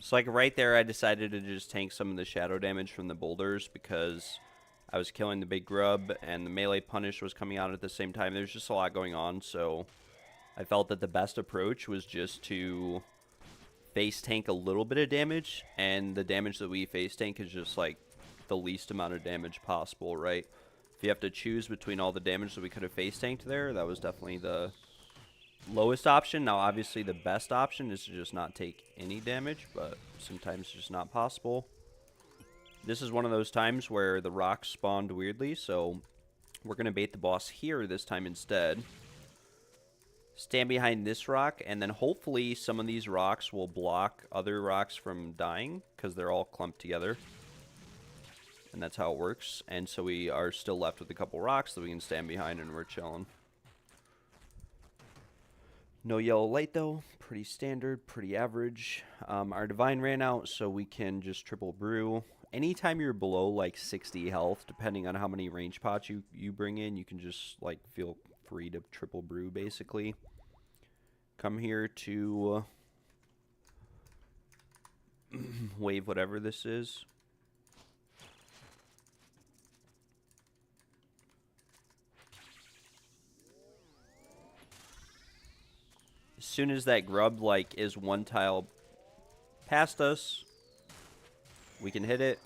So like right there, I decided to just tank some of the shadow damage from the boulders because I was killing the big grub and the melee punish was coming out at the same time. There's just a lot going on, so I felt that the best approach was just to face tank a little bit of damage, and the damage that we face tank is just like the least amount of damage possible, right? If you have to choose between all the damage that we could have face tanked there, that was definitely the lowest option. Now obviously the best option is to just not take any damage, but sometimes it's just not possible. This is one of those times where the rocks spawned weirdly, so we're going to bait the boss here this time instead. Stand behind this rock, and then hopefully some of these rocks will block other rocks from dying, because they're all clumped together. And that's how it works. And so we are still left with a couple rocks that we can stand behind, and we're chilling. No yellow light though, pretty standard, pretty average. Our divine ran out, so we can just triple brew. Anytime you're below like 60 health, depending on how many range pots you bring in, you can just like feel free to triple brew basically. Come here to wave whatever this is. As soon as that grub like is one tile past us, we can hit it.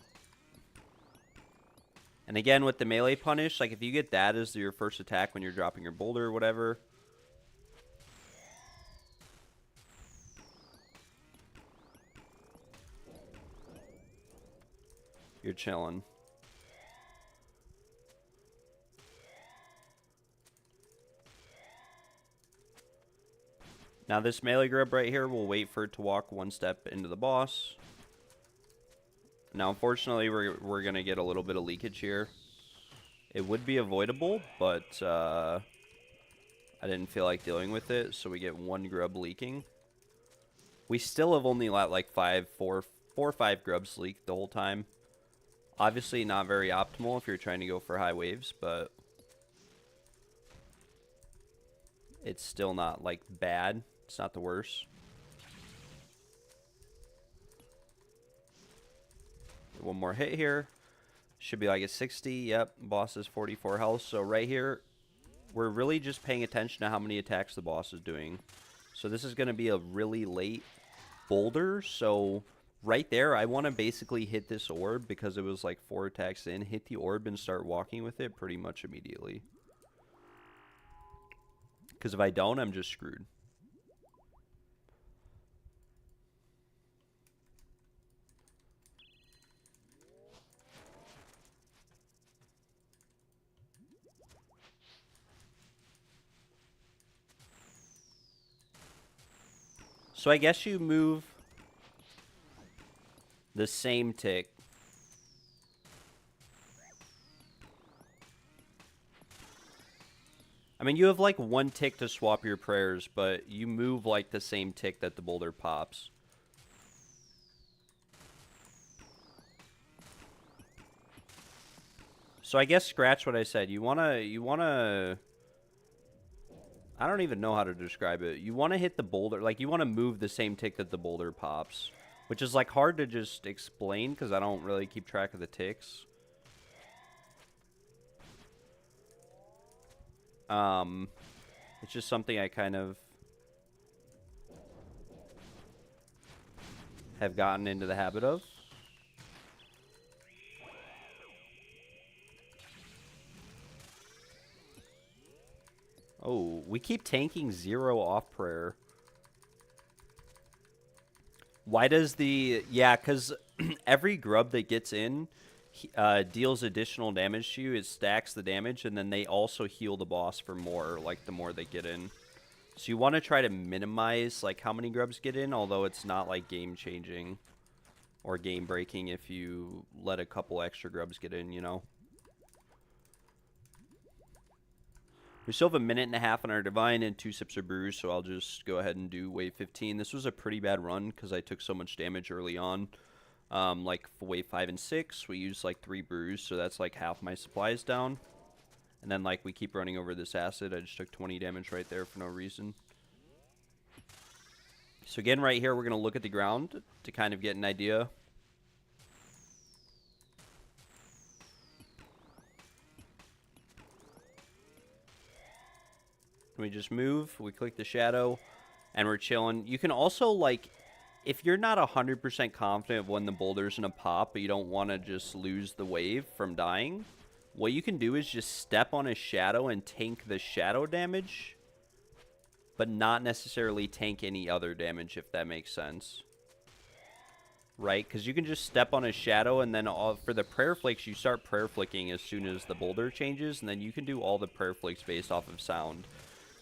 And again with the melee punish, like if you get that as your first attack when you're dropping your boulder or whatever, you're chilling. Now this melee grub right here will wait for it to walk one step into the boss. Now unfortunately we're going to get a little bit of leakage here. It would be avoidable, but I didn't feel like dealing with it, so we get one grub leaking. We still have only let like four or five grubs leak the whole time. Obviously not very optimal if you're trying to go for high waves, but it's still not like bad. It's not the worst. One more hit here. Should be like a 60. Yep, boss is 44 health. So right here, we're really just paying attention to how many attacks the boss is doing. So this is going to be a really late boulder. So right there, I want to basically hit this orb because it was like 4 attacks in. Hit the orb and start walking with it pretty much immediately. Because if I don't, I'm just screwed. So I guess you move the same tick. I mean, you have like one tick to swap your prayers, but you move like the same tick that the boulder pops. So I guess scratch what I said. You wanna I don't even know how to describe it. You want to hit the boulder, like you want to move the same tick that the boulder pops, which is like hard to just explain because I don't really keep track of the ticks. It's just something I kind of have gotten into the habit of. Oh, we keep tanking 0 off prayer. Why does the... Yeah, because every grub that gets in deals additional damage to you. It stacks the damage, and then they also heal the boss for more, like the more they get in. So you want to try to minimize like how many grubs get in, although it's not like game-changing or game-breaking if you let a couple extra grubs get in, you know? We still have a minute and a half on our Divine and 2 sips of brews, so I'll just go ahead and do wave 15. This was a pretty bad run because I took so much damage early on. Like for wave 5 and 6, we used like 3 brews, so that's like half my supplies down. And then like we keep running over this acid. I just took 20 damage right there for no reason. So again, right here, we're going to look at the ground to kind of get an idea. We just move, we click the shadow, and we're chilling. You can also, like, if you're not 100% confident of when the boulder's going to pop, but you don't want to just lose the wave from dying, what you can do is just step on a shadow and tank the shadow damage, but not necessarily tank any other damage, if that makes sense. Right? Because you can just step on a shadow, and then for the prayer flicks, you start prayer flicking as soon as the boulder changes, and then you can do all the prayer flicks based off of sound.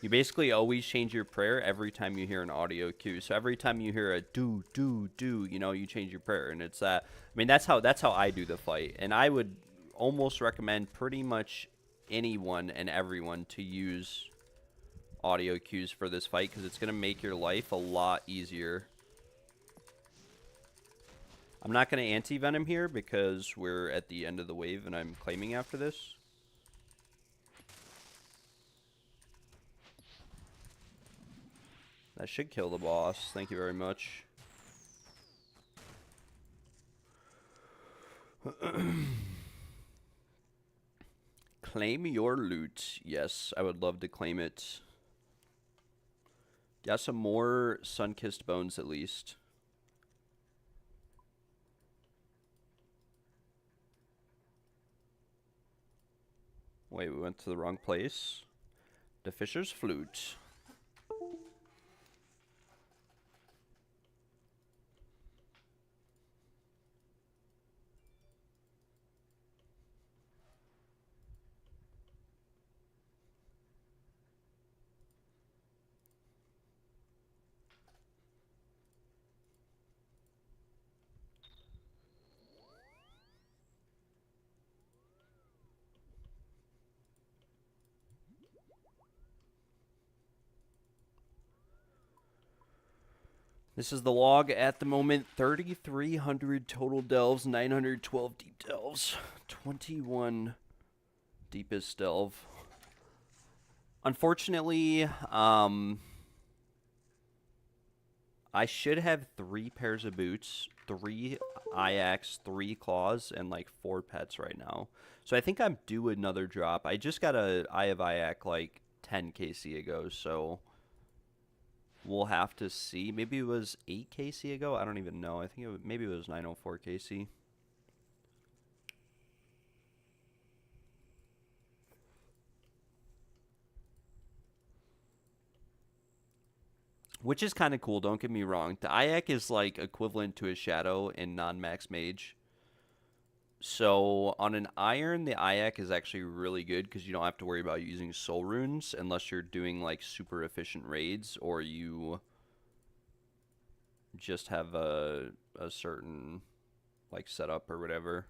You basically always change your prayer every time you hear an audio cue. So every time you hear a do, you know, you change your prayer. And it's that. I mean, that's how I do the fight. And I would almost recommend pretty much anyone and everyone to use audio cues for this fight, because it's going to make your life a lot easier. I'm not going to anti-venom here because we're at the end of the wave and I'm claiming after this. That should kill the boss. Thank you very much. Claim your loot. Yes, I would love to claim it. Got some more sun-kissed bones at least. Wait, we went to the wrong place. The Fisher's Flute. This is the log at the moment. 3,300 total delves, 912 deep delves, 21 deepest delve. Unfortunately, I should have 3 pairs of boots, 3 IX, 3 claws, and like 4 pets right now. So I think I'm due another drop. I just got a Eye of Yak like 10 KC ago, so we'll have to see. Maybe it was 8 KC ago. I don't even know. I think maybe it was 904 KC. Which is kind of cool, don't get me wrong. The Ayak is like equivalent to a Shadow in non-max mage. So on an Iron, the Ayak is actually really good because you don't have to worry about using soul runes unless you're doing like super efficient raids or you just have a certain like setup or whatever.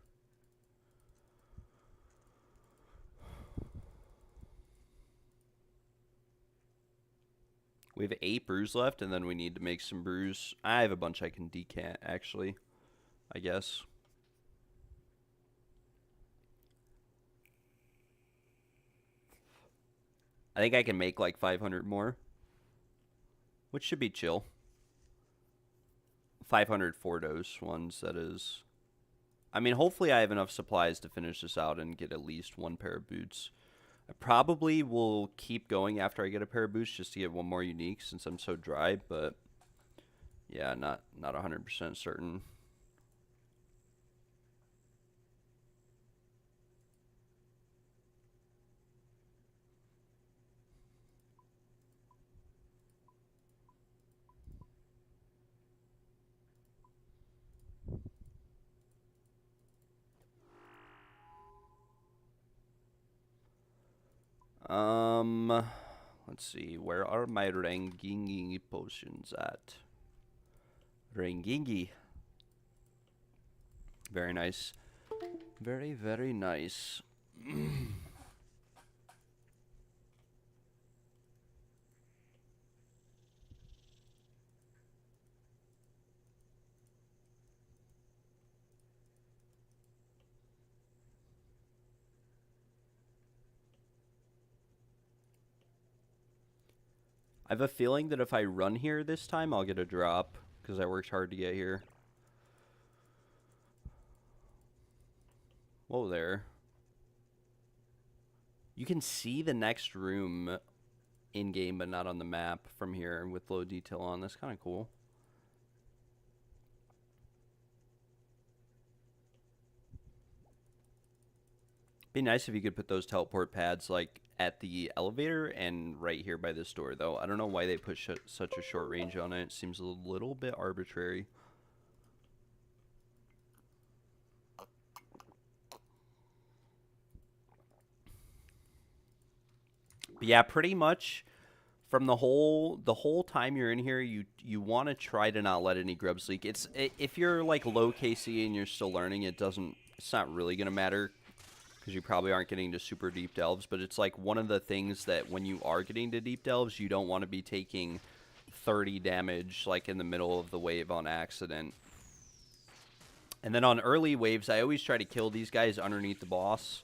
We have 8 brews left, and then we need to make some brews. I have a bunch I can decant, actually, I guess. I think I can make like 500 more, which should be chill. 500 4-dose ones, that is. I mean, hopefully I have enough supplies to finish this out and get at least 1 pair of boots. I probably will keep going after I get a pair of boots just to get 1 more unique since I'm so dry, but yeah, not 100% certain. Let's see, where are my Rangingi potions at? Rangingi. Very nice. Very, very nice. have a feeling that if I run here this time, I'll get a drop, because I worked hard to get here. Whoa there. You can see the next room in-game, but not on the map from here with low detail on. That's kind of cool. Be nice if you could put those teleport pads like at the elevator and right here by this door, though. I don't know why they put such a short range on it. It seems a little bit arbitrary. But yeah, pretty much from the whole time you're in here, you want to try to not let any grubs leak. If you're like low KC and you're still learning, it's not really gonna matter, because you probably aren't getting to super deep delves, but it's like one of the things that when you are getting to deep delves, you don't want to be taking 30 damage like in the middle of the wave on accident. And then on early waves, I always try to kill these guys underneath the boss,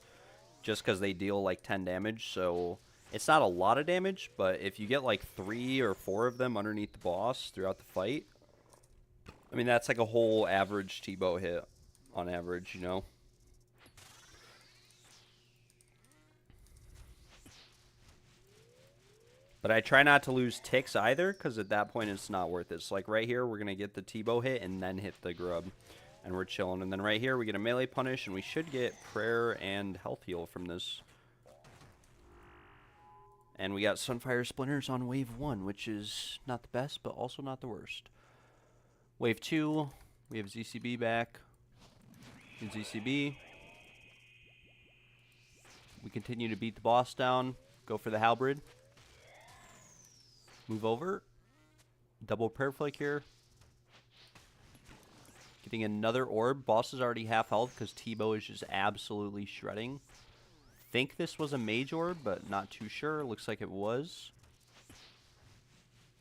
just because they deal like 10 damage, so it's not a lot of damage, but if you get like 3 or 4 of them underneath the boss throughout the fight, I mean, that's like a whole average T-bow hit on average, you know? But I try not to lose ticks either, because at that point it's not worth it. So like right here, we're going to get the T-bow hit and then hit the grub. And we're chilling. And then right here, we get a melee punish, and we should get prayer and health heal from this. And we got Sunfire Splinters on wave 1, which is not the best, but also not the worst. Wave 2, we have ZCB back. And ZCB. We continue to beat the boss down. Go for the halberd. Move over. Double prayer flick here. Getting another orb. Boss is already half health because T-bow is just absolutely shredding. Think this was a mage orb, but not too sure. Looks like it was.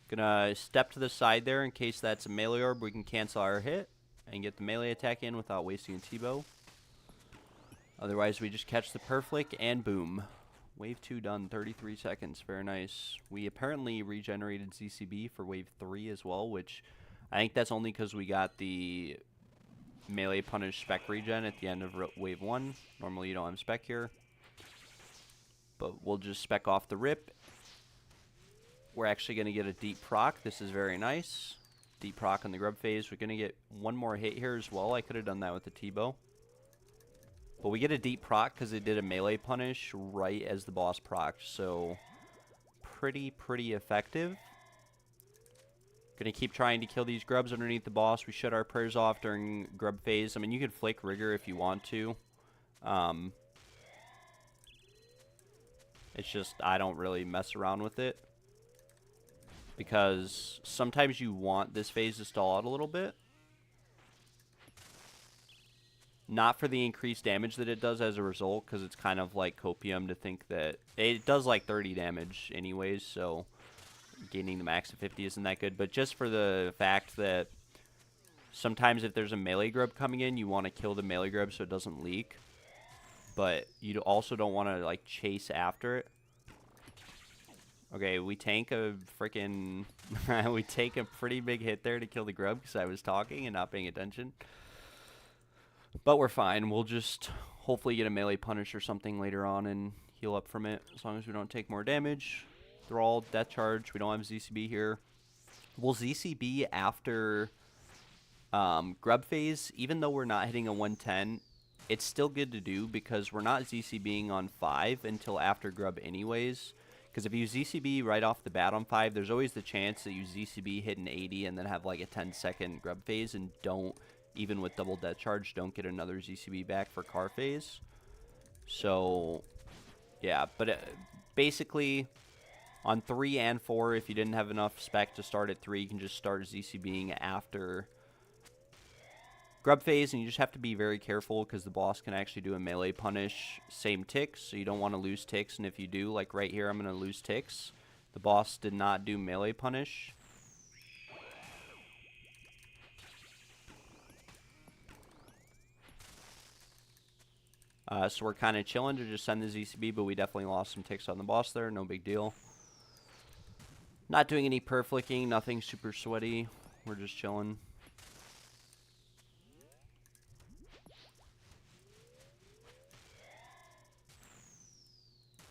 Gonna step to the side there in case that's a melee orb. We can cancel our hit and get the melee attack in without wasting a T-bow. Otherwise, we just catch the perflick and boom. Wave 2 done, 33 seconds. Very nice. We apparently regenerated ZCB for wave 3 as well, which I think that's only because we got the melee punish spec regen at the end of wave 1. Normally you don't have spec here. But we'll just spec off the rip. We're actually going to get a deep proc. This is very nice. Deep proc on the grub phase. We're going to get one more hit here as well. I could have done that with the T-bow. But we get a deep proc because it did a melee punish right as the boss procced. So pretty effective. Going to keep trying to kill these grubs underneath the boss. We shut our prayers off during grub phase. I mean, you could flick rigor if you want to. It's just I don't really mess around with it, because sometimes you want this phase to stall out a little bit. Not for the increased damage that it does as a result, because it's kind of like copium to think that it does like 30 damage anyways, so gaining the max of 50 isn't that good. But just for the fact that sometimes if there's a melee grub coming in, you want to kill the melee grub so it doesn't leak. But you also don't want to like chase after it. Okay, we tank a freaking we take a pretty big hit there to kill the grub because I was talking and not paying attention. But we're fine. We'll just hopefully get a melee punish or something later on and heal up from it, as long as we don't take more damage. Thrall, death charge. We don't have ZCB here. We'll ZCB after grub phase, even though we're not hitting a 110. It's still good to do because we're not ZCBing on 5 until after grub anyways. Because if you ZCB right off the bat on 5, there's always the chance that you ZCB hit an 80 and then have like a 10-second grub phase and don't, even with double death charge, don't get another ZCB back for car phase. So, yeah, but basically on 3 and 4, if you didn't have enough spec to start at 3, you can just start ZCBing after grub phase, and you just have to be very careful because the boss can actually do a melee punish same ticks, so you don't want to lose ticks. And if you do, like right here, I'm going to lose ticks. The boss did not do melee punish. So we're kind of chilling to just send the ZCB, but we definitely lost some ticks on the boss there. No big deal. Not doing any per flicking, nothing super sweaty. We're just chilling.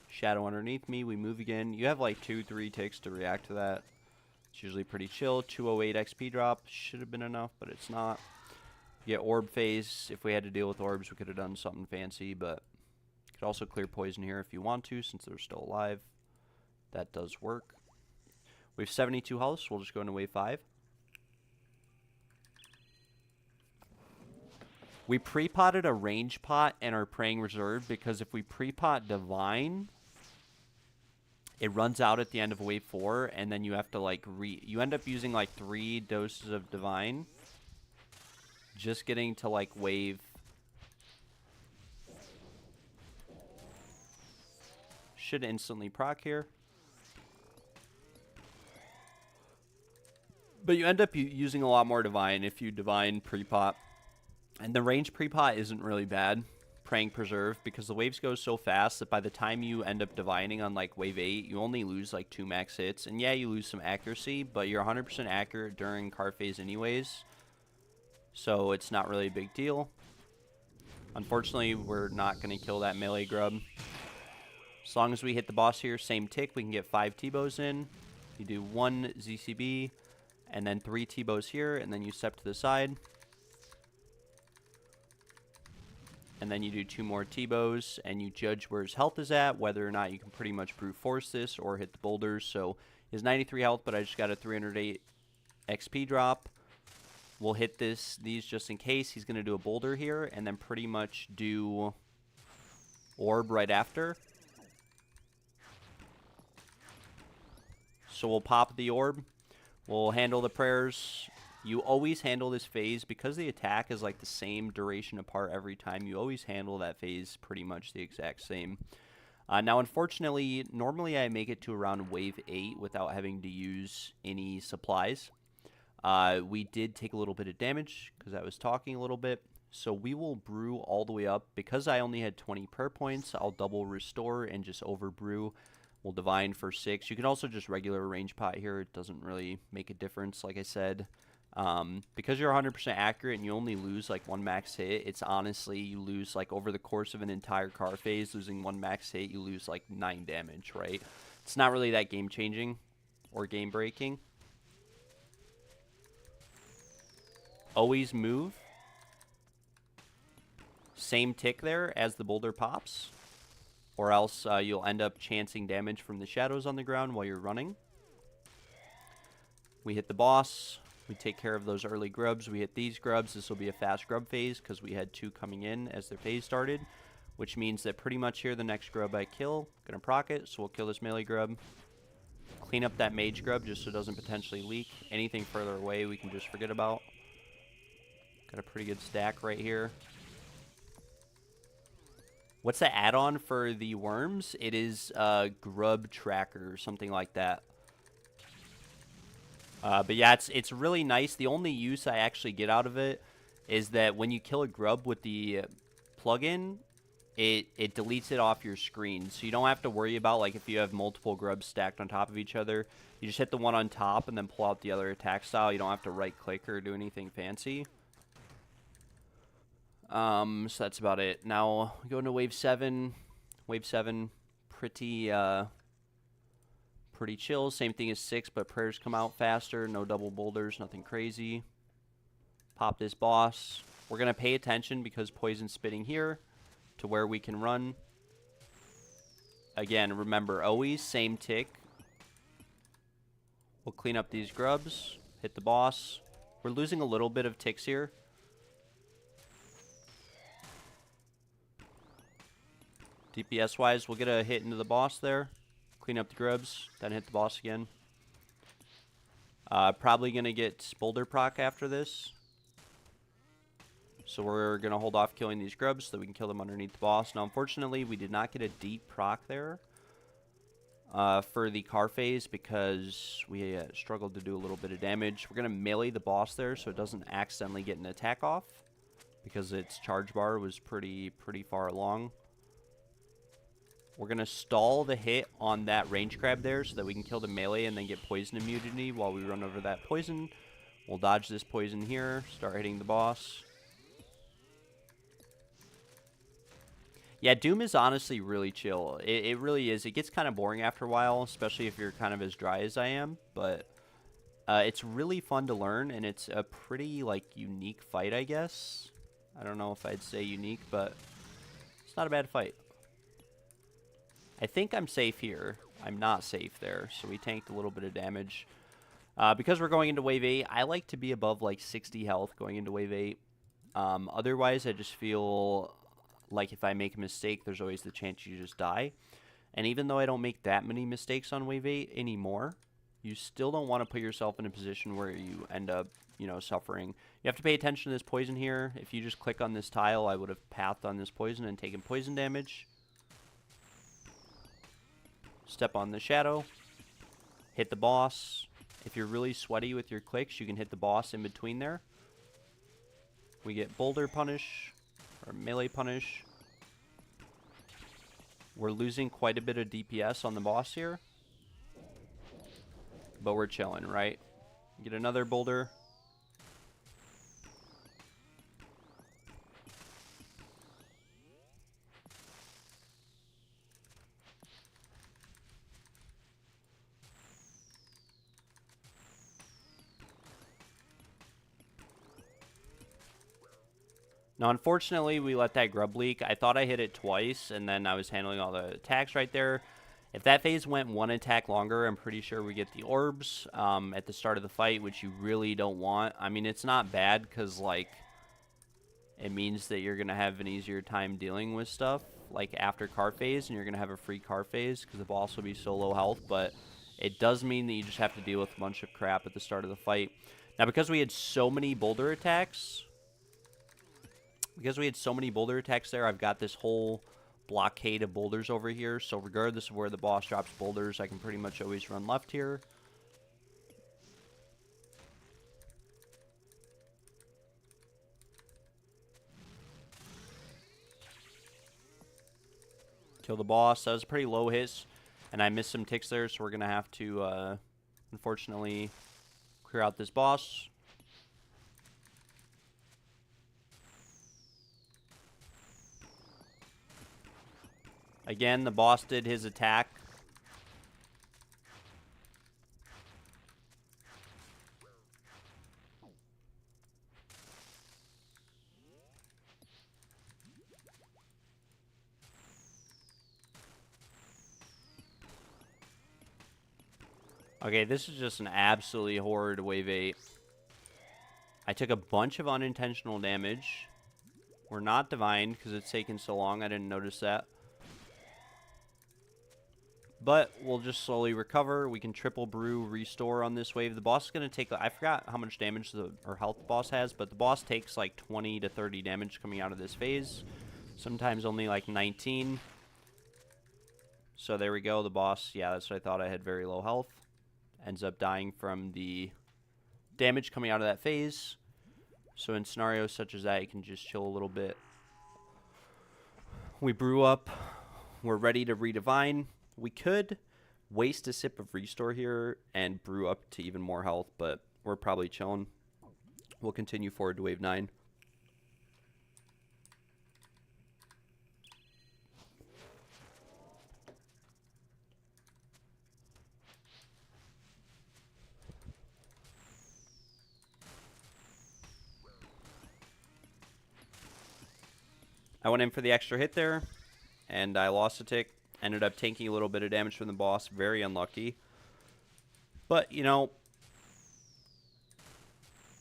Shadow underneath me. We move again. You have like 2-3 ticks to react to that. It's usually pretty chill. 208 XP drop. Should have been enough, but it's not. You get orb phase. If we had to deal with orbs, we could have done something fancy, but you could also clear poison here if you want to, since they're still alive. That does work. We have 72 health, so we'll just go into wave 5. We pre-potted a range pot and our praying reserve, because if we pre-pot divine, it runs out at the end of wave 4, and then you have to like you end up using like 3 doses of divine just getting to like wave. Should instantly proc here. But you end up using a lot more divine if you divine pre-pot. And the range pre-pot isn't really bad, praying preserve, because the waves go so fast that by the time you end up divining on like wave 8, you only lose like 2 max hits. And yeah, you lose some accuracy, but you're 100% accurate during card phase anyways. So it's not really a big deal. Unfortunately, we're not going to kill that melee grub. As long as we hit the boss here, same tick, we can get 5 T-bows in. You do 1 ZCB, and then 3 T-bows here, and then you step to the side. And then you do 2 more T-bows, and you judge where his health is at, whether or not you can pretty much brute force this or hit the boulders. So he has 93 health, but I just got a 308 XP drop. We'll hit these just in case. He's going to do a boulder here, and then pretty much do orb right after. So we'll pop the orb. We'll handle the prayers. You always handle this phase because the attack is like the same duration apart every time. You always handle that phase pretty much the exact same. Now, unfortunately, normally I make it to around wave 8 without having to use any supplies. We did take a little bit of damage because I was talking a little bit. So we will brew all the way up. Because I only had 20 per points, I'll double restore and just over brew. We'll divine for 6. You can also just regular range pot here. It doesn't really make a difference, like I said. Because you're 100% accurate and you only lose like 1 max hit, it's honestly, you lose like over the course of an entire car phase, losing 1 max hit, you lose like 9 damage, right? It's not really that game changing or game breaking. Always move. Same tick there as the boulder pops, or else you'll end up chancing damage from the shadows on the ground while you're running. We hit the boss. We take care of those early grubs. We hit these grubs. This will be a fast grub phase because we had 2 coming in as their phase started, which means that pretty much here the next grub I kill, gonna proc it, so we'll kill this melee grub. Clean up that mage grub just so it doesn't potentially leak. Anything further away we can just forget about. Got a pretty good stack right here. What's the add-on for the worms? It is grub tracker or something like that. But yeah, it's really nice. The only use I actually get out of it is that when you kill a grub with the plugin, it deletes it off your screen. So you don't have to worry about, like, if you have multiple grubs stacked on top of each other, you just hit the one on top and then pull out the other attack style. You don't have to right-click or do anything fancy. So that's about it. Now, we go into wave 7. Wave 7, pretty chill. Same thing as 6, but prayers come out faster. No double boulders, nothing crazy. Pop this boss. We're going to pay attention because poison's spitting here to where we can run. Again, remember, always same tick. We'll clean up these grubs. Hit the boss. We're losing a little bit of ticks here. DPS-wise, we'll get a hit into the boss there. Clean up the grubs, then hit the boss again. Probably going to get boulder proc after this. So we're going to hold off killing these grubs so that we can kill them underneath the boss. Now, unfortunately, we did not get a deep proc there for the car phase because we struggled to do a little bit of damage. We're going to melee the boss there so it doesn't accidentally get an attack off because its charge bar was pretty far along. We're going to stall the hit on that range crab there so that we can kill the melee and then get poison immunity while we run over that poison. We'll dodge this poison here, start hitting the boss. Yeah, Doom is honestly really chill. It really is. It gets kind of boring after a while, especially if you're kind of as dry as I am. But it's really fun to learn, and it's a pretty, like, unique fight, I guess. I don't know if I'd say unique, but it's not a bad fight. I think I'm safe here. I'm not safe there, so we tanked a little bit of damage. Because we're going into Wave 8, I like to be above, like, 60 health going into Wave 8. Otherwise, I just feel like if I make a mistake, there's always the chance you just die. And even though I don't make that many mistakes on Wave 8 anymore, you still don't want to put yourself in a position where you end up, you know, suffering. You have to pay attention to this poison here. If you just click on this tile, I would have pathed on this poison and taken poison damage. Step on the shadow. Hit the boss. If you're really sweaty with your clicks, you can hit the boss in between there. We get boulder punish. Or melee punish. We're losing quite a bit of DPS on the boss here. But we're chilling, right? Get another boulder. Now, unfortunately, we let that grub leak. I thought I hit it twice, and then I was handling all the attacks right there. If that phase went one attack longer, I'm pretty sure we get the orbs at the start of the fight, which you really don't want. I mean, it's not bad because, like, it means that you're going to have an easier time dealing with stuff, like, after car phase, and you're going to have a free car phase because the boss will be so low health. But it does mean that you just have to deal with a bunch of crap at the start of the fight. Now, because we had so many boulder attacks... there, I've got this whole blockade of boulders over here. So regardless of where the boss drops boulders, I can pretty much always run left here. Kill the boss. That was a pretty low hit, and I missed some ticks there, so we're going to have to, unfortunately, clear out this boss. Again, the boss did his attack. Okay, this is just an absolutely horrid Wave 8. I took a bunch of unintentional damage. We're not divined because it's taken so long. I didn't notice that. But we'll just slowly recover. We can triple brew, restore on this wave. The boss is going to take... I forgot how much damage or health the boss has, but the boss takes like 20 to 30 damage coming out of this phase. Sometimes only like 19. So there we go. The boss, yeah, that's what I thought. I had very low health. Ends up dying from the damage coming out of that phase. So in scenarios such as that, you can just chill a little bit. We brew up. We're ready to redivine. We could waste a sip of restore here and brew up to even more health, but we're probably chilling. We'll continue forward to wave 9. I went in for the extra hit there, and I lost a tick. Ended up taking a little bit of damage from the boss. Very unlucky. But, you know,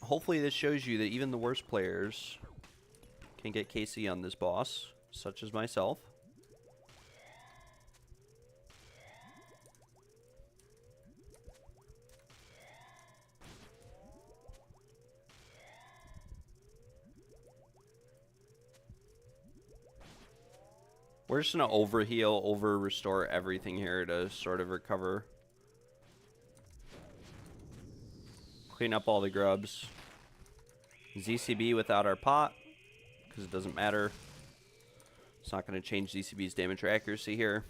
hopefully this shows you that even the worst players can get KC on this boss, such as myself. We're just going to overheal, over-restore everything here to sort of recover. Clean up all the grubs. ZCB without our pot, because it doesn't matter. It's not going to change ZCB's damage or accuracy here.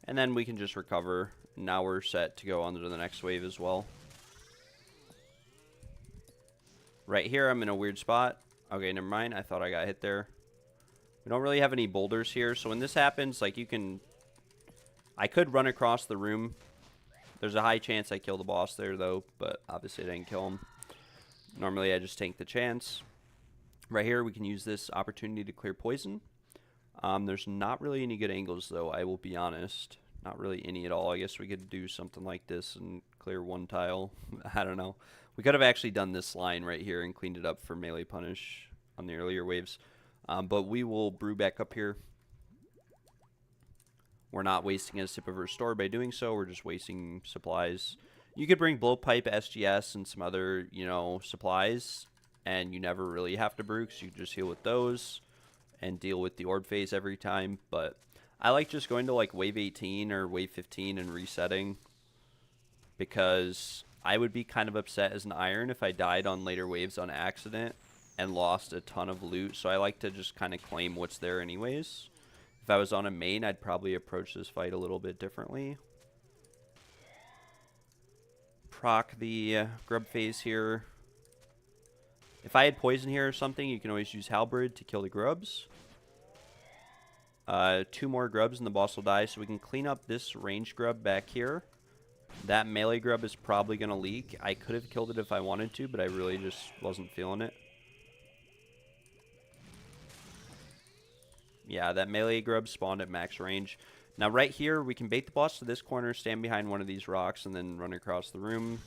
And then we can just recover. Now we're set to go on to the next wave as well. Right here, I'm in a weird spot. Okay, never mind. I thought I got hit there. We don't really have any boulders here, so when this happens, like, you can... I could run across the room. There's a high chance I kill the boss there, though, but obviously I didn't kill him. Normally, I just take the chance. Right here, we can use this opportunity to clear poison. There's not really any good angles, though, I will be honest. Not really any at all. I guess we could do something like this and clear one tile. I don't know. We could have actually done this line right here and cleaned it up for melee punish on the earlier waves. But we will brew back up here. We're not wasting a sip of restore by doing so. We're just wasting supplies. You could bring blowpipe, SGS, and some other, you know, supplies, and you never really have to brew because you can just heal with those and deal with the orb phase every time. But I like just going to like wave 18 or wave 15 and resetting, because I would be kind of upset as an iron if I died on later waves on accident and lost a ton of loot. So I like to just kind of claim what's there anyways. If I was on a main, I'd probably approach this fight a little bit differently. Proc the grub phase here. If I had poison here or something, you can always use halberd to kill the grubs. 2 more grubs and the boss will die, so we can clean up this ranged grub back here. That melee grub is probably going to leak. I could have killed it if I wanted to, but I really just wasn't feeling it. Yeah, that melee grub spawned at max range. Now right here, we can bait the boss to this corner, stand behind one of these rocks, and then run across the room.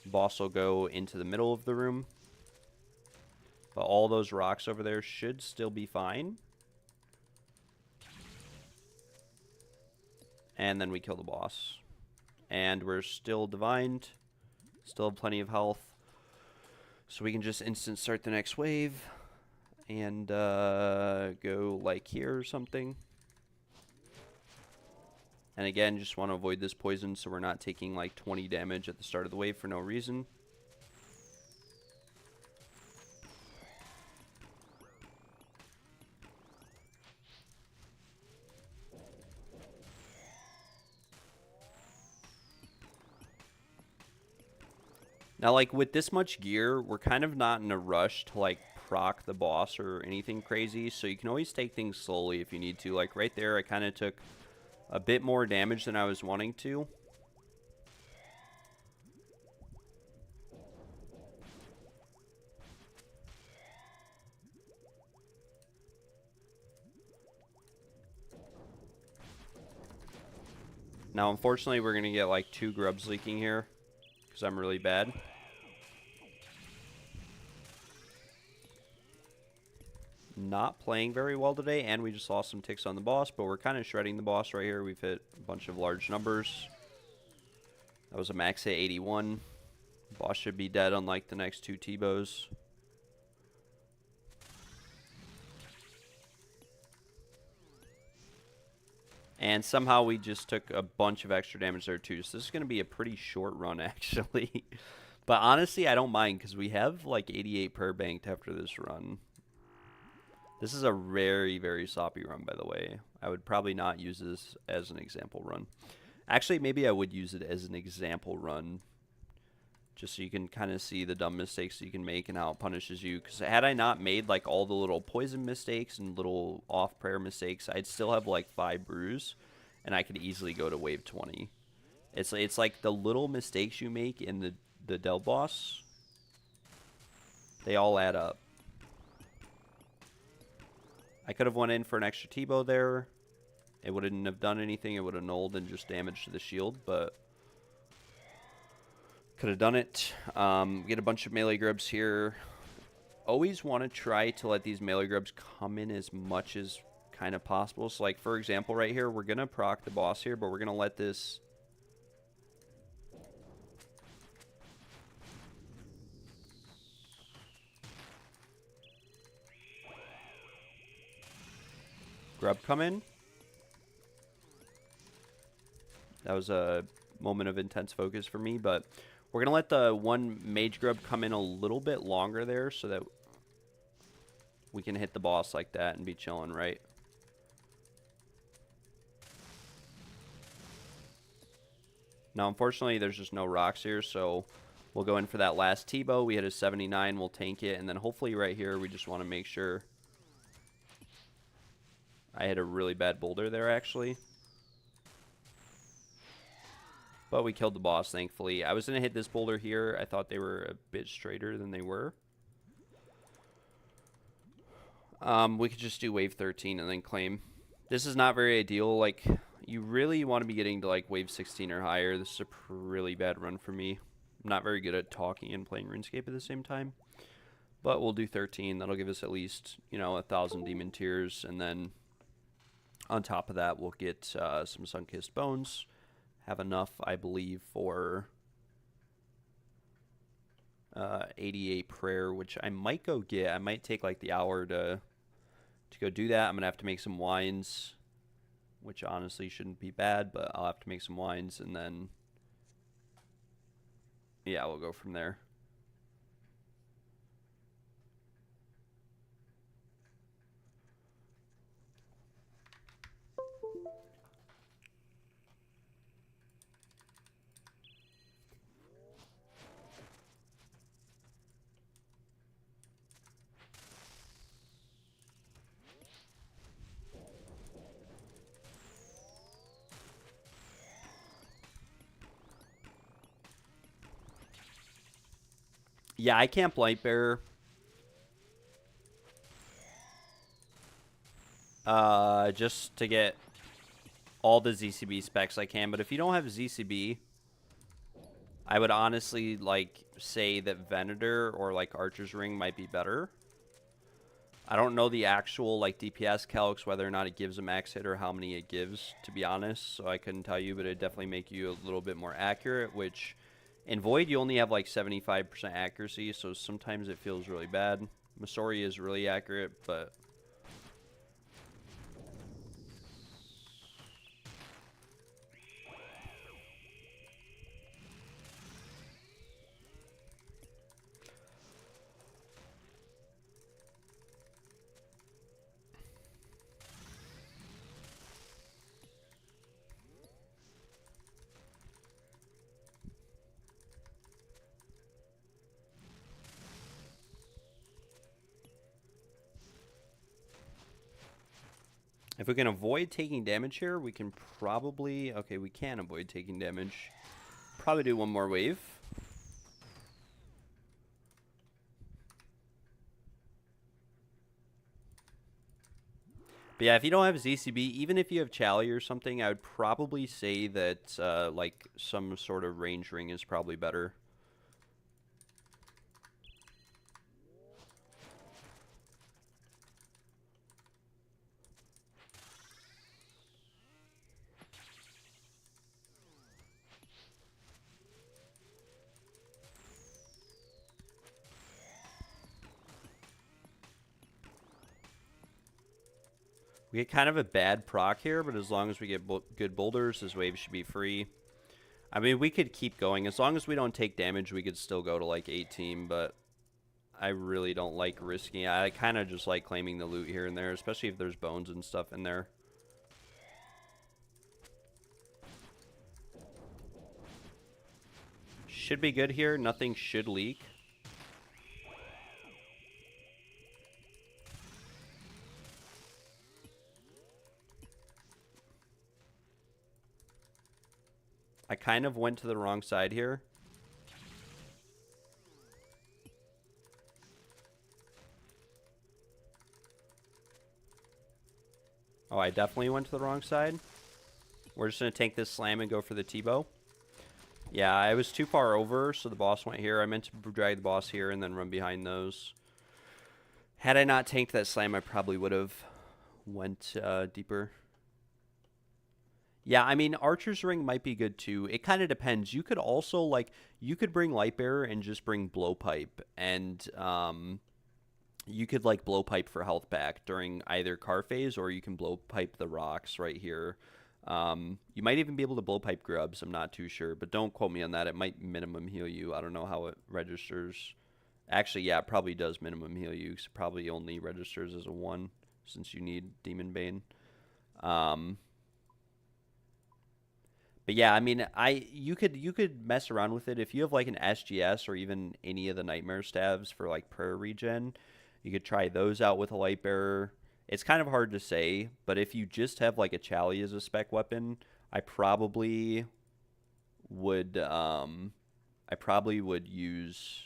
Boss will go into the middle of the room. But all those rocks over there should still be fine. And then we kill the boss. And we're still divined. Still have plenty of health. So we can just instant start the next wave. And go like here or something. And again, just want to avoid this poison so we're not taking like 20 damage at the start of the wave for no reason. Now, like, with this much gear, we're kind of not in a rush to, like, proc the boss or anything crazy, so you can always take things slowly if you need to. Like, right there, I kind of took a bit more damage than I was wanting to. Now, unfortunately, we're going to get, like, 2 grubs leaking here, because I'm really bad. Not playing very well today, and we just lost some ticks on the boss, but we're kind of shredding the boss right here. We've hit a bunch of large numbers. That was a max hit 81. Boss should be dead unlike the next 2 T-bows. And somehow we just took a bunch of extra damage there too. So this is going to be a pretty short run actually. But honestly, I don't mind because we have like 88 per banked after this run. This is a very, very sloppy run, by the way. I would probably not use this as an example run. Actually, maybe I would use it as an example run, just so you can kind of see the dumb mistakes that you can make and how it punishes you. Because had I not made like all the little poison mistakes and little off prayer mistakes, I'd still have like 5 brews, and I could easily go to wave 20. It's like the little mistakes you make in the Del boss, they all add up. I could have went in for an extra T-bow there. It wouldn't have done anything. It would have nulled and just damaged the shield, but could have done it. Get a bunch of melee grubs here. Always want to try to let these melee grubs come in as much as kind of possible. So, like, for example, right here, we're going to proc the boss here, but we're going to let this... grub come in. That was a moment of intense focus for me, but we're going to let the one mage grub come in a little bit longer there so that we can hit the boss like that and be chilling, right? Now, unfortunately, there's just no rocks here, so we'll go in for that last T-bow. We hit a 79. We'll tank it, and then hopefully right here we just want to make sure. I hit a really bad boulder there, actually. But we killed the boss, thankfully. I was going to hit this boulder here. I thought they were a bit straighter than they were. We could just do wave 13 and then claim. This is not very ideal. Like, you really want to be getting to, like, wave 16 or higher. This is a really bad run for me. I'm not very good at talking and playing RuneScape at the same time. But we'll do 13. That'll give us at least, you know, 1,000 demon tears. And then on top of that, we'll get some sun-kissed bones. Have enough, I believe, for 88 prayer, which I might go get. I might take like the hour to go do that. I'm gonna have to make some wines, which honestly shouldn't be bad, but I'll have to make some wines, and then yeah, we'll go from there. Yeah, I camp Lightbearer. Just to get all the ZCB specs I can. But if you don't have ZCB, I would honestly like say that Venator or like Archer's Ring might be better. I don't know the actual like DPS calcs, whether or not it gives a max hit or how many it gives, to be honest. So I couldn't tell you, but it definitely make you a little bit more accurate, which in Void you only have like 75% accuracy, so sometimes it feels really bad. Masori is really accurate, but if we can avoid taking damage here, we can probably... Okay, we can avoid taking damage. Probably do one more wave. But yeah, if you don't have ZCB, even if you have Chally or something, I would probably say that like some sort of range ring is probably better. We get kind of a bad proc here, but as long as we get good boulders, this wave should be free. I mean, we could keep going. As long as we don't take damage, we could still go to like 18, but I really don't like risking it. I kind of just like claiming the loot here and there, especially if there's bones and stuff in there. Should be good here. Nothing should leak. I kind of went to the wrong side here. Oh, I definitely went to the wrong side. We're just going to tank this slam and go for the T-bow. Yeah, I was too far over, so the boss went here. I meant to drag the boss here and then run behind those. Had I not tanked that slam, I probably would have went deeper. Yeah, I mean, Archer's Ring might be good too. It kind of depends. You could also, like, you could bring Lightbearer and just bring Blowpipe. And you could, like, Blowpipe for health back during either car phase, or you can Blowpipe the rocks right here. You might even be able to Blowpipe grubs. I'm not too sure. But don't quote me on that. It might minimum heal you. I don't know how it registers. Actually, yeah, it probably does minimum heal you. So it probably only registers as a 1 since you need Demon Bane. But yeah, I mean, you could mess around with it if you have like an SGS or even any of the Nightmare Stabs for like prayer regen. You could try those out with a Light Bearer. It's kind of hard to say, but if you just have like a Chally as a spec weapon, I probably would use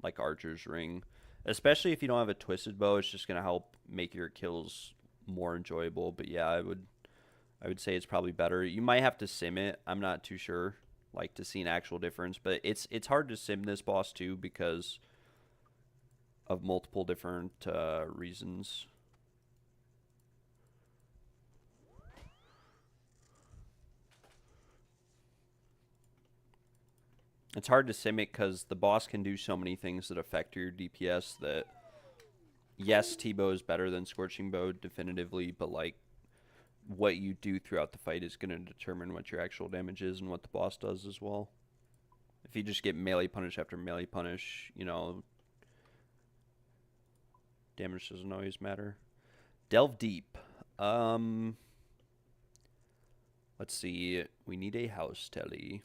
like Archer's Ring, especially if you don't have a twisted bow. It's just gonna help make your kills more enjoyable. But yeah, I would say it's probably better. You might have to sim it. I'm not too sure, like to see an actual difference. But it's hard to sim this boss too because of multiple different reasons. It's hard to sim it because the boss can do so many things that affect your DPS that, yes, T-Bow is better than Scorching Bow definitively, but like what you do throughout the fight is going to determine what your actual damage is and what the boss does as well. If you just get melee punish after melee punish, damage doesn't always matter. Delve deep. Let's see. We need a house telly.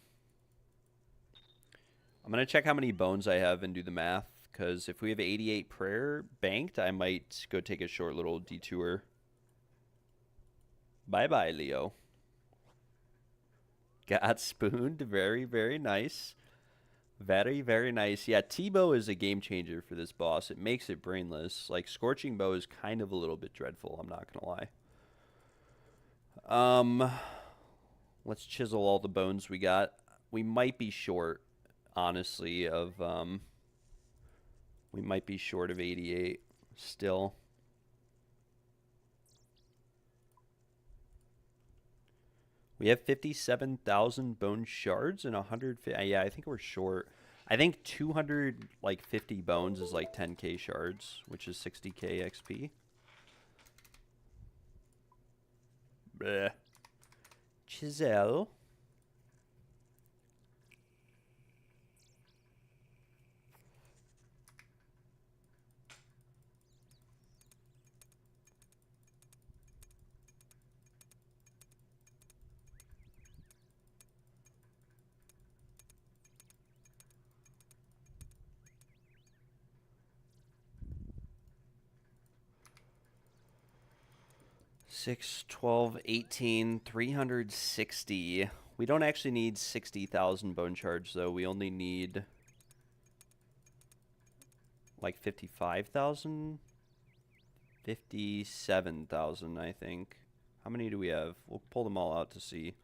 I'm going to check how many bones I have and do the math, because if we have 88 prayer banked, I might go take a short little detour. Bye-bye, Leo. Got spooned. Very, very nice. Very, very nice. Yeah, T-Bow is a game changer for this boss. It makes it brainless. Like, Scorching Bow is kind of a little bit dreadful, I'm not going to lie. Let's chisel all the bones we got. We might be short, honestly, we might be short of 88 still. We have 57,000 bone shards and 150. Yeah, I think we're short. I think 250 bones is like 10k shards, which is 60k XP. Bleh. Chisel. Six, 12, 18, 360. We don't actually need 60,000 bone shards, though. We only need like 55,000? 57,000, I think. How many do we have? We'll pull them all out to see.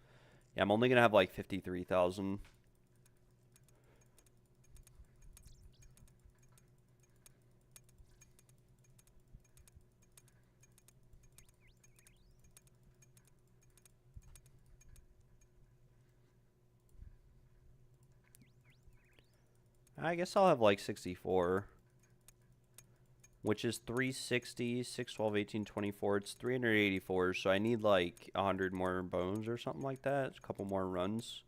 Yeah, I'm only going to have like 53,000. I guess I'll have like 64, which is 360, 6, 12, 18, 24. It's 384, so I need like 100 more bones or something like that. It's a couple more runs.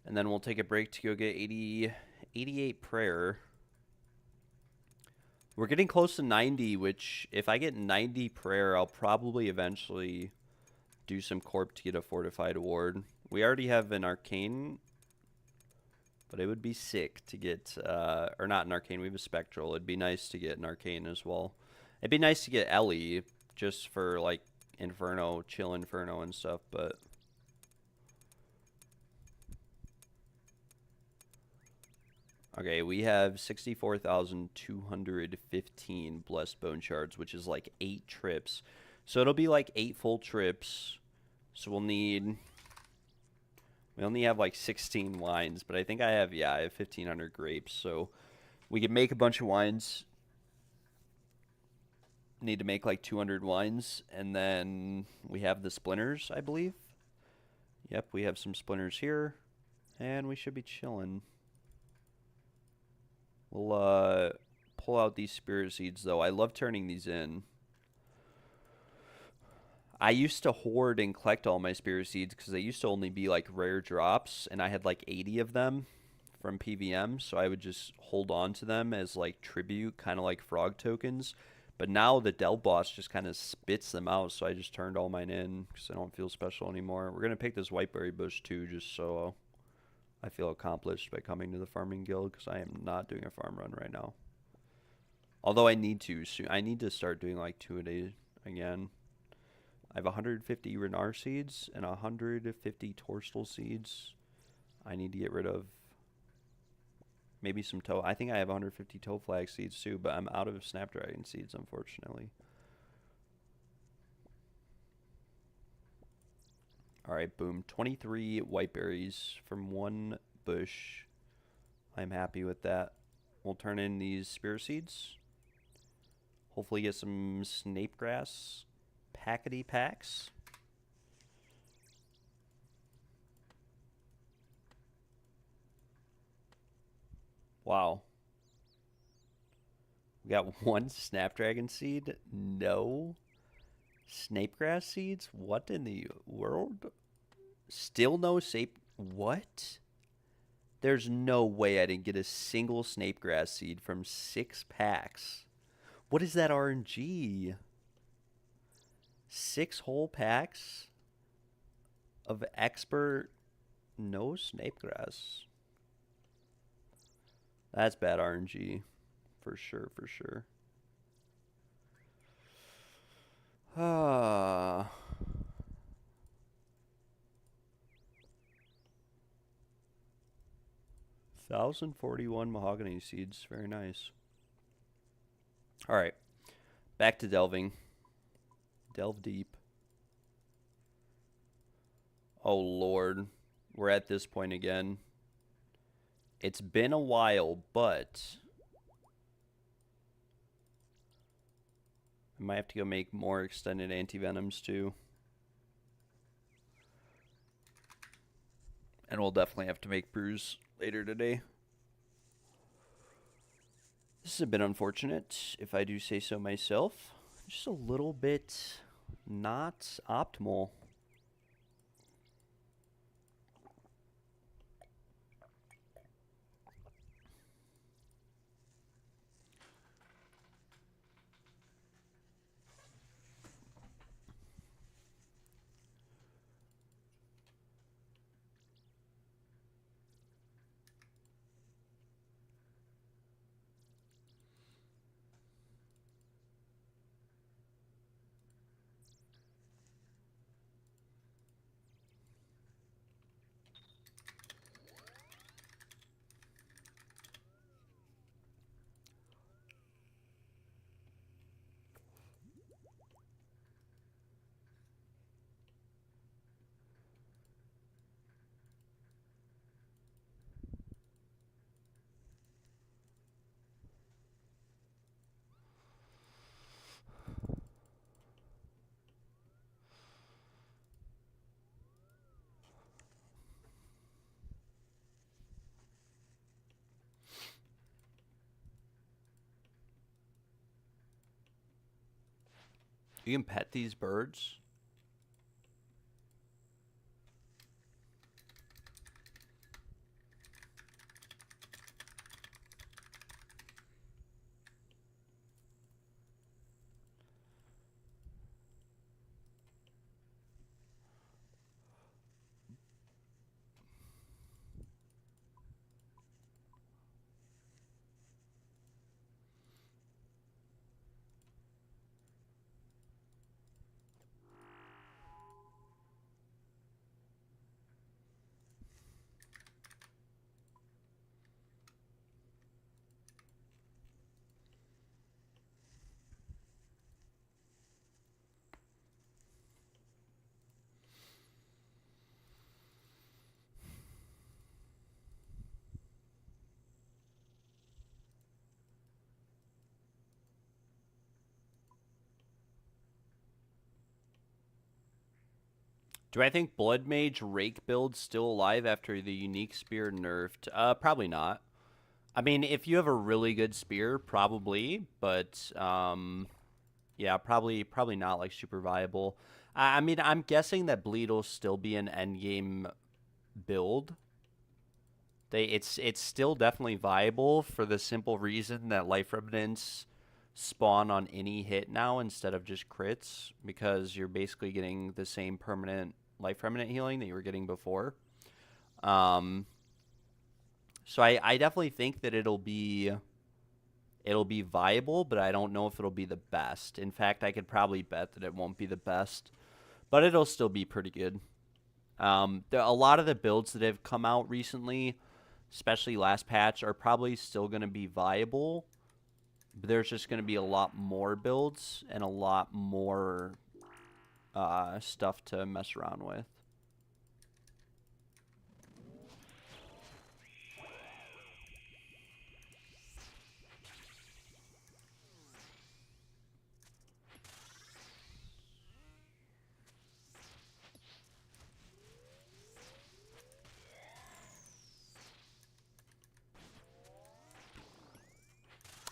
And then we'll take a break to go get 88 prayer. We're getting close to 90, which if I get 90 prayer, I'll probably eventually do some corp to get a fortified ward. We already have an arcane, but it would be sick to get, or not an arcane, we have a spectral. It'd be nice to get an arcane as well. It'd be nice to get Ellie just for like Inferno, chill Inferno and stuff, but okay, we have 64,215 blessed bone shards, which is like 8 trips. So it'll be like 8 full trips. So we'll need, we only have like 16 wines, but I think I have 1,500 grapes. So we can make a bunch of wines. Need to make like 200 wines, and then we have the splinters, I believe. Yep, we have some splinters here, and we should be chilling. We'll pull out these spirit seeds, though. I love turning these in. I used to hoard and collect all my spirit seeds because they used to only be like rare drops, and I had like 80 of them from PVM, so I would just hold on to them as like tribute, kind of like frog tokens. But now the Delve boss just kind of spits them out, so I just turned all mine in because I don't feel special anymore. We're going to pick this Whiteberry bush too, just so I feel accomplished by coming to the farming guild, because I am not doing a farm run right now. Although I need to soon. I need to start doing like 2 a day again. I have 150 Renar seeds and 150 Torstal seeds. I need to get rid of maybe some toe. I think I have 150 toe flag seeds too, but I'm out of Snapdragon seeds, unfortunately. All right, boom. 23 whiteberries from 1 bush. I'm happy with that. We'll turn in these spear seeds. Hopefully get some snape grass packety packs. Wow. We got 1 snapdragon seed. No snapegrass seeds? What in the world? Still no snape. What? There's no way I didn't get a single snapegrass seed from 6 packs. What is that RNG? 6 whole packs of expert, no snapegrass. That's bad RNG. For sure, for sure. Ah. 1,041 mahogany seeds. Very nice. Alright. Back to delving. Delve deep. Oh, Lord. We're at this point again. It's been a while, but I might have to go make more extended anti-venoms too. And we'll definitely have to make brews later today. This has been unfortunate, if I do say so myself. Just a little bit not optimal. You can pet these birds. Do I think Blood Mage Rake build's still alive after the unique spear nerfed? Probably not. I mean, if you have a really good spear, probably, but yeah, probably not like super viable. I mean, I'm guessing that Bleed will still be an endgame build. It's still definitely viable for the simple reason that Life Remnants spawn on any hit now instead of just crits, because you're basically getting the same permanent life remnant healing that you were getting before. So I definitely think that it'll be viable, but I don't know if it'll be the best. In fact, I could probably bet that it won't be the best, but it'll still be pretty good. A lot of the builds that have come out recently, especially last patch, are probably still going to be viable, but there's just going to be a lot more builds and a lot more stuff to mess around with.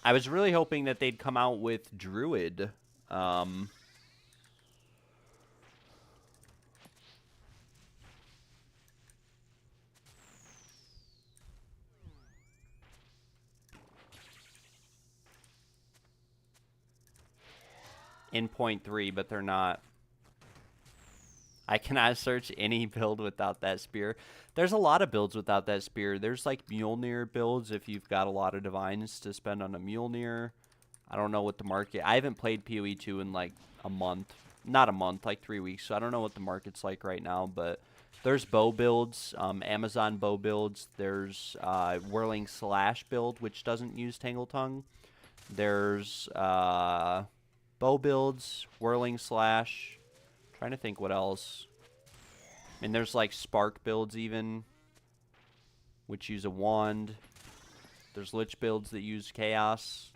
I was really hoping that they'd come out with Druid. In 0.3, but they're not. I cannot search any build without that spear. There's a lot of builds without that spear. There's like Mjolnir builds if you've got a lot of divines to spend on a Mjolnir. I don't know what the market... I haven't played PoE 2 in like a month. Not a month, like 3 weeks. So I don't know what the market's like right now, but there's bow builds, Amazon bow builds. There's Whirling Slash build, which doesn't use Tangle Tongue. There's bow builds, Whirling Slash... Trying to think what else. I mean, there's like Spark builds even, which use a wand. There's Lich builds that use Chaos.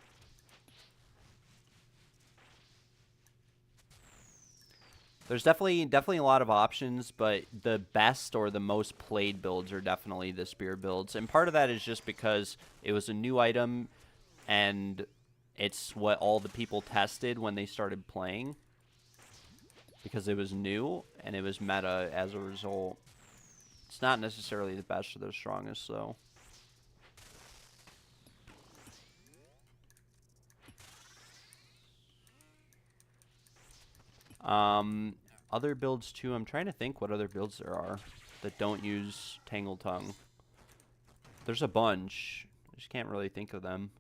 There's definitely a lot of options, but the best or the most played builds are definitely the spear builds. And part of that is just because it was a new item, and it's what all the people tested when they started playing. Because it was new, and it was meta as a result. It's not necessarily the best or the strongest, though. Other builds, too. I'm trying to think what other builds there are that don't use Tangle Tongue. There's a bunch. I just can't really think of them.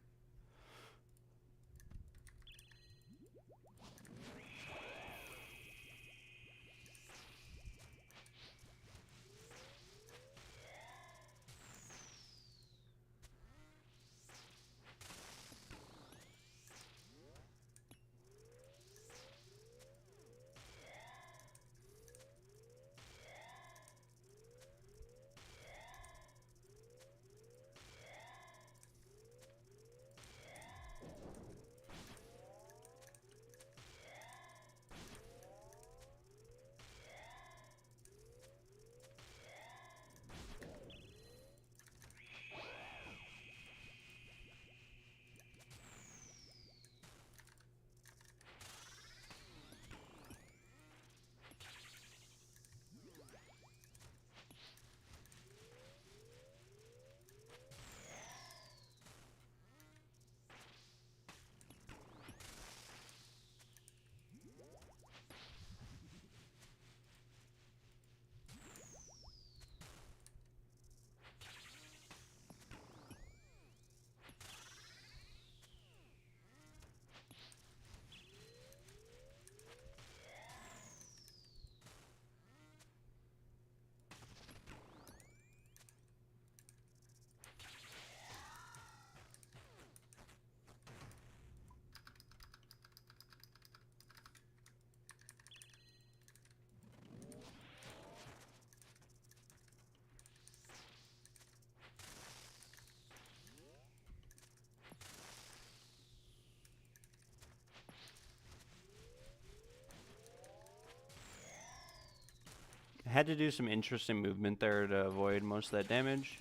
I had to do some interesting movement there to avoid most of that damage.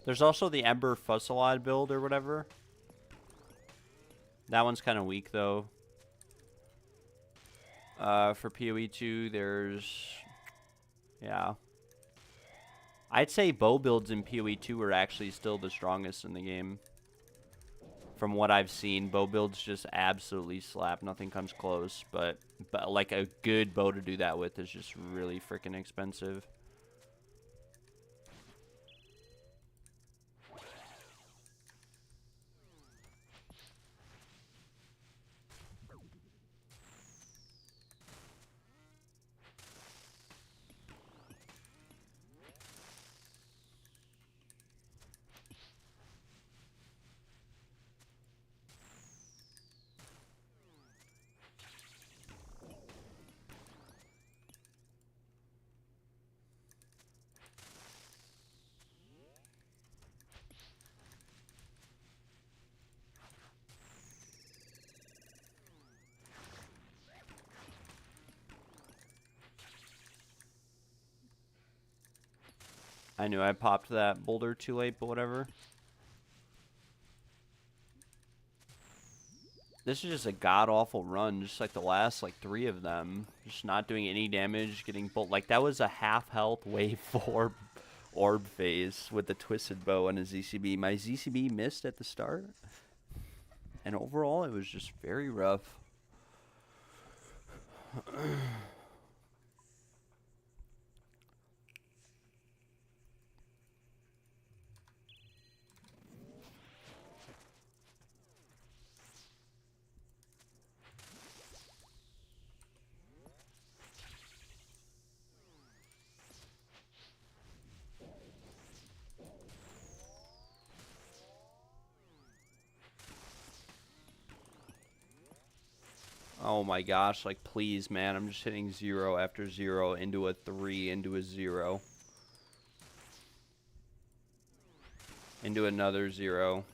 There's also the Ember Fusillade build or whatever. That one's kind of weak, though. For PoE 2, there's... Yeah. I'd say bow builds in PoE 2 are actually still the strongest in the game. From what I've seen, bow builds just absolutely slap. Nothing comes close, but like a good bow to do that with is just really freaking expensive. I knew I popped that boulder too late, but whatever. This is just a god-awful run, just like the last, like, 3 of them. Just not doing any damage, getting bolt. Like, that was a half-health wave 4 orb phase with the Twisted Bow and a ZCB. My ZCB missed at the start. And overall, it was just very rough. Oh my gosh, like please, man. I'm just hitting 0 after 0 into a 3, into a 0. Into another 0.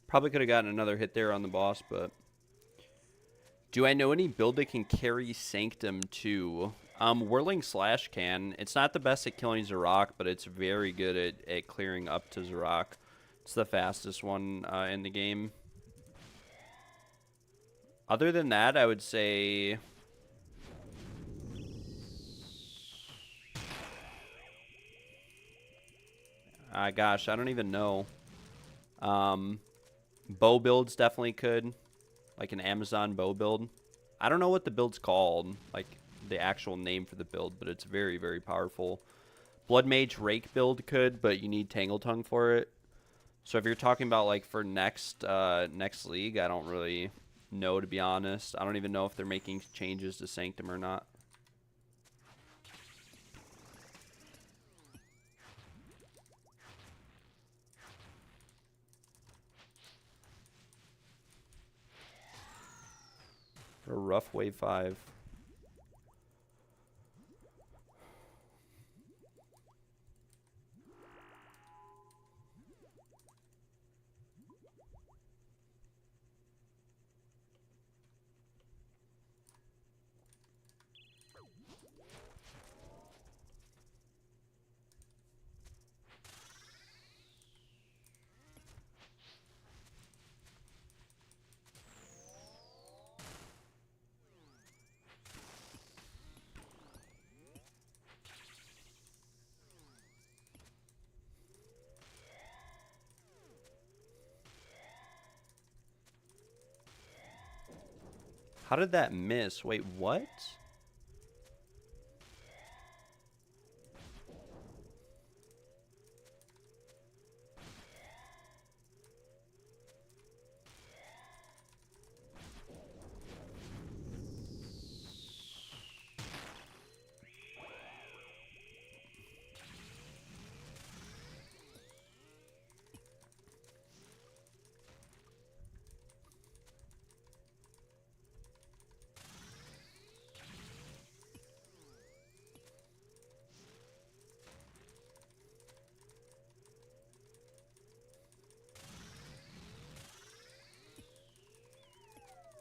Probably could have gotten another hit there on the boss, but... Do I know any build that can carry Sanctum too? Whirling Slash can. It's not the best at killing Zarok, but it's very good at clearing up to Zarok. It's the fastest one in the game. Other than that, I would say... gosh, I don't even know. Bow builds definitely could. Like an Amazon bow build. I don't know what the build's called, like the actual name for the build, but it's very, very powerful. Blood Mage Rake build could, but you need Tangle Tongue for it. So if you're talking about like for next league, I don't really know, to be honest. I don't even know if they're making changes to Sanctum or not. A rough wave 5. How did that miss? Wait, what?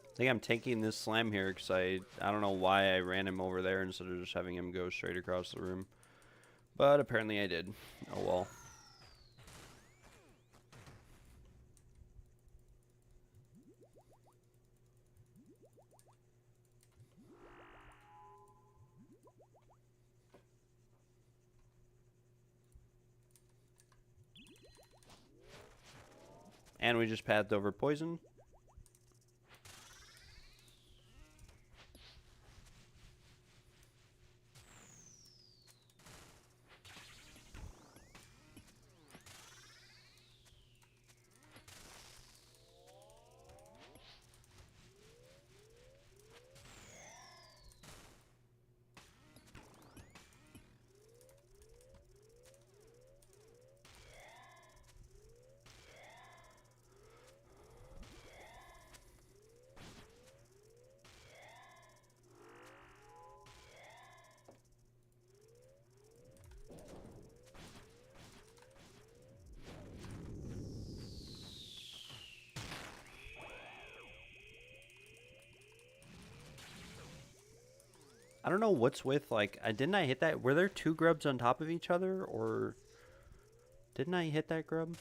I think I'm taking this slam here because I don't know why I ran him over there instead of just having him go straight across the room. But apparently I did. Oh well. And we just pathed over poison. I don't know what's with, like, didn't I hit that? Were there two grubs on top of each other, or didn't I hit that grub?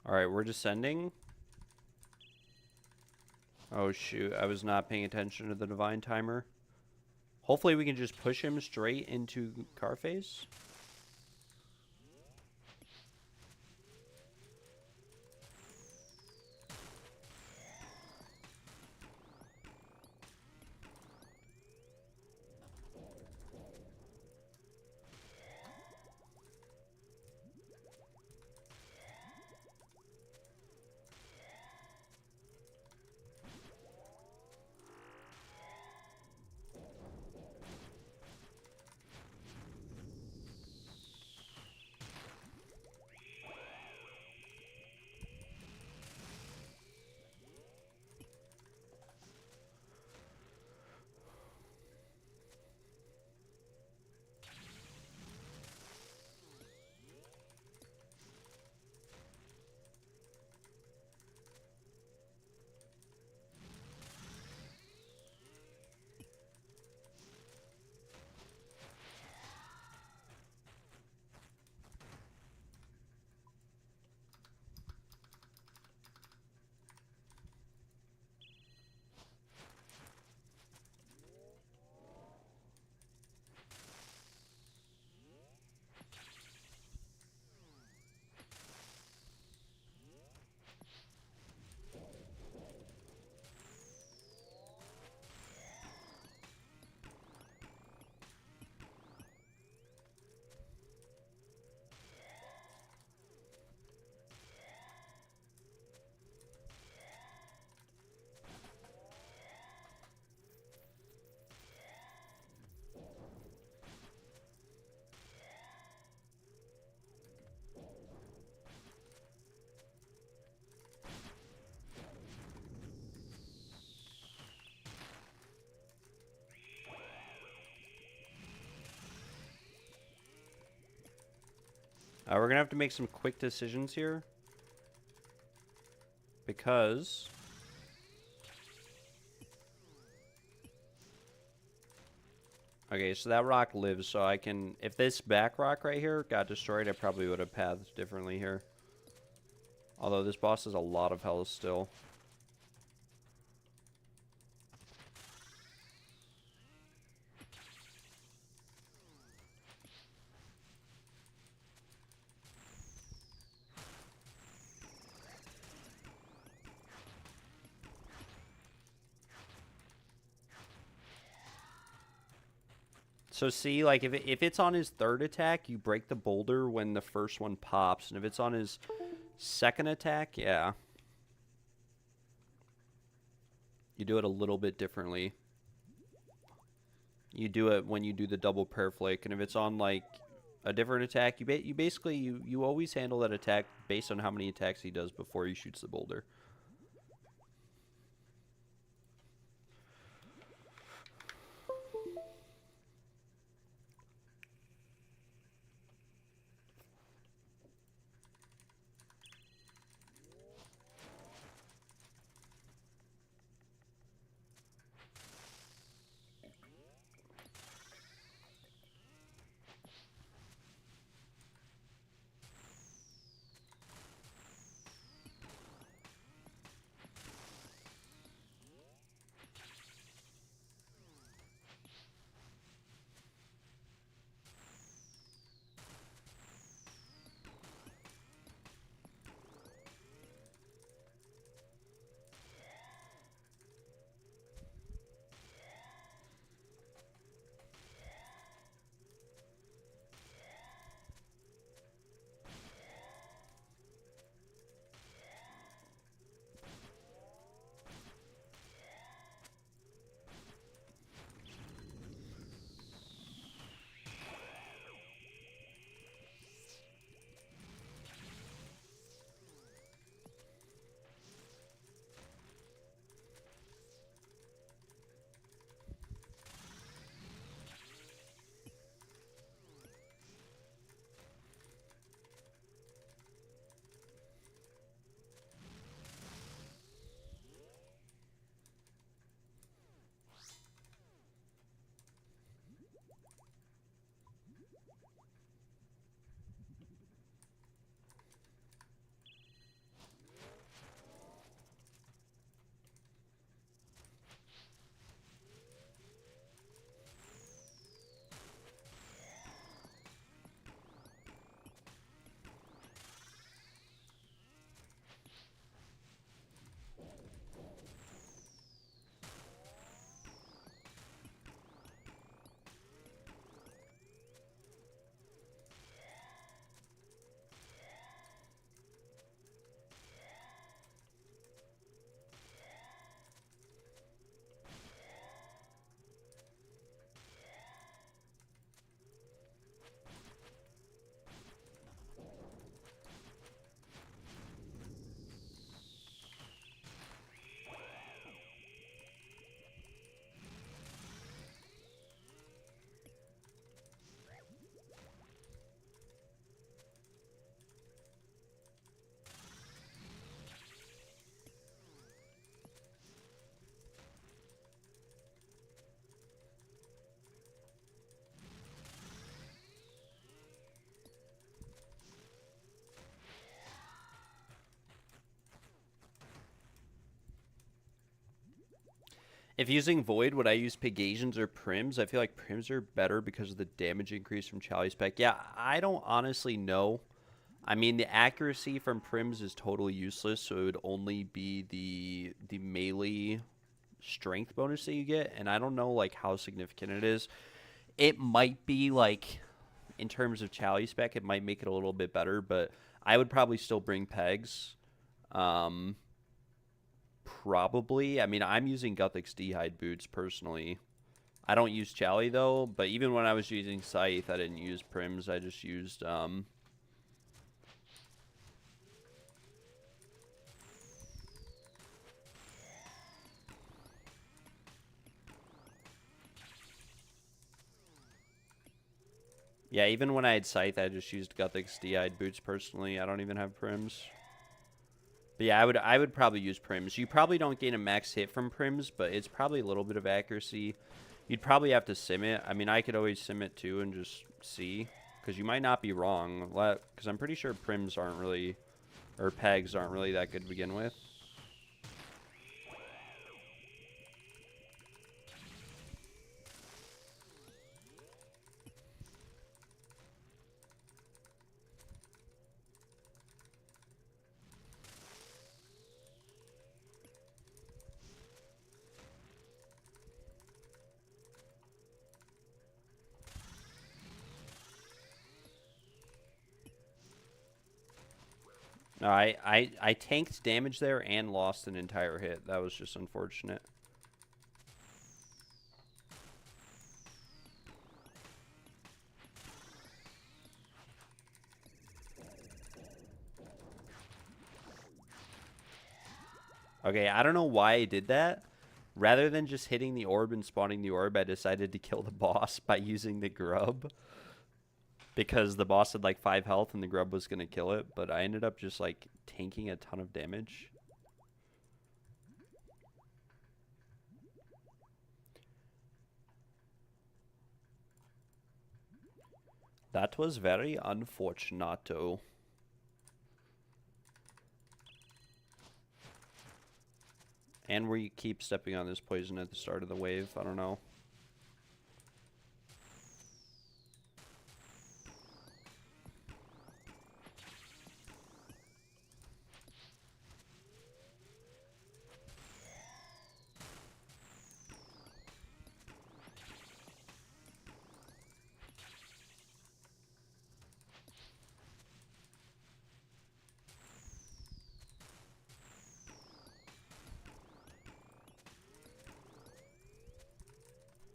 Alright, we're descending. Oh shoot, I was not paying attention to the divine timer. Hopefully we can just push him straight into Carface. We're gonna have to make some quick decisions here. Because... Okay, so that rock lives, so I can... If this back rock right here got destroyed, I probably would have pathed differently here. Although this boss has a lot of health still. So see, like, if it's on his third attack, you break the boulder when the first one pops. And if it's on his second attack, yeah. You do it a little bit differently. You do it when you do the double prayer flake. And if it's on, like, a different attack, you basically, you always handle that attack based on how many attacks he does before he shoots the boulder. If using Void, would I use Pegasians or Prims? I feel like Prims are better because of the damage increase from Chalice Spec. Yeah, I don't honestly know. I mean, the accuracy from Prims is totally useless, so it would only be the melee strength bonus that you get, and I don't know, like, how significant it is. It might be, like, in terms of Chalice Spec, it might make it a little bit better, but I would probably still bring Pegs. Probably. I mean, I'm using Guthix D-Hide boots personally. I don't use Chali though, but even when I was using Scythe, I didn't use Prims. I just used Yeah, even when I had Scythe, I just used Guthix DI'd boots personally. I don't even have Prims. But yeah, I would probably use Prims. You probably don't gain a max hit from Prims, but it's probably a little bit of accuracy. You'd probably have to sim it. I mean, I could always sim it too and just see. Because you might not be wrong. Because I'm pretty sure Prims aren't really... Or Pegs aren't really that good to begin with. No, I tanked damage there and lost an entire hit. That was just unfortunate. Okay, I don't know why I did that. Rather than just hitting the orb and spawning the orb, I decided to kill the boss by using the grub. Because the boss had like 5 health and the grub was going to kill it. But I ended up just like tanking a ton of damage. That was very unfortunato. And we keep stepping on this poison at the start of the wave. I don't know.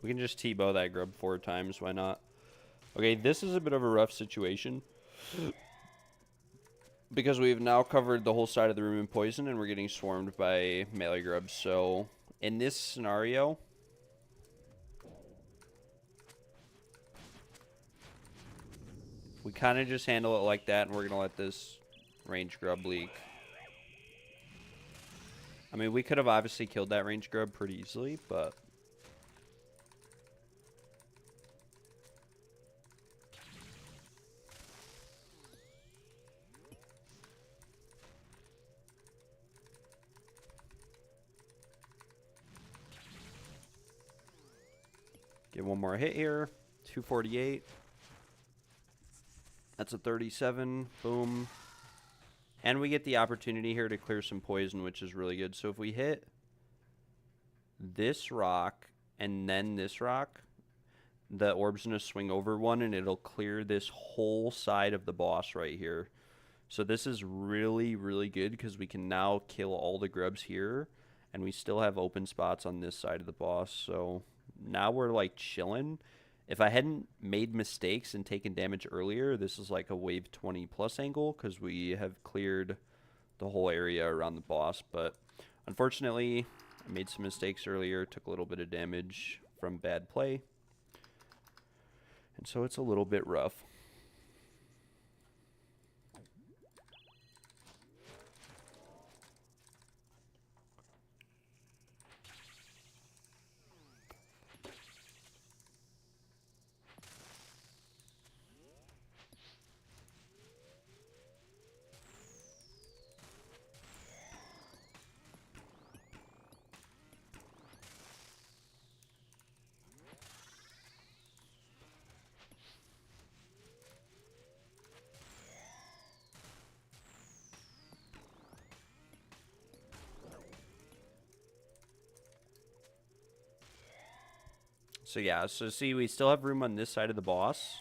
We can just T-bow that grub 4 times. Why not? Okay, this is a bit of a rough situation. Because we've now covered the whole side of the room in poison and we're getting swarmed by melee grubs. So, in this scenario... we kind of just handle it like that and we're going to let this range grub leak. I mean, we could have obviously killed that range grub pretty easily, but... get one more hit here. 248. That's a 37. Boom. And we get the opportunity here to clear some poison, which is really good. So if we hit this rock and then this rock, the orb's going to swing over one and it'll clear this whole side of the boss right here. So this is really, really good because we can now kill all the grubs here and we still have open spots on this side of the boss. So now we're like chilling. If I hadn't made mistakes and taken damage earlier, this is like a wave 20 plus angle because we have cleared the whole area around the boss. But unfortunately, I made some mistakes earlier, took a little bit of damage from bad play. And so it's a little bit rough. So yeah, so see, we still have room on this side of the boss.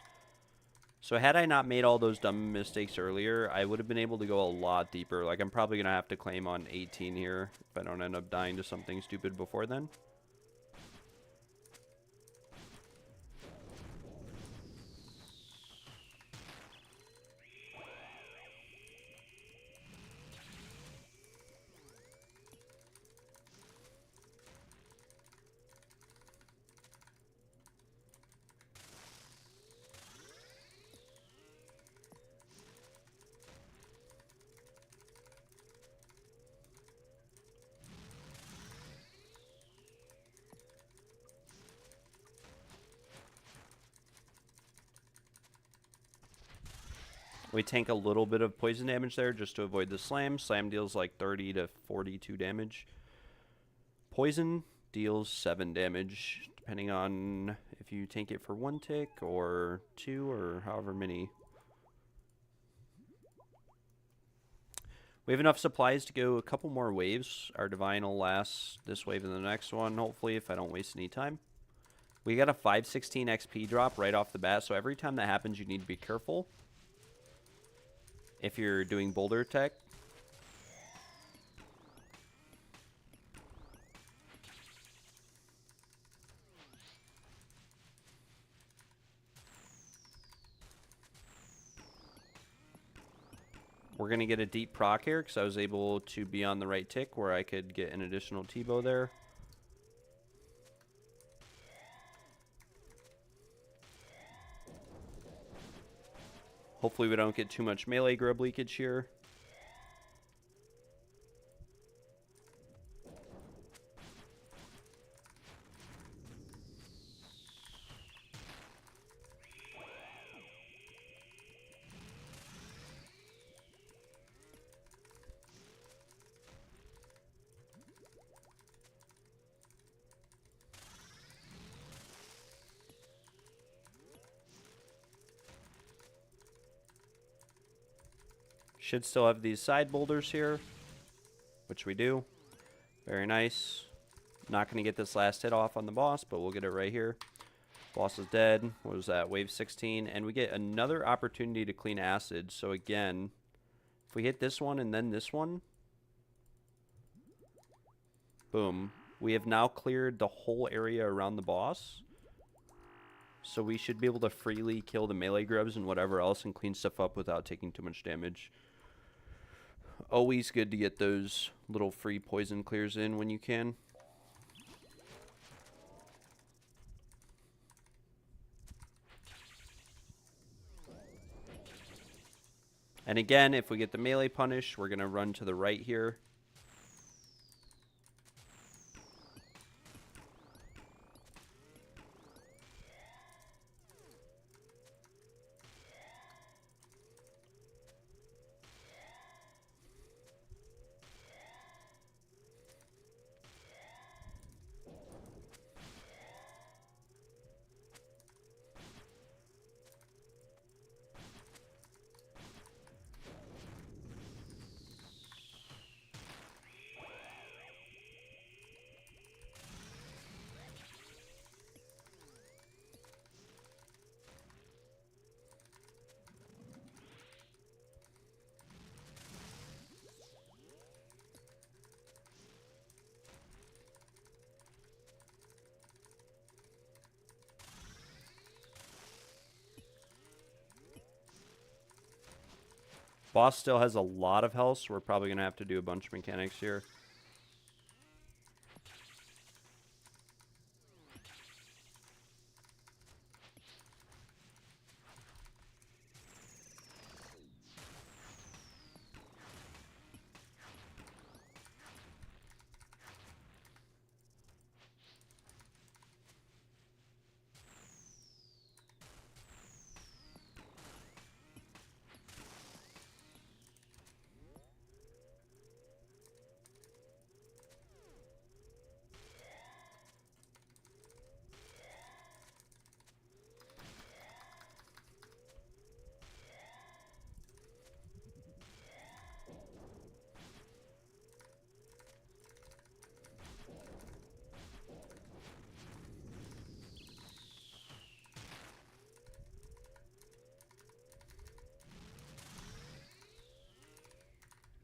So had I not made all those dumb mistakes earlier, I would have been able to go a lot deeper. Like, I'm probably going to have to claim on 18 here if I don't end up dying to something stupid before then. We tank a little bit of poison damage there just to avoid the slam. Slam deals like 30 to 42 damage. Poison deals 7 damage, depending on if you tank it for 1 tick or 2 or however many. We have enough supplies to go a couple more waves. Our Divine will last this wave and the next one, hopefully, if I don't waste any time. We got a 516 XP drop right off the bat, so every time that happens, you need to be careful. If you're doing boulder tech. We're going to get a deep proc here because I was able to be on the right tick where I could get an additional T-bow there. Hopefully we don't get too much melee grub leakage here. Should still have these side boulders here, which we do. Very nice. Not going to get this last hit off on the boss, but we'll get it right here. Boss is dead. What was that? Wave 16. And we get another opportunity to clean acid. So again, if we hit this one and then this one, boom. We have now cleared the whole area around the boss. So we should be able to freely kill the melee grubs and whatever else and clean stuff up without taking too much damage. Always good to get those little free poison clears in when you can. And again, if we get the melee punish, we're going to run to the right here. Boss still has a lot of health, so we're probably going to have to do a bunch of mechanics here.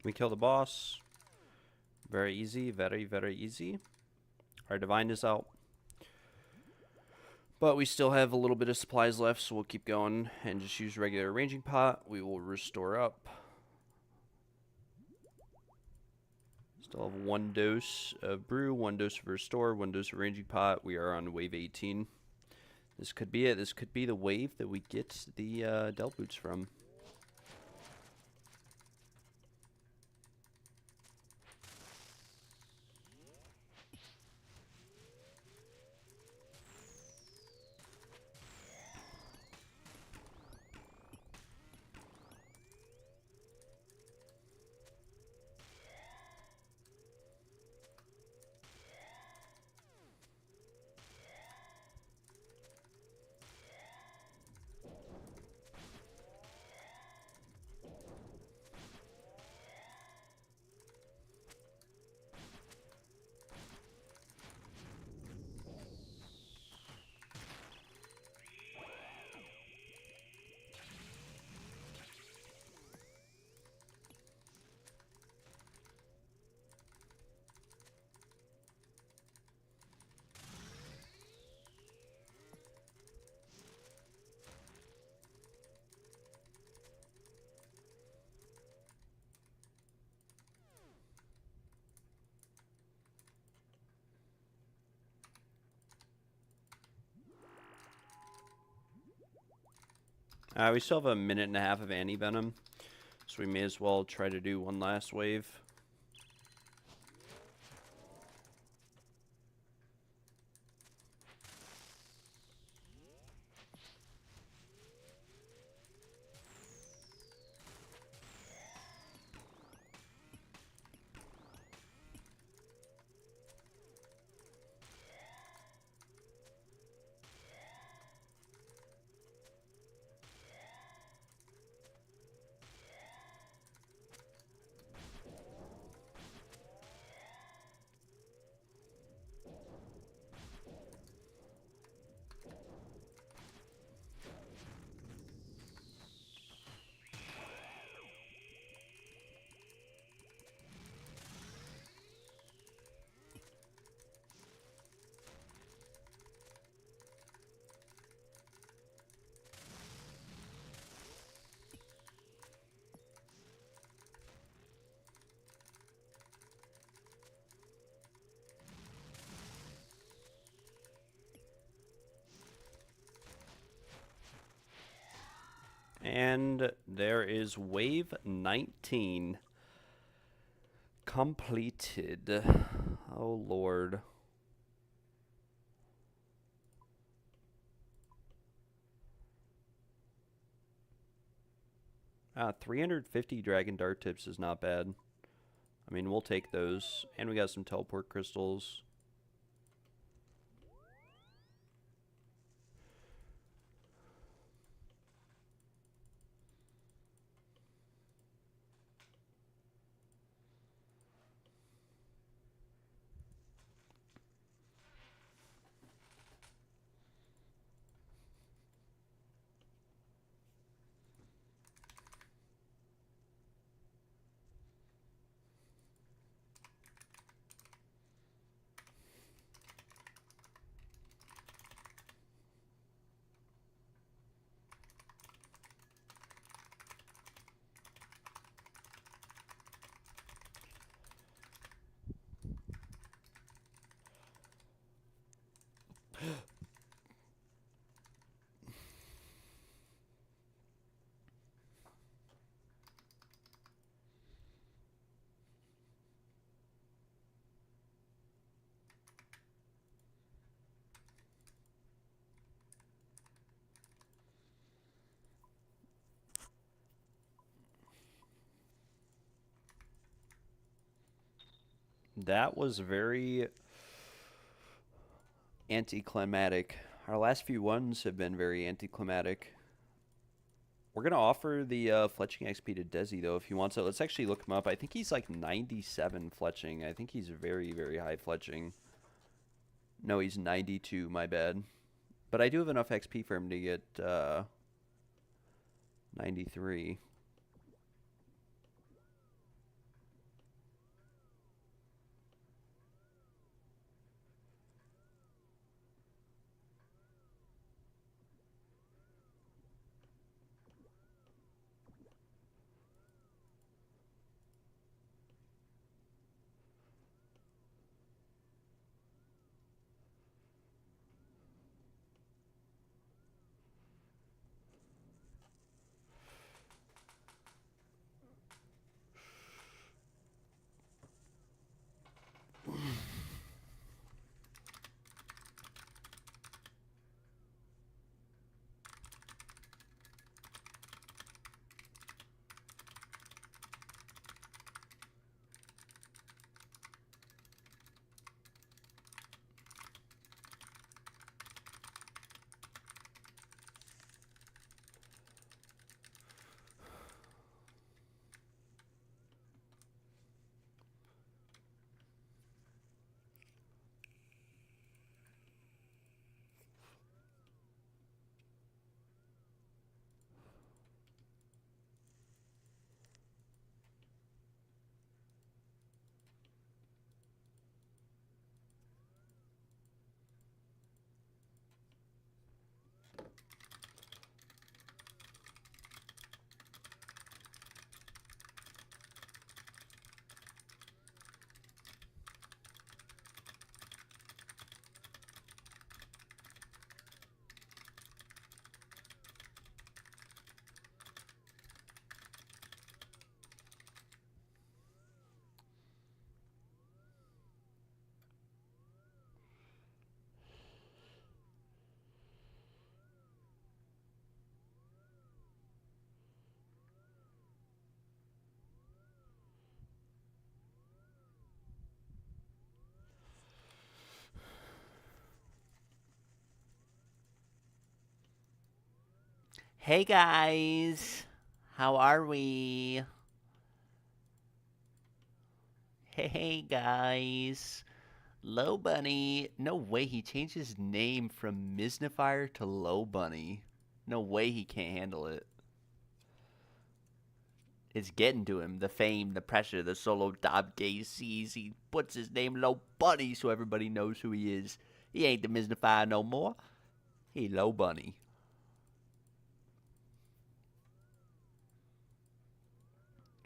We kill the boss. Very easy, very, very easy. Our Divine is out. But we still have a little bit of supplies left, so we'll keep going and just use regular ranging pot. We will restore up. Still have 1 dose of brew, 1 dose of restore, 1 dose of ranging pot. We are on wave 18. This could be it. This could be the wave that we get the Delve Boots from. We still have a minute and a half of anti-venom, so we may as well try to do one last wave. And there is wave 19 completed. Oh, Lord. Ah, 350 Dragon Dart Tips is not bad. I mean, we'll take those. And we got some Teleport Crystals. That was very anticlimactic. Our last few ones have been very anticlimactic. We're going to offer the fletching XP to Desi, though, if he wants it. Let's actually look him up. I think he's like 97 fletching. I think he's very, very high fletching. No, he's 92, my bad. But I do have enough XP for him to get 93. Hey guys, how are we? Hey guys, Low Bunny. No way he changed his name from Misnifier to Low Bunny. No way he can't handle it. It's getting to him. The fame, the pressure, the solo dub gay sees. He puts his name Low Bunny so everybody knows who he is. He ain't the Misnifier no more. He Low Bunny.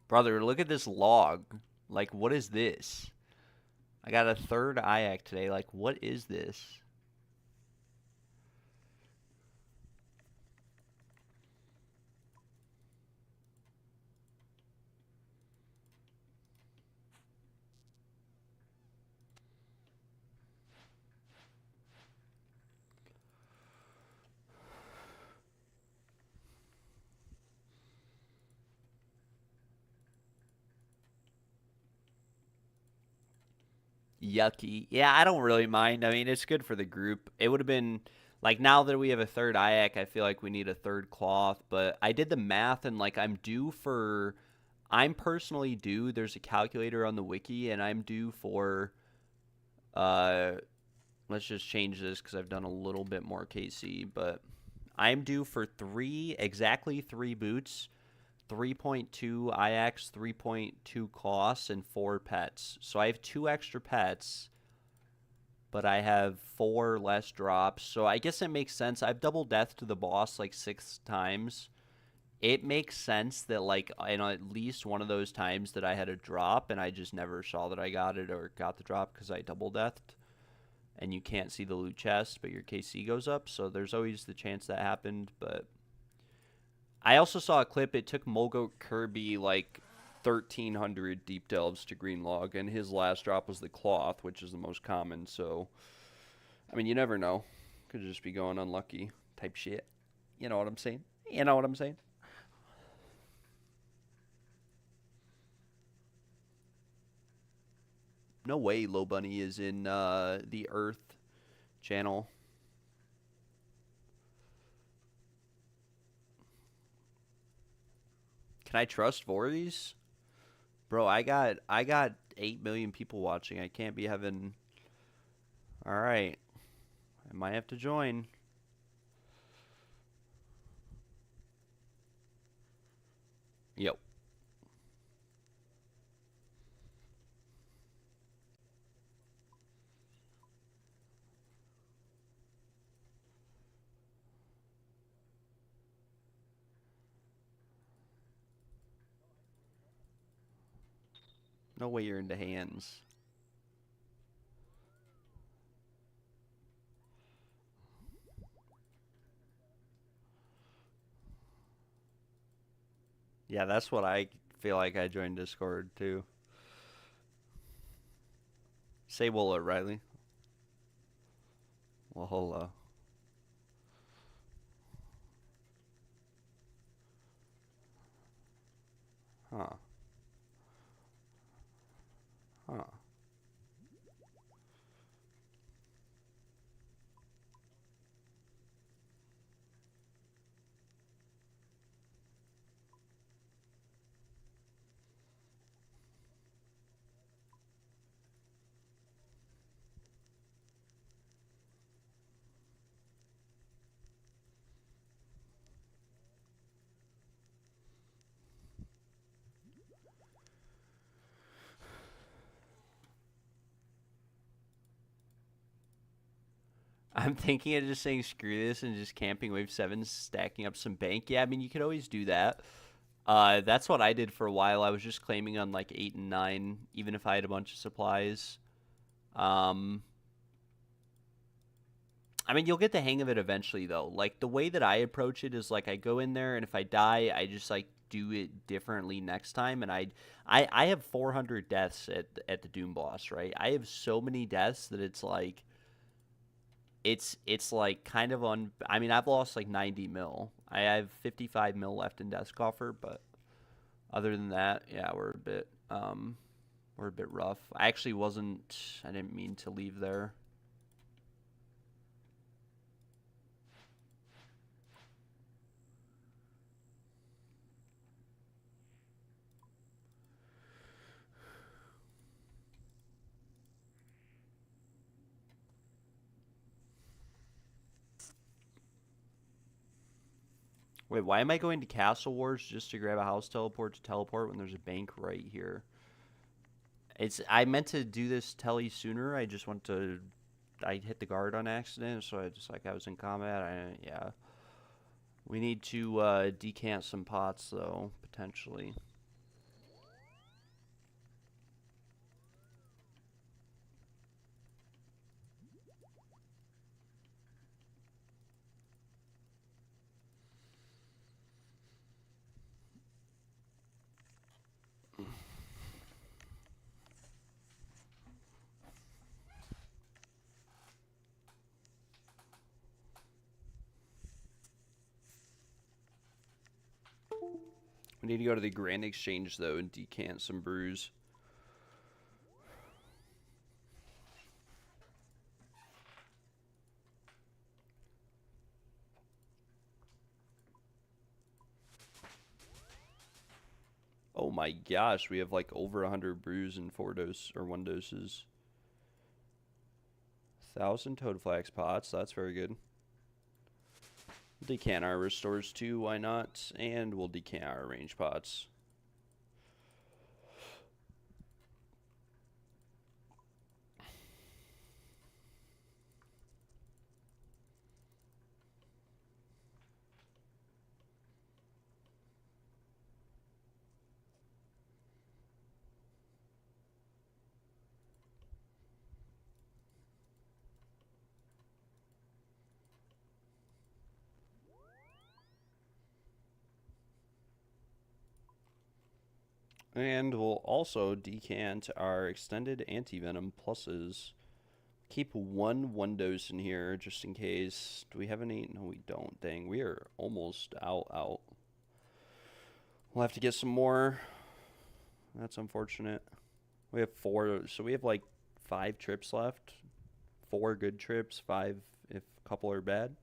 Brother, look at this log. Like, what is this? I got a third IAC today. Like, what is this? Yucky. Yeah, I don't really mind. I mean, it's good for the group. It would have been like now that we have a third IAC, I feel like we need a third cloth. But I did the math and like I'm personally due. There's a calculator on the wiki, and I'm due for. Uh, let's just change this because I've done a little bit more KC, but I'm due for exactly three boots, 3.2 IX, 3.2 costs, and 4 pets. So I have 2 extra pets, but I have 4 less drops. So I guess it makes sense. I've double death to the boss like 6 times. It makes sense that like in at least one of those times that I had a drop and I just never saw that I got it or got the drop because I double deathed. And you can't see the loot chest, but your KC goes up. So there's always the chance that happened, but I also saw a clip. It took Mulgoat Kirby like 1,300 deep delves to Greenlog, and his last drop was the cloth, which is the most common. So, I mean, you never know. Could just be going unlucky type shit. You know what I'm saying? You know what I'm saying? No way Low Bunny is in the Earth channel. Can I trust Voorhees? Bro, I got 8 million people watching. I can't be having. All right, I might have to join. Yep. No way you're into hands. Yeah, that's what I feel like I joined Discord too. Say Wola, Riley. Wahola. Huh. Huh. I'm thinking of just saying screw this and just camping wave 7, stacking up some bank. Yeah, I mean, you could always do that. That's what I did for a while. I was just claiming on like 8 and 9, even if I had a bunch of supplies. Um, I mean, you'll get the hang of it eventually, though. Like, the way that I approach it is like I go in there, and if I die, I just like do it differently next time. And I have 400 deaths at the Doom boss, right? I have so many deaths that it's like kind of on. I mean, I've lost like 90 mil. I have 55 mil left in Death Coffer, but other than that, yeah, we're a bit rough. I actually wasn't. I didn't mean to leave there. Wait, why am I going to Castle Wars just to grab a house teleport to teleport when there's a bank right here? I meant to do this telly sooner. I hit the guard on accident, so I was in combat. Yeah. We need to decant some pots though, potentially. We need to go to the Grand Exchange though and decant some brews. Oh my gosh, we have like over 100 brews and 1 doses. 1,000 Toad Flax pots, that's very good. Decant our restores too, why not? And we'll decant our range pots. And we'll also decant our extended anti-venom pluses. Keep one dose in here just in case. Do we have any? No, we don't. Dang, we are almost out. We'll have to get some more. That's unfortunate. We have 4, so we have like 5 trips left. 4 good trips, 5 if a couple are bad.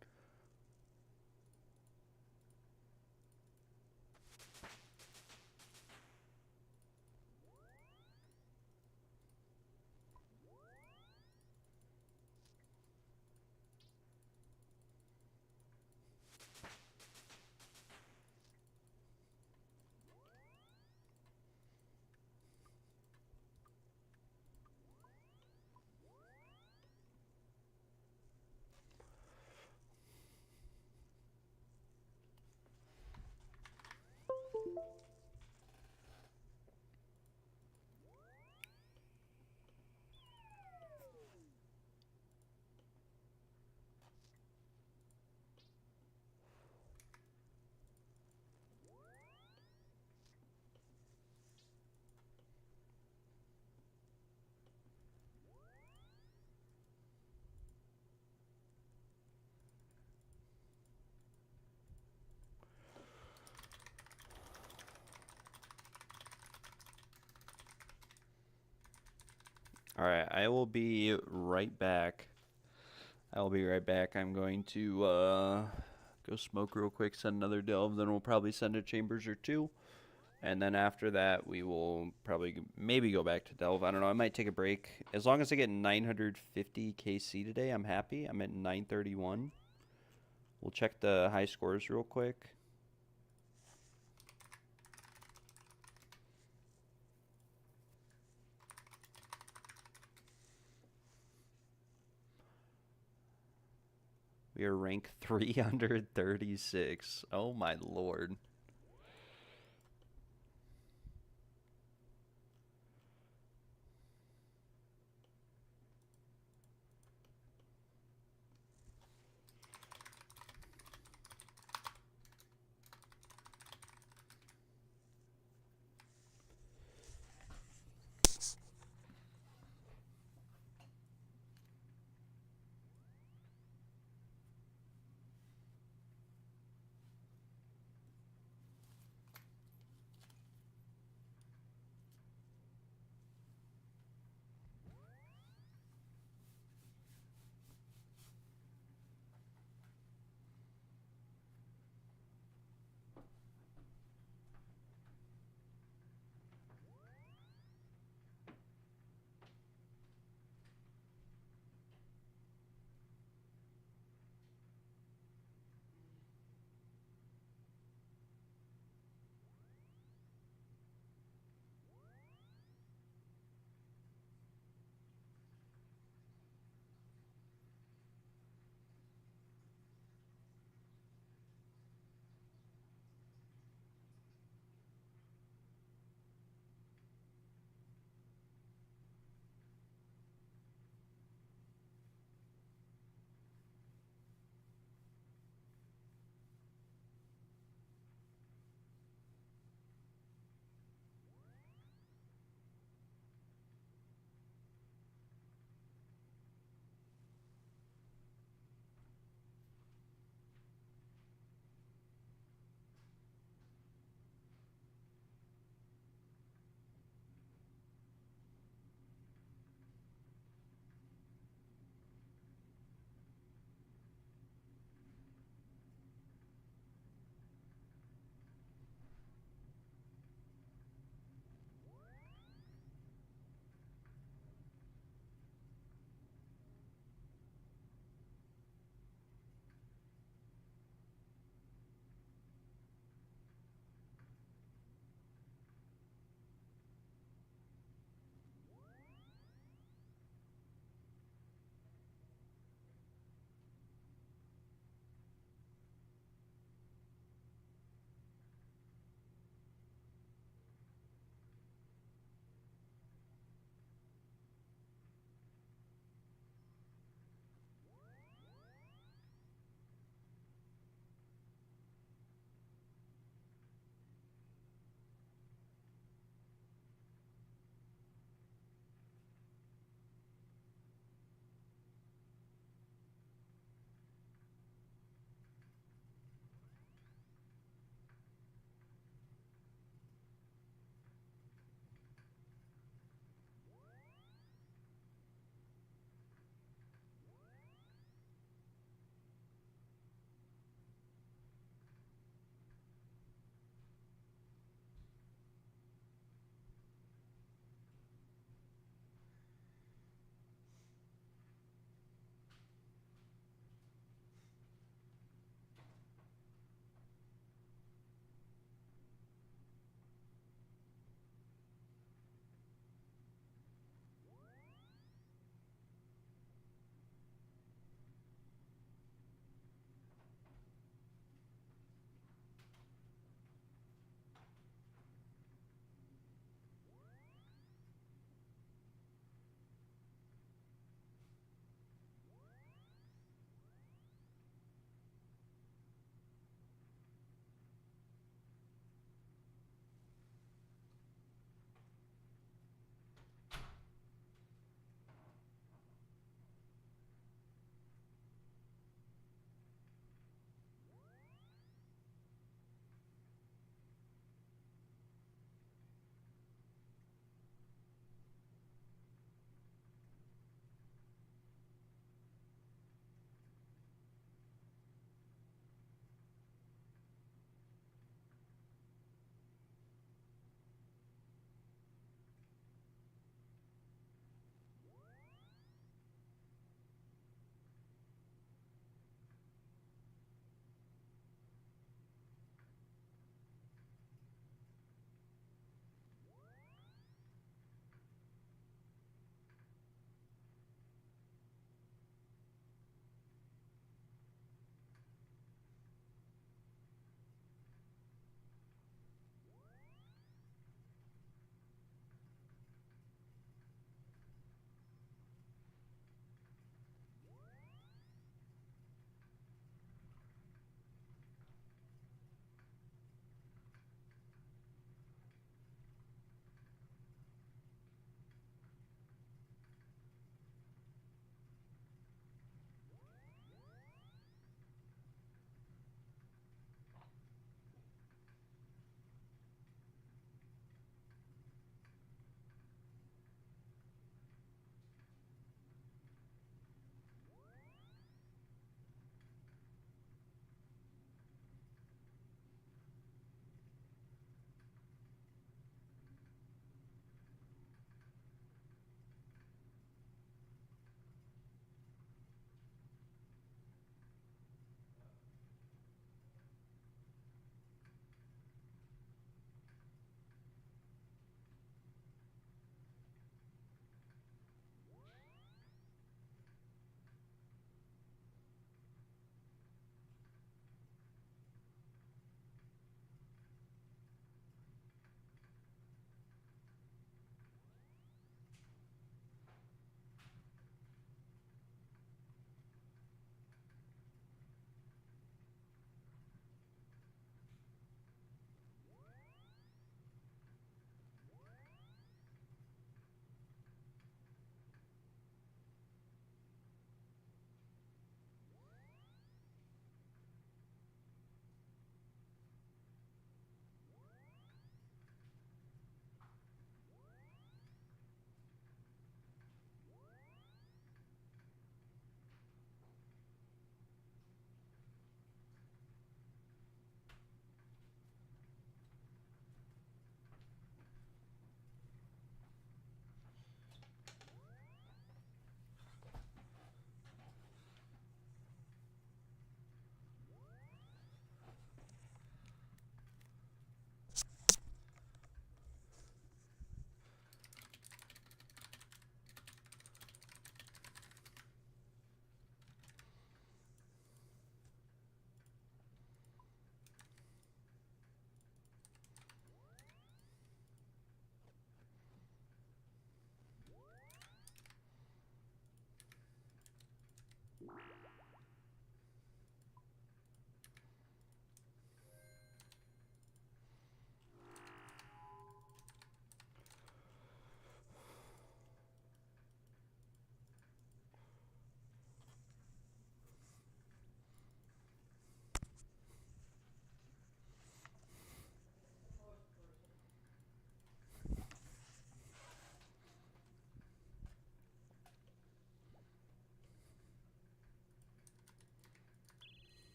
Alright, I will be right back. I'm going to go smoke real quick, send another delve, then we'll probably send a chambers or 2. And then after that, we will probably maybe go back to delve. I don't know. I might take a break. As long as I get 950 KC today, I'm happy. I'm at 931. We'll check the high scores real quick. We are rank 336. Oh my lord.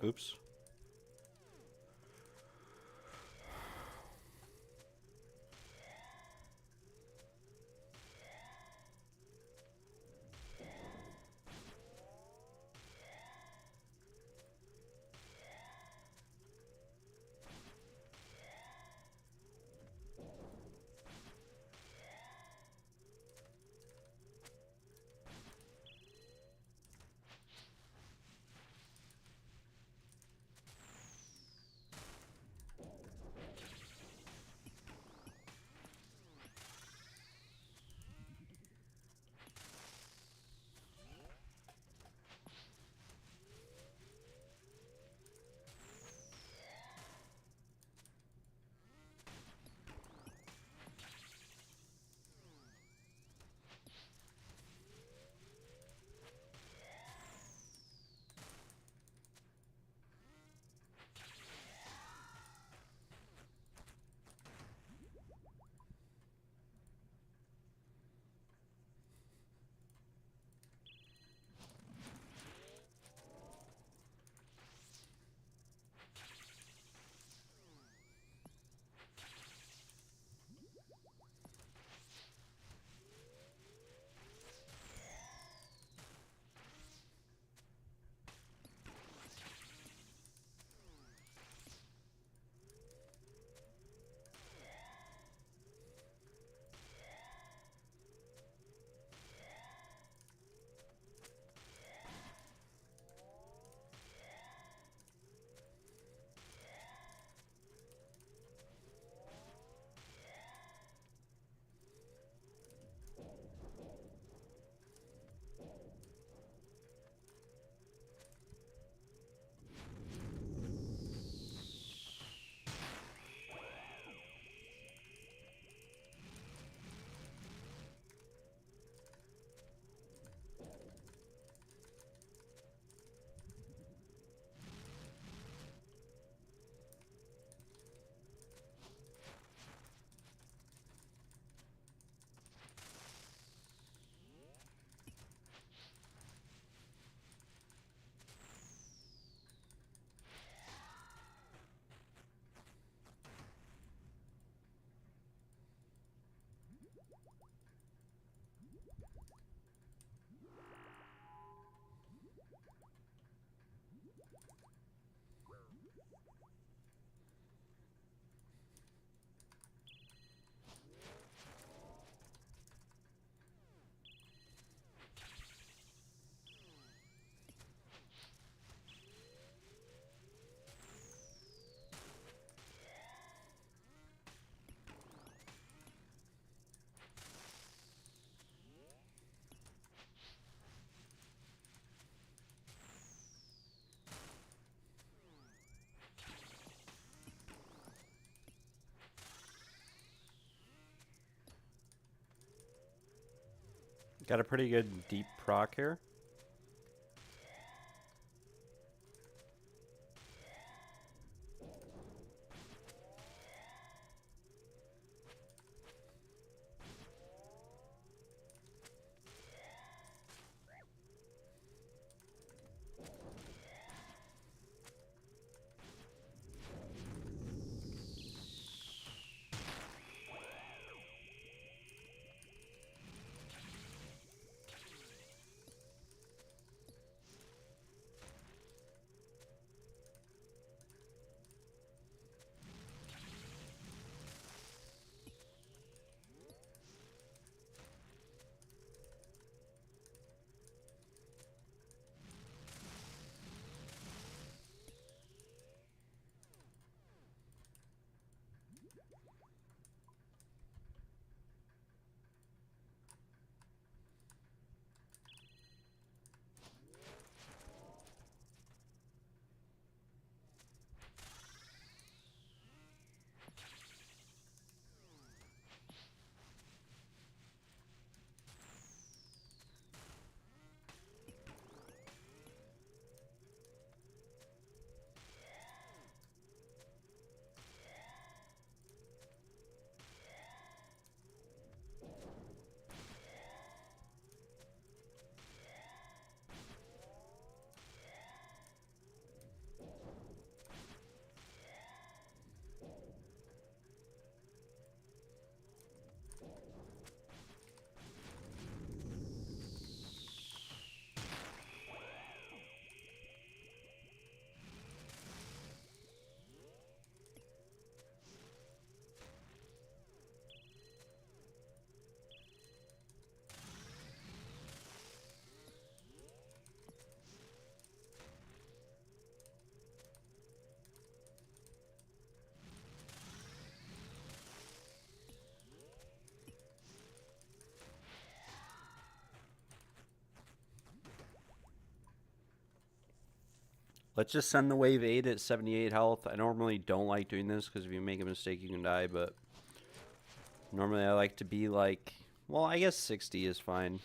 Oops. Got a pretty good deep proc here. Let's just send the wave 8 at 78 health. I normally don't like doing this because if you make a mistake, you can die, but normally I like to be like, well, I guess 60 is fine.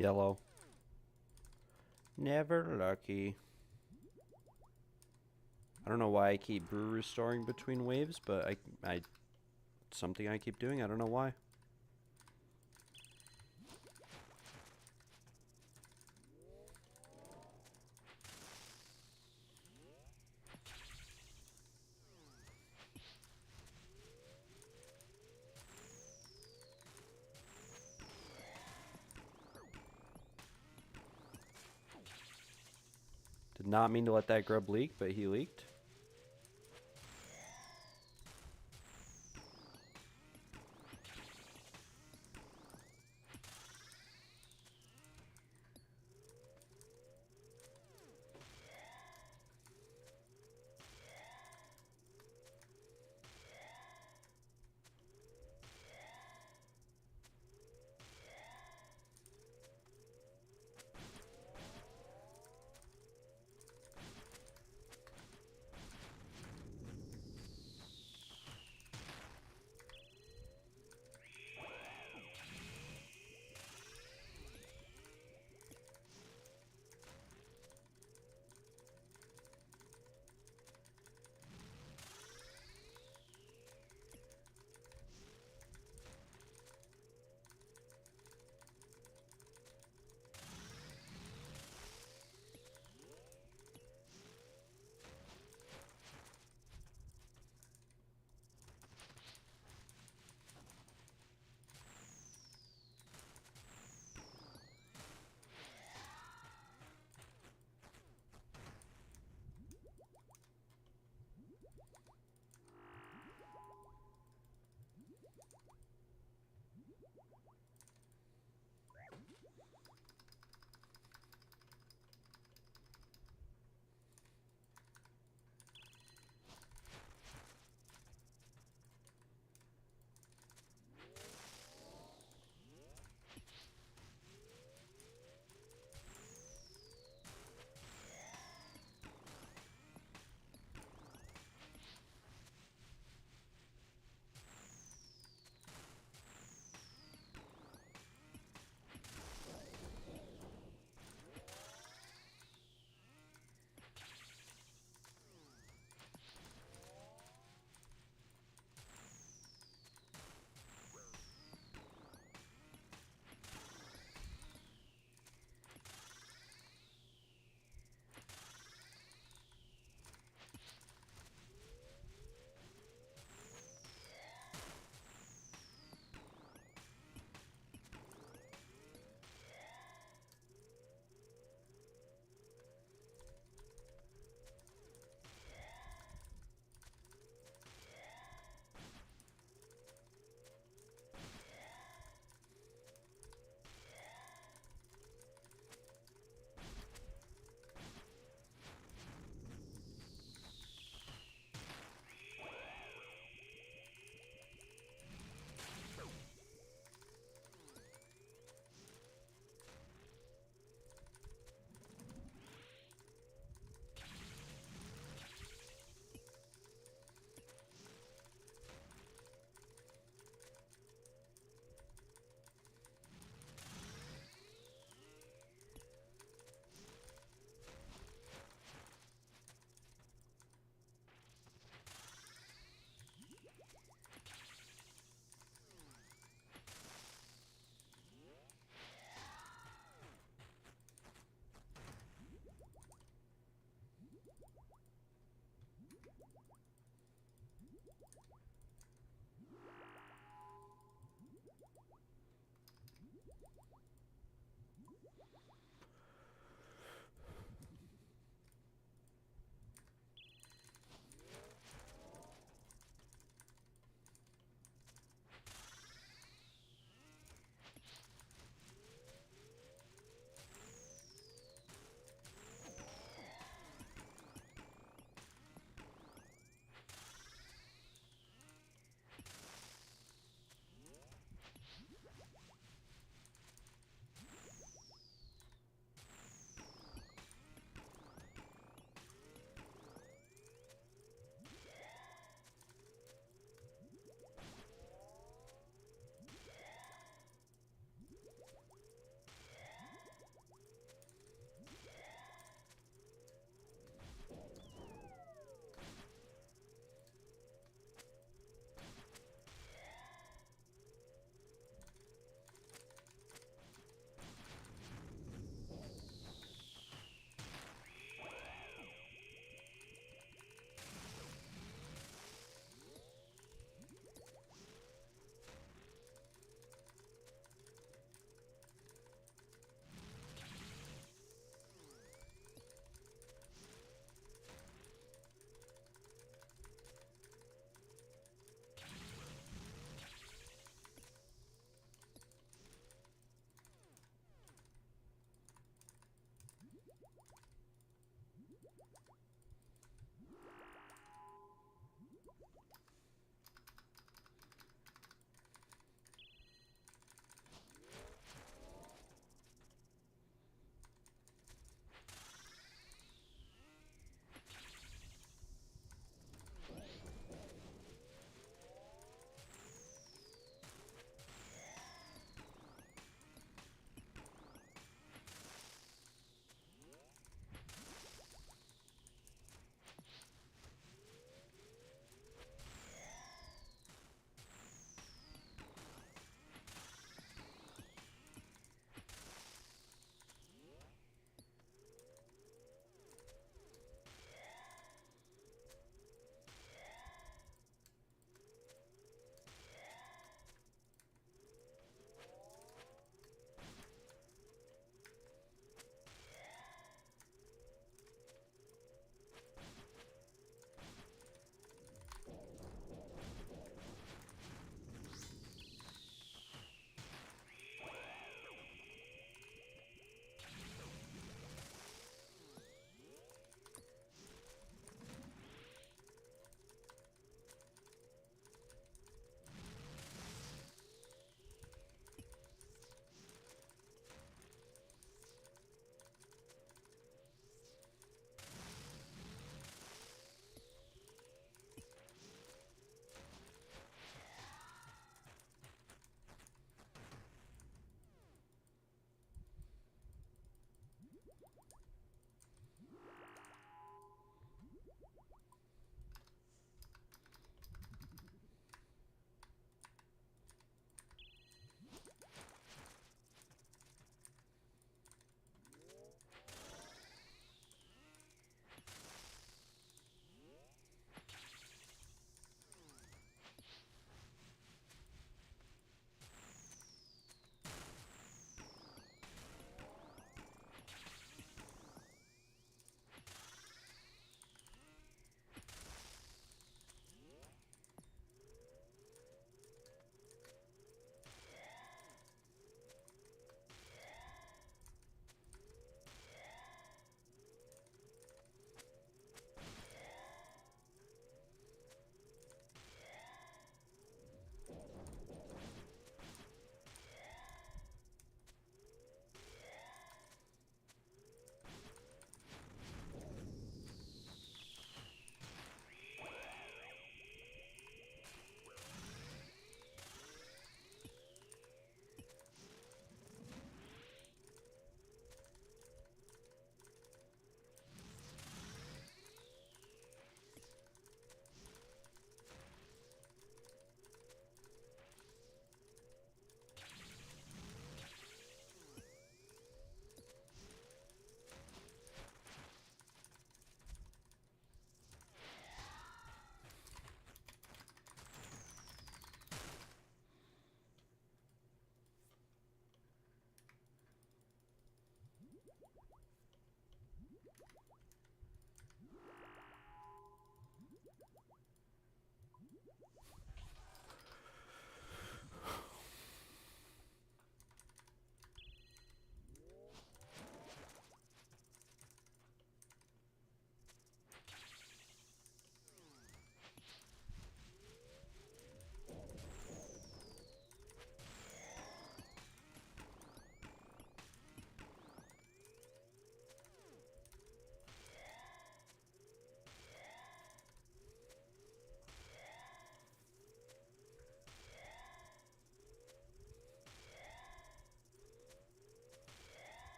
Yellow. Never lucky. I don't know why I keep brew restoring between waves, but it's something I keep doing. I don't know why. Did not mean to let that grub leak, but he leaked.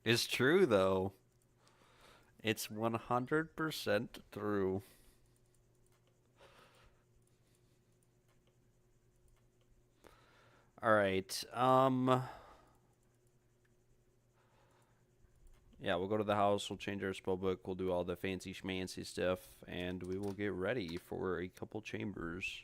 It's true though. It's 100% true. All right. Yeah, we'll go to the house. We'll change our spell book. We'll do all the fancy schmancy stuff, and we will get ready for a couple chambers.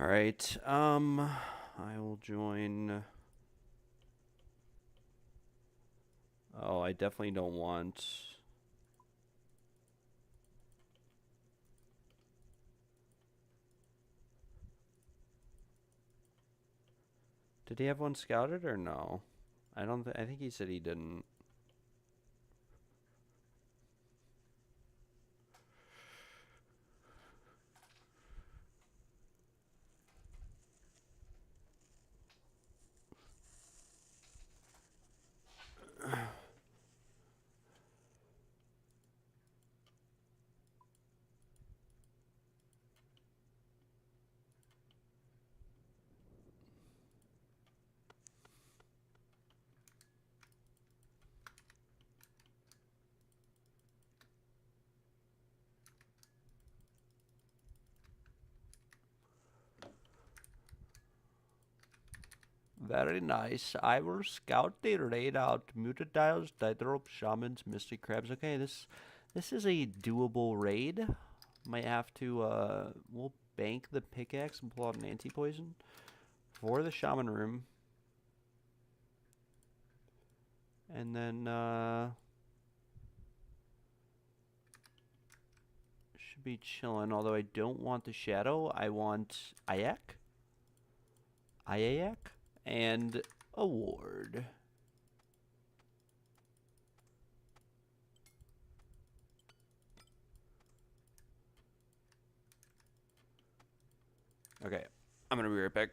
All right. I will join. Oh, I definitely don't want. Did he have one scouted or no? I don't. I think he said he didn't. Very nice. I will scout the raid out. Muted dials, Diderope, Shamans, Mystic Crabs. Okay, this is a doable raid. Might have to we'll bank the pickaxe and pull out an anti-poison for the shaman room. And then be chilling. Although I don't want the Shadow. I want Iac, and a Ward. Okay, I'm gonna be right back.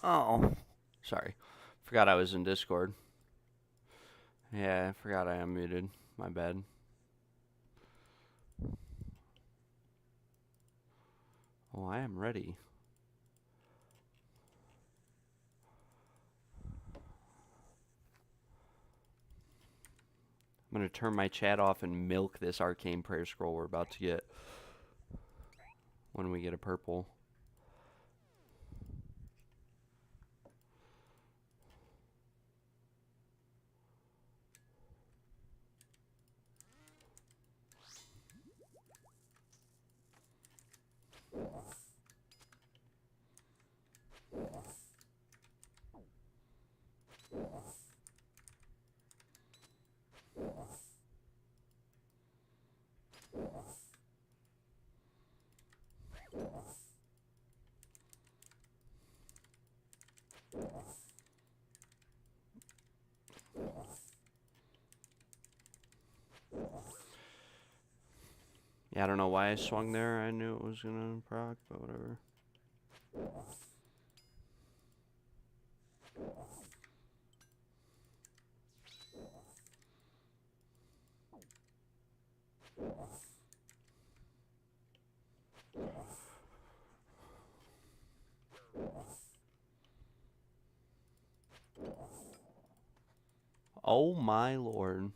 Oh. Sorry. Forgot I was in Discord. Yeah, I forgot I unmuted. My bad. Oh, I am ready. I'm going to turn my chat off and milk this arcane prayer scroll we're about to get when we get a purple. Yeah, I don't know why I swung there. I knew it was going to proc, but whatever. Oh my lord.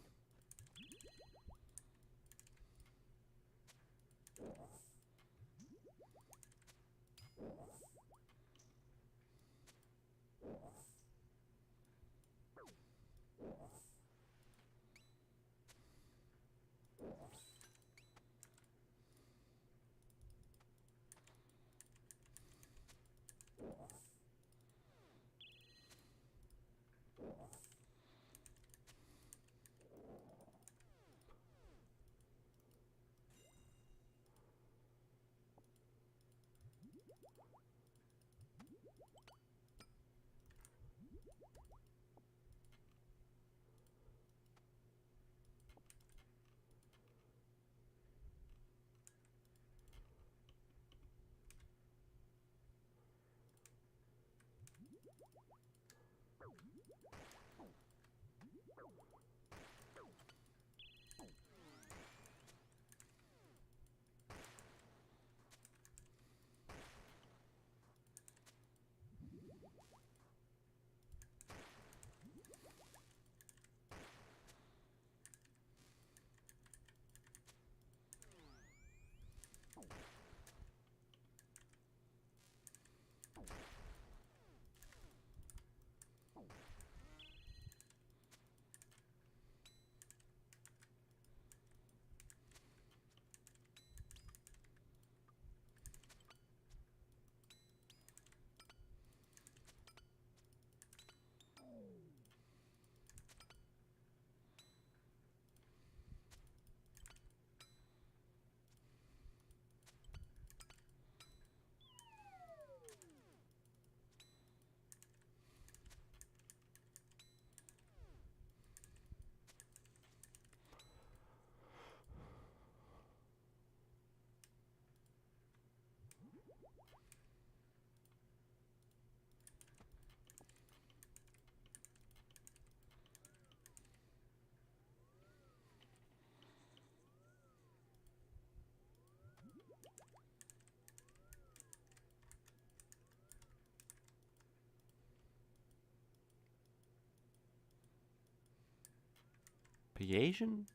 Pegasian?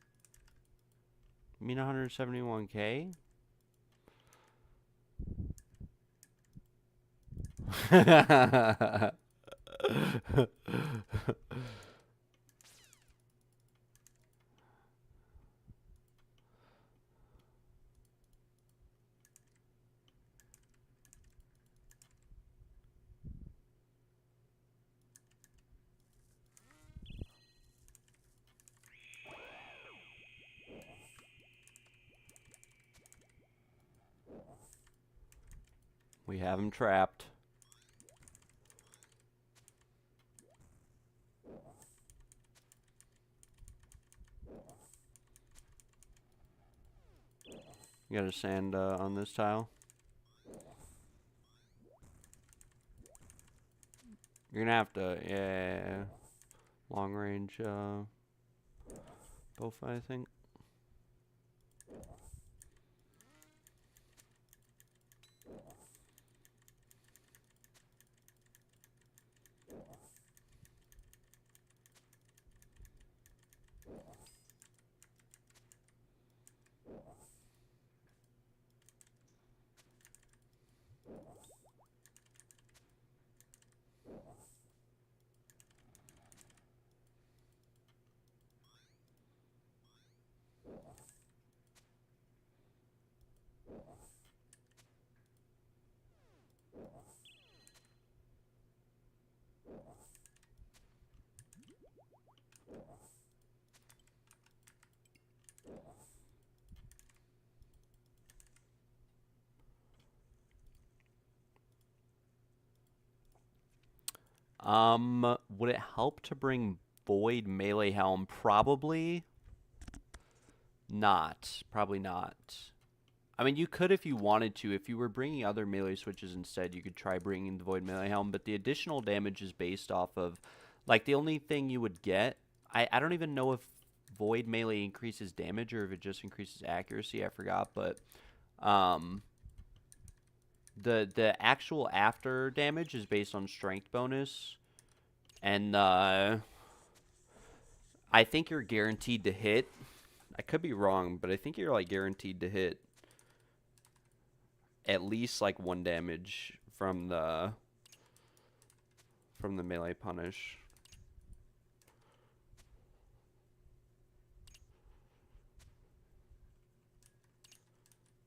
You mean 171k? We have him trapped. You got a sand on this tile? You're gonna have to, yeah, long range. Bofa, I think. Would it help to bring Void Melee Helm? Probably not. Probably not. I mean, you could if you wanted to. If you were bringing other melee switches instead, you could try bringing the Void Melee Helm, but the additional damage is based off of, like, the only thing you would get, I don't even know if Void Melee increases damage or if it just increases accuracy, I forgot, but the actual after damage is based on strength bonus, and I think you're guaranteed to hit. I could be wrong, but I think you're, like, guaranteed to hit at least, like, 1 damage from the melee punish.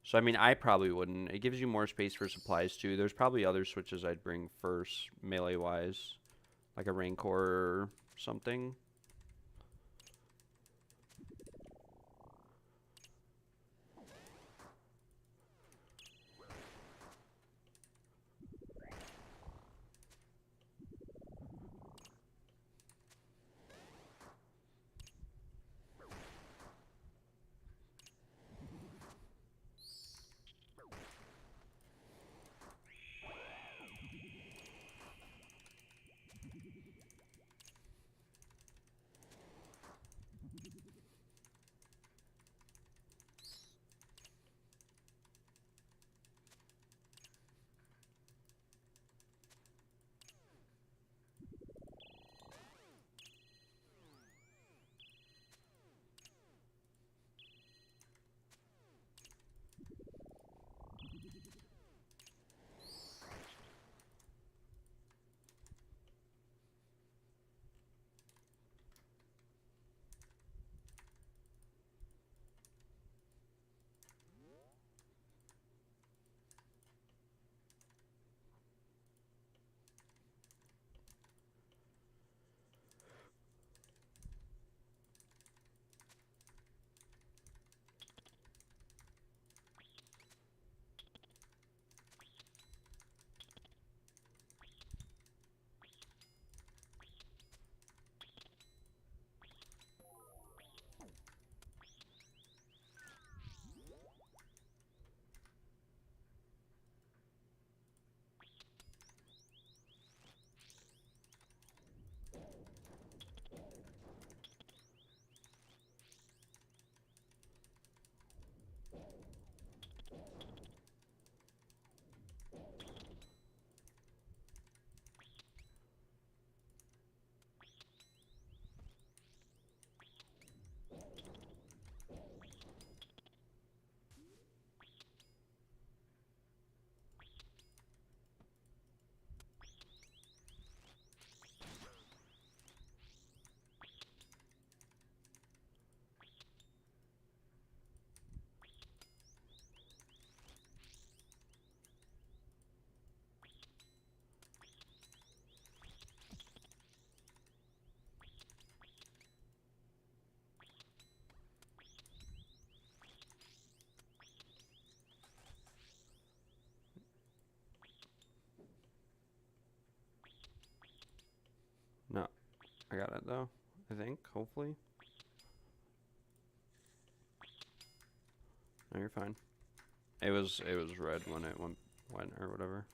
So, I mean, I probably wouldn't. It gives you more space for supplies, too. There's probably other switches I'd bring first, melee-wise. Like a Rancor or something. No. I got it, though. I think, hopefully. No, you're fine. It was red when it went or whatever.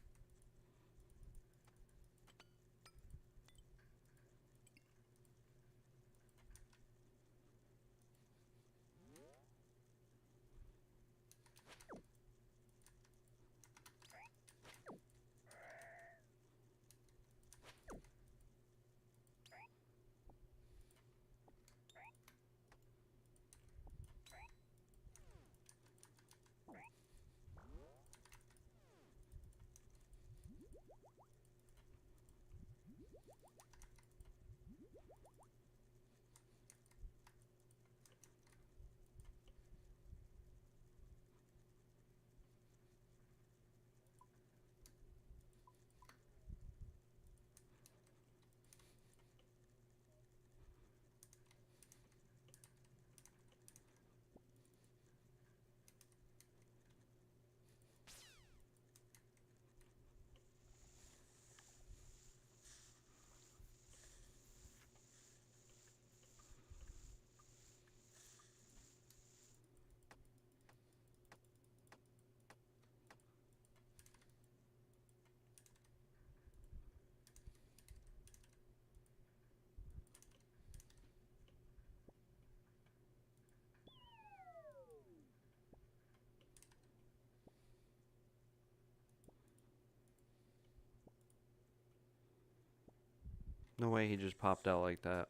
No way he just popped out like that.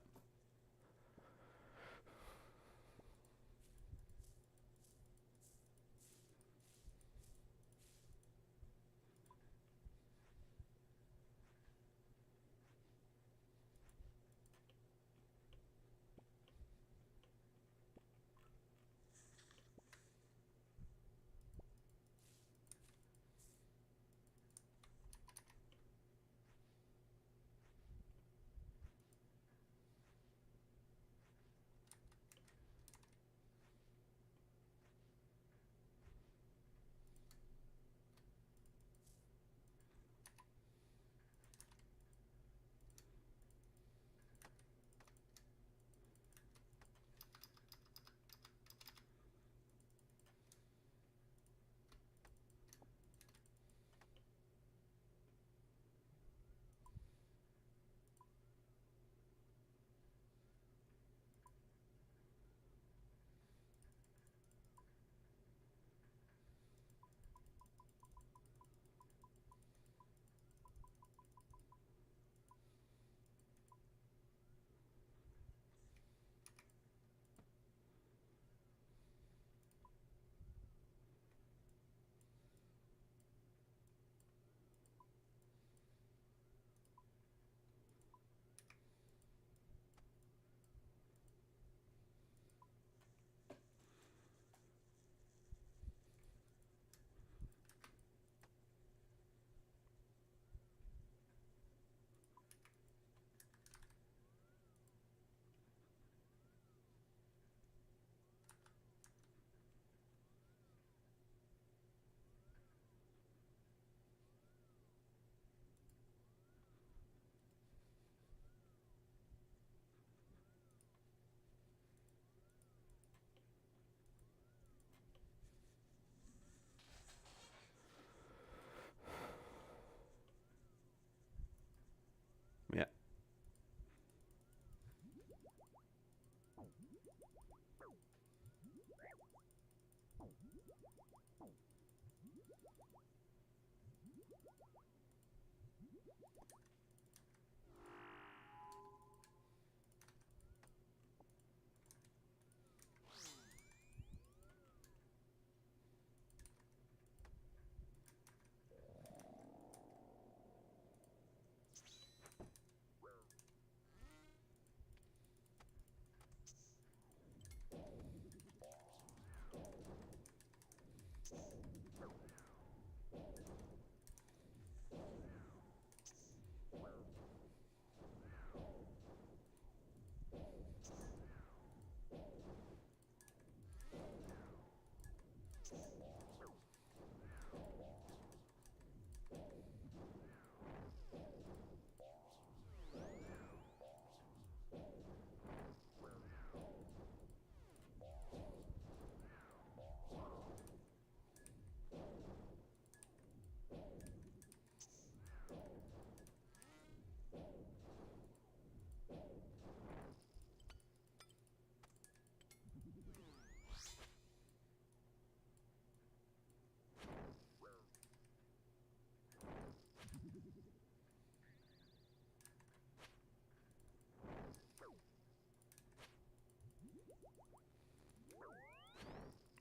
Yeah.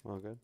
All good.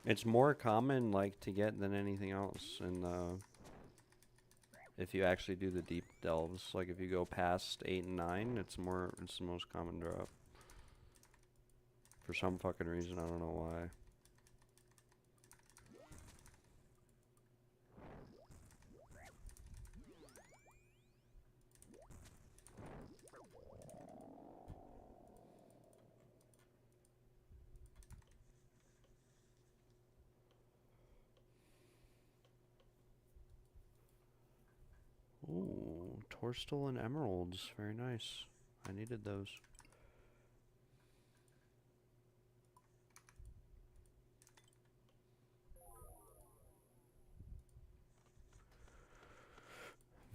It's more common, like, to get than anything else in the... If you actually do the deep delves, like if you go past 8 and 9, it's the most common drop. For some fucking reason, I don't know why. Ooh, Torstal and emeralds. Very nice. I needed those.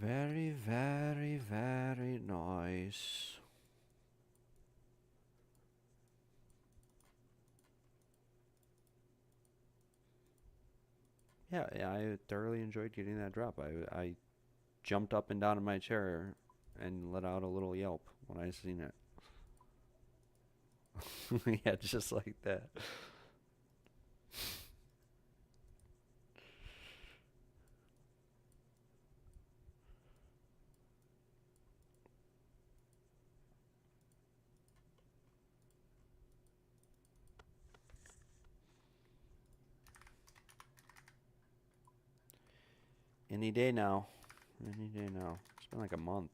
Very, very, very nice. Yeah, I thoroughly enjoyed getting that drop. I jumped up and down in my chair and let out a little yelp when I seen it. Yeah, just like that. Any day now. Any day now. It's been like a month.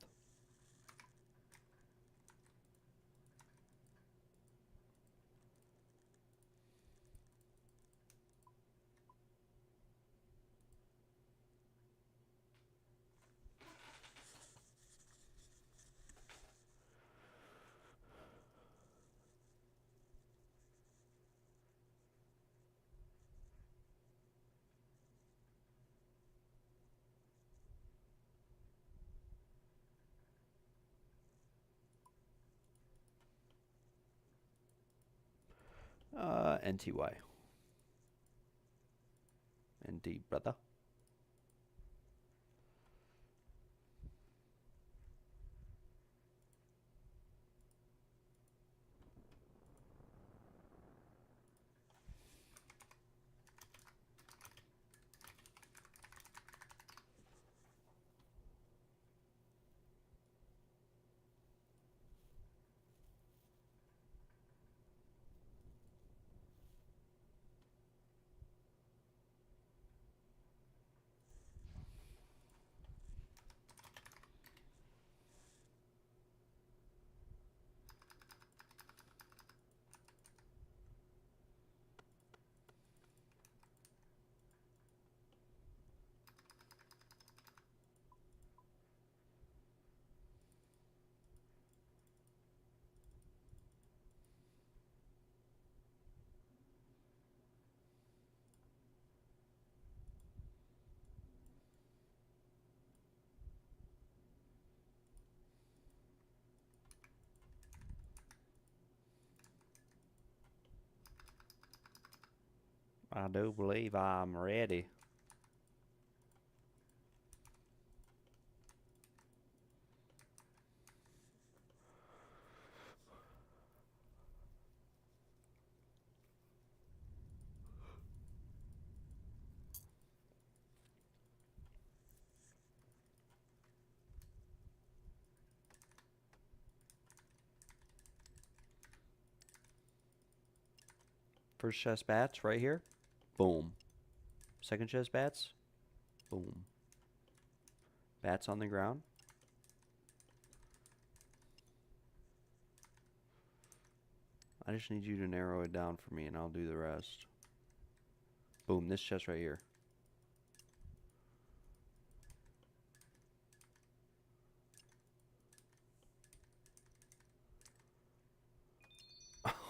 NTY. ND, brother. I do believe I'm ready. First chest bats right here. Boom. Second chest bats. Boom. Bats on the ground. I just need you to narrow it down for me and I'll do the rest. Boom, this chest right here.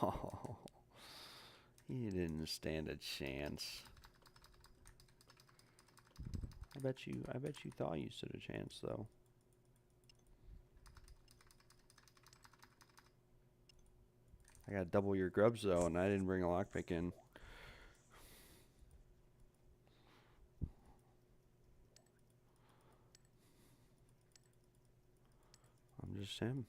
Oh, he didn't stand a chance. I bet you thought you stood a chance though. I got double your grubs though, and I didn't bring a lockpick in. I'm just him.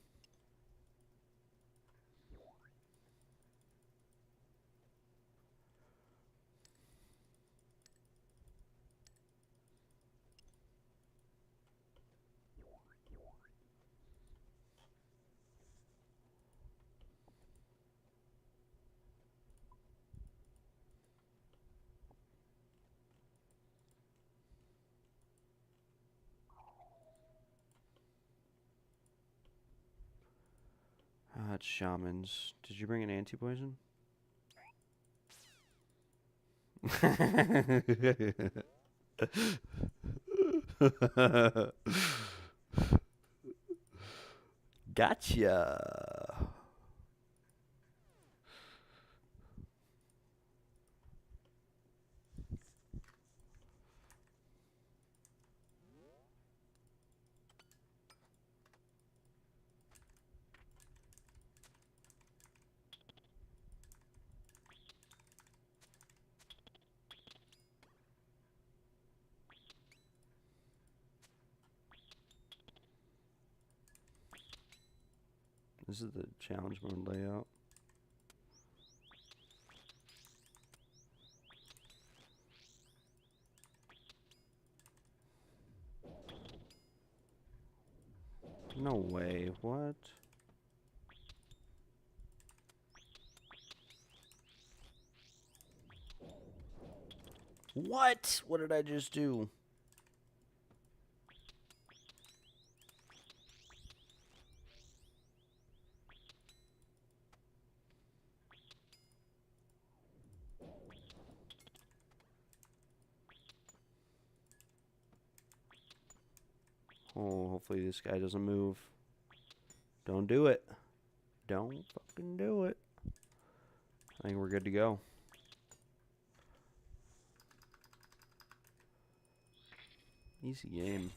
Ah, it's shamans. Did you bring an anti-poison? Gotcha. This is the challenge mode layout. No way, what? What? What did I just do? Oh, hopefully this guy doesn't move. Don't do it. Don't fucking do it. I think we're good to go. Easy game.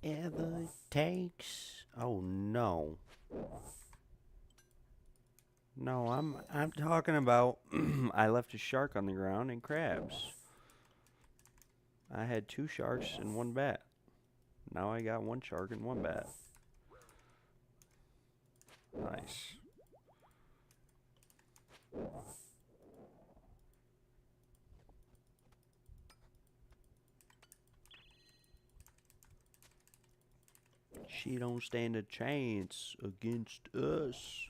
Whatever it takes. Oh no. No, I'm talking about I left a shark on the ground and crabs. I had 2 sharks and 1 bat. Now I got 1 shark and 1 bat. Nice. She don't stand a chance against us.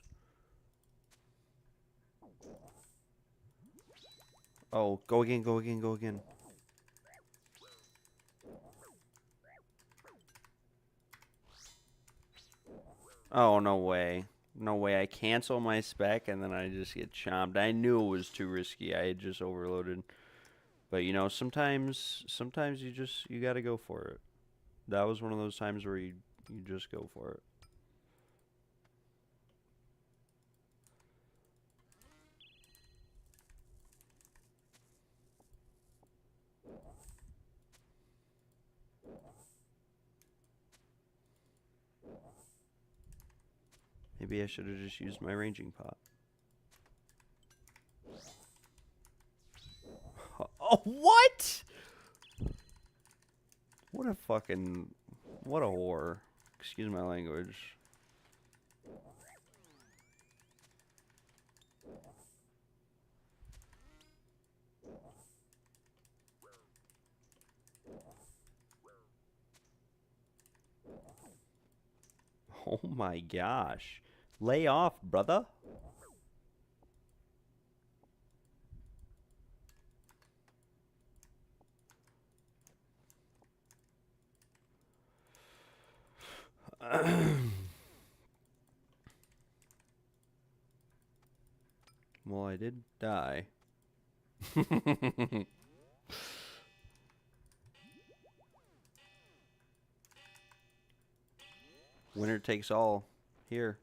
Oh, go again, go again, go again. Oh, no way. No way. I cancel my spec and then I just get chomped. I knew it was too risky. I had just overloaded. But you know, sometimes you gotta go for it. That was one of those times where you just go for it. Maybe I should have just used my ranging pot. Oh, what? What a fucking, what a whore. Excuse my language. Oh my gosh. Lay off, brother. Well, I did die. Winner takes all. Here.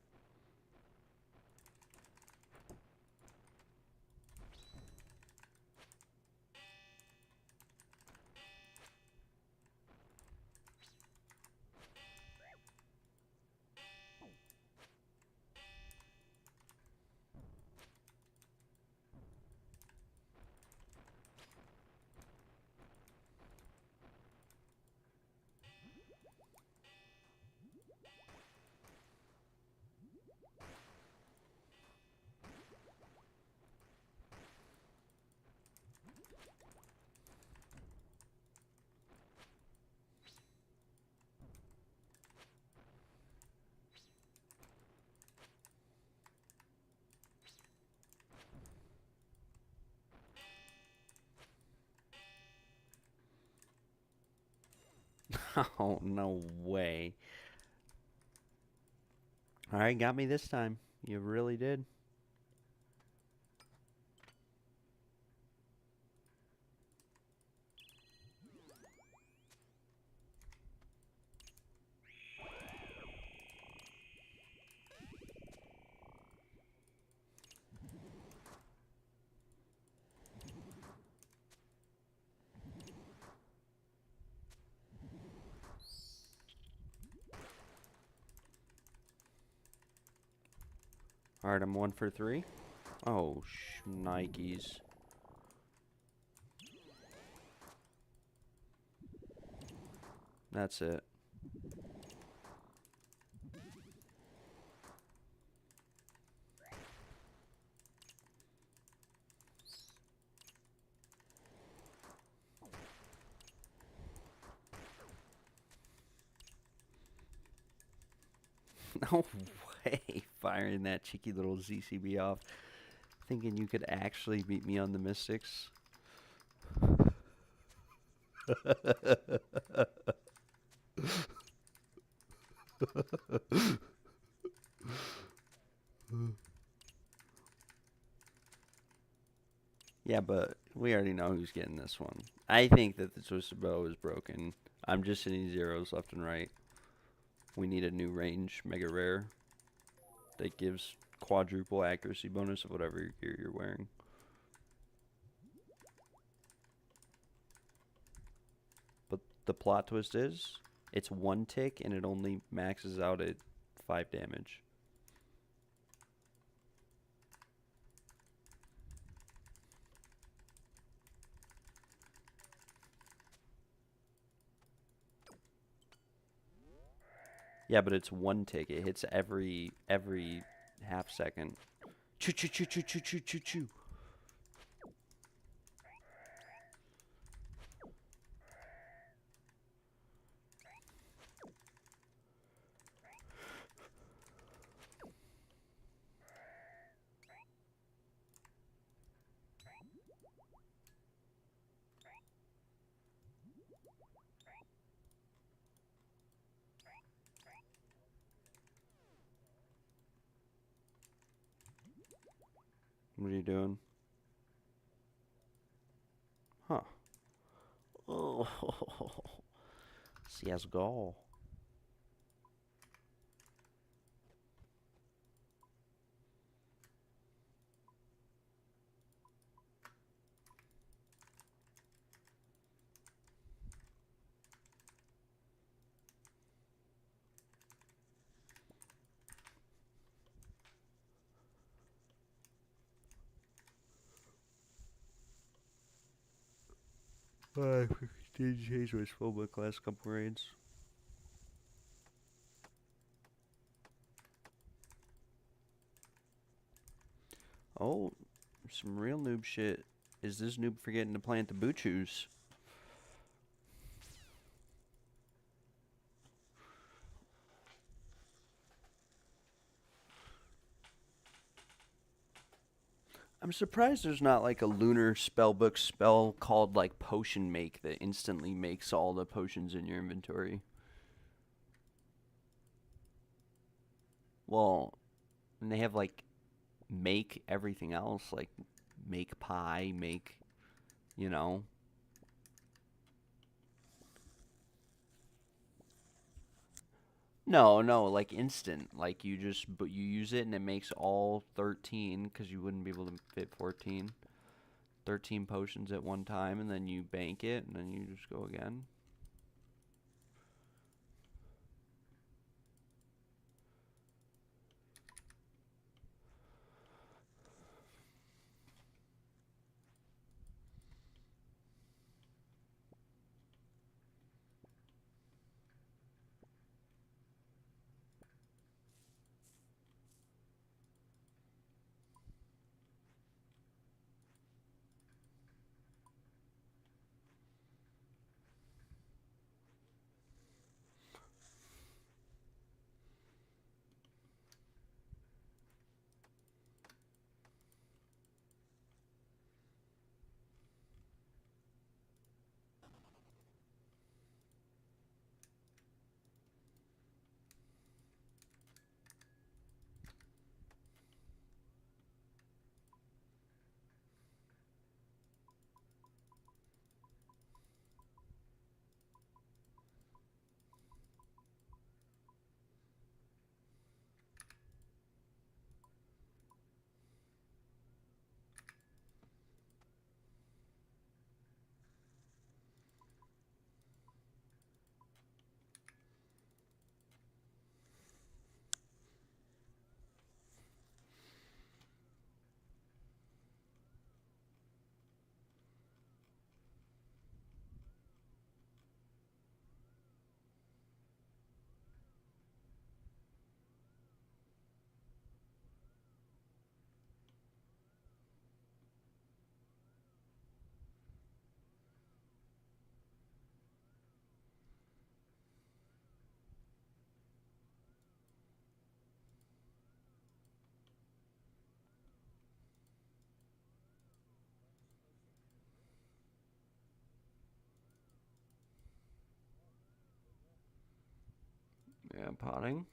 Oh, no way. Alright, got me this time. You really did. Alright, I'm 1 for 3. Oh, Nikes. That's it. No way. Firing that cheeky little ZCB off. Thinking you could actually beat me on the Mystics. Yeah, but we already know who's getting this one. I think that the Twisted Bow is broken. I'm just hitting zeros left and right. We need a new range mega rare that gives quadruple accuracy bonus of whatever gear you're wearing. But the plot twist is It's 1 tick and it only maxes out at 5 damage. Yeah, but it's 1 tick. It hits every half second. Choo choo choo choo choo choo choo choo. What are you doing? Huh. Oh, CSGO. I did change my spellbook last couple raids. Oh, some real noob shit. Is this noob forgetting to plant the Buchus? I'm surprised there's not like a lunar spellbook spell called like Potion Make that instantly makes all the potions in your inventory. Well, and they have like make everything else, like make pie, make, you know. No, no, like instant. Like you just, but you use it and it makes all 13 because you wouldn't be able to fit 14. 13 potions at one time and then you bank it and then you just go again. Yeah, potting.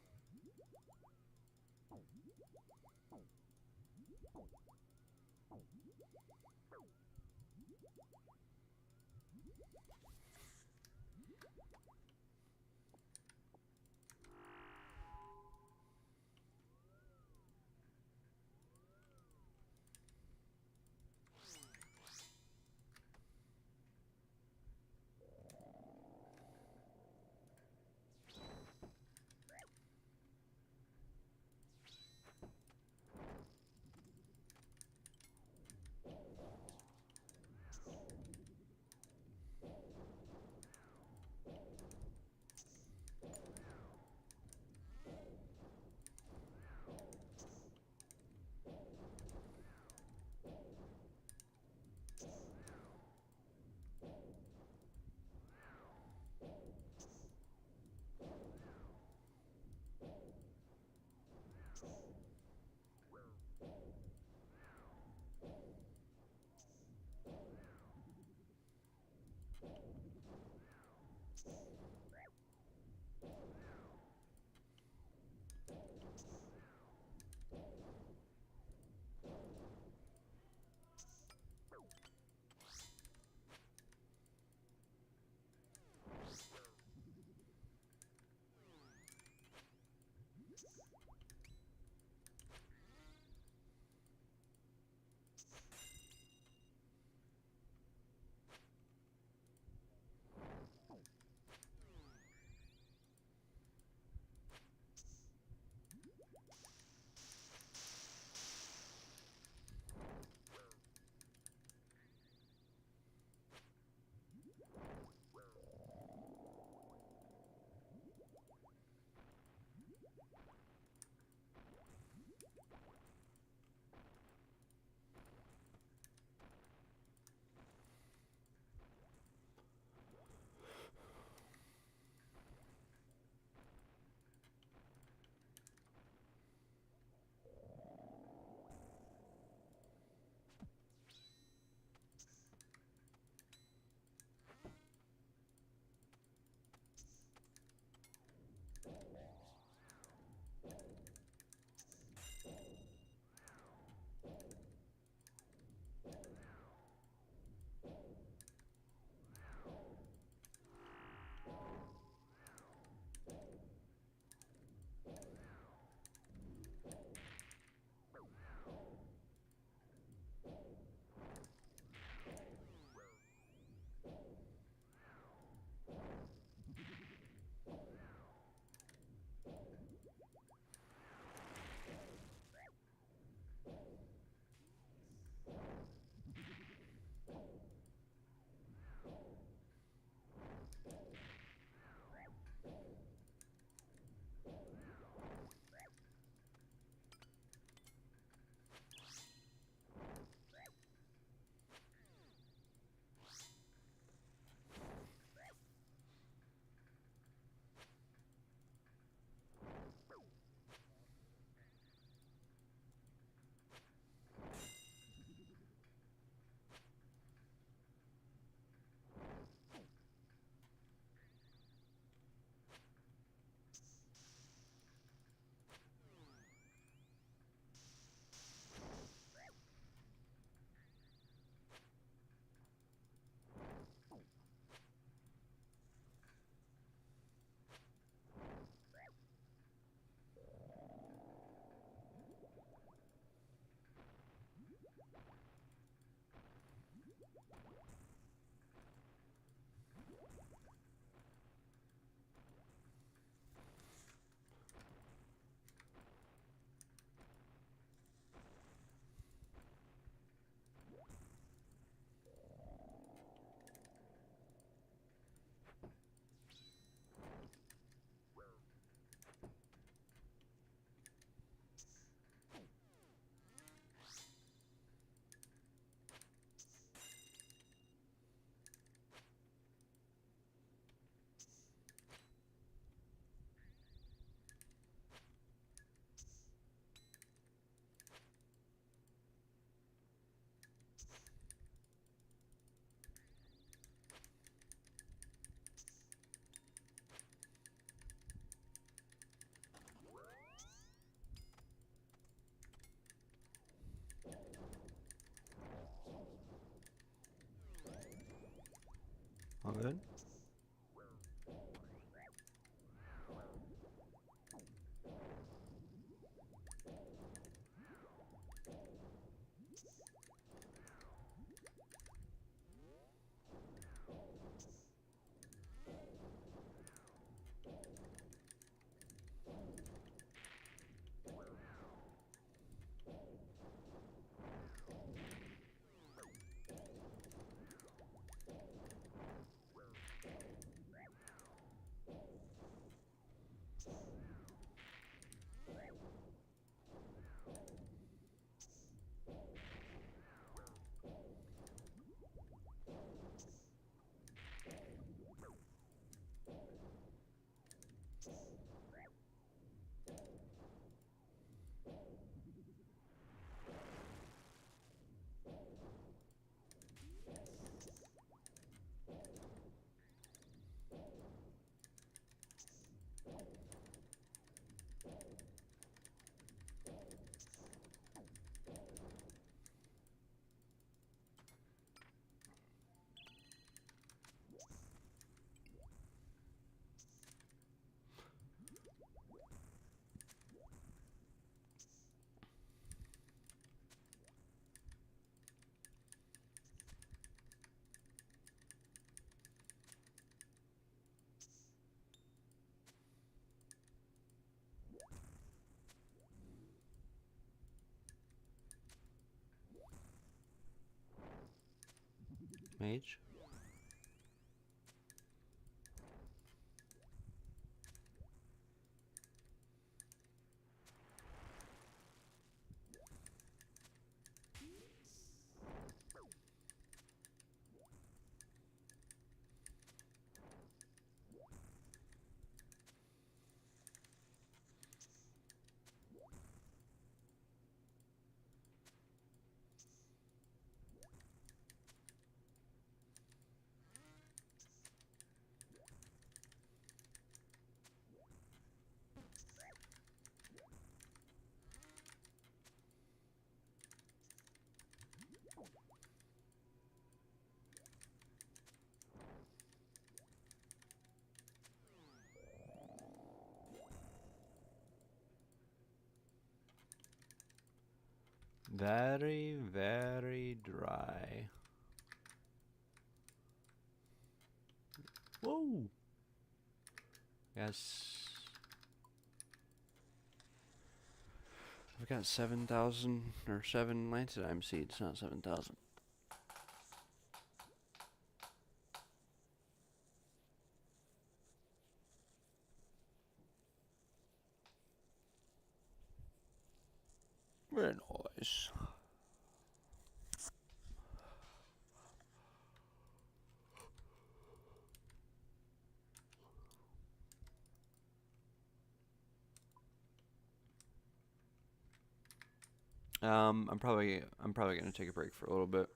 All good? Mage. Very, very dry. Whoa. Yes. I've got 7,000 or 7 Lancedime seeds, not 7,000. Very nice. I'm probably gonna take a break for a little bit.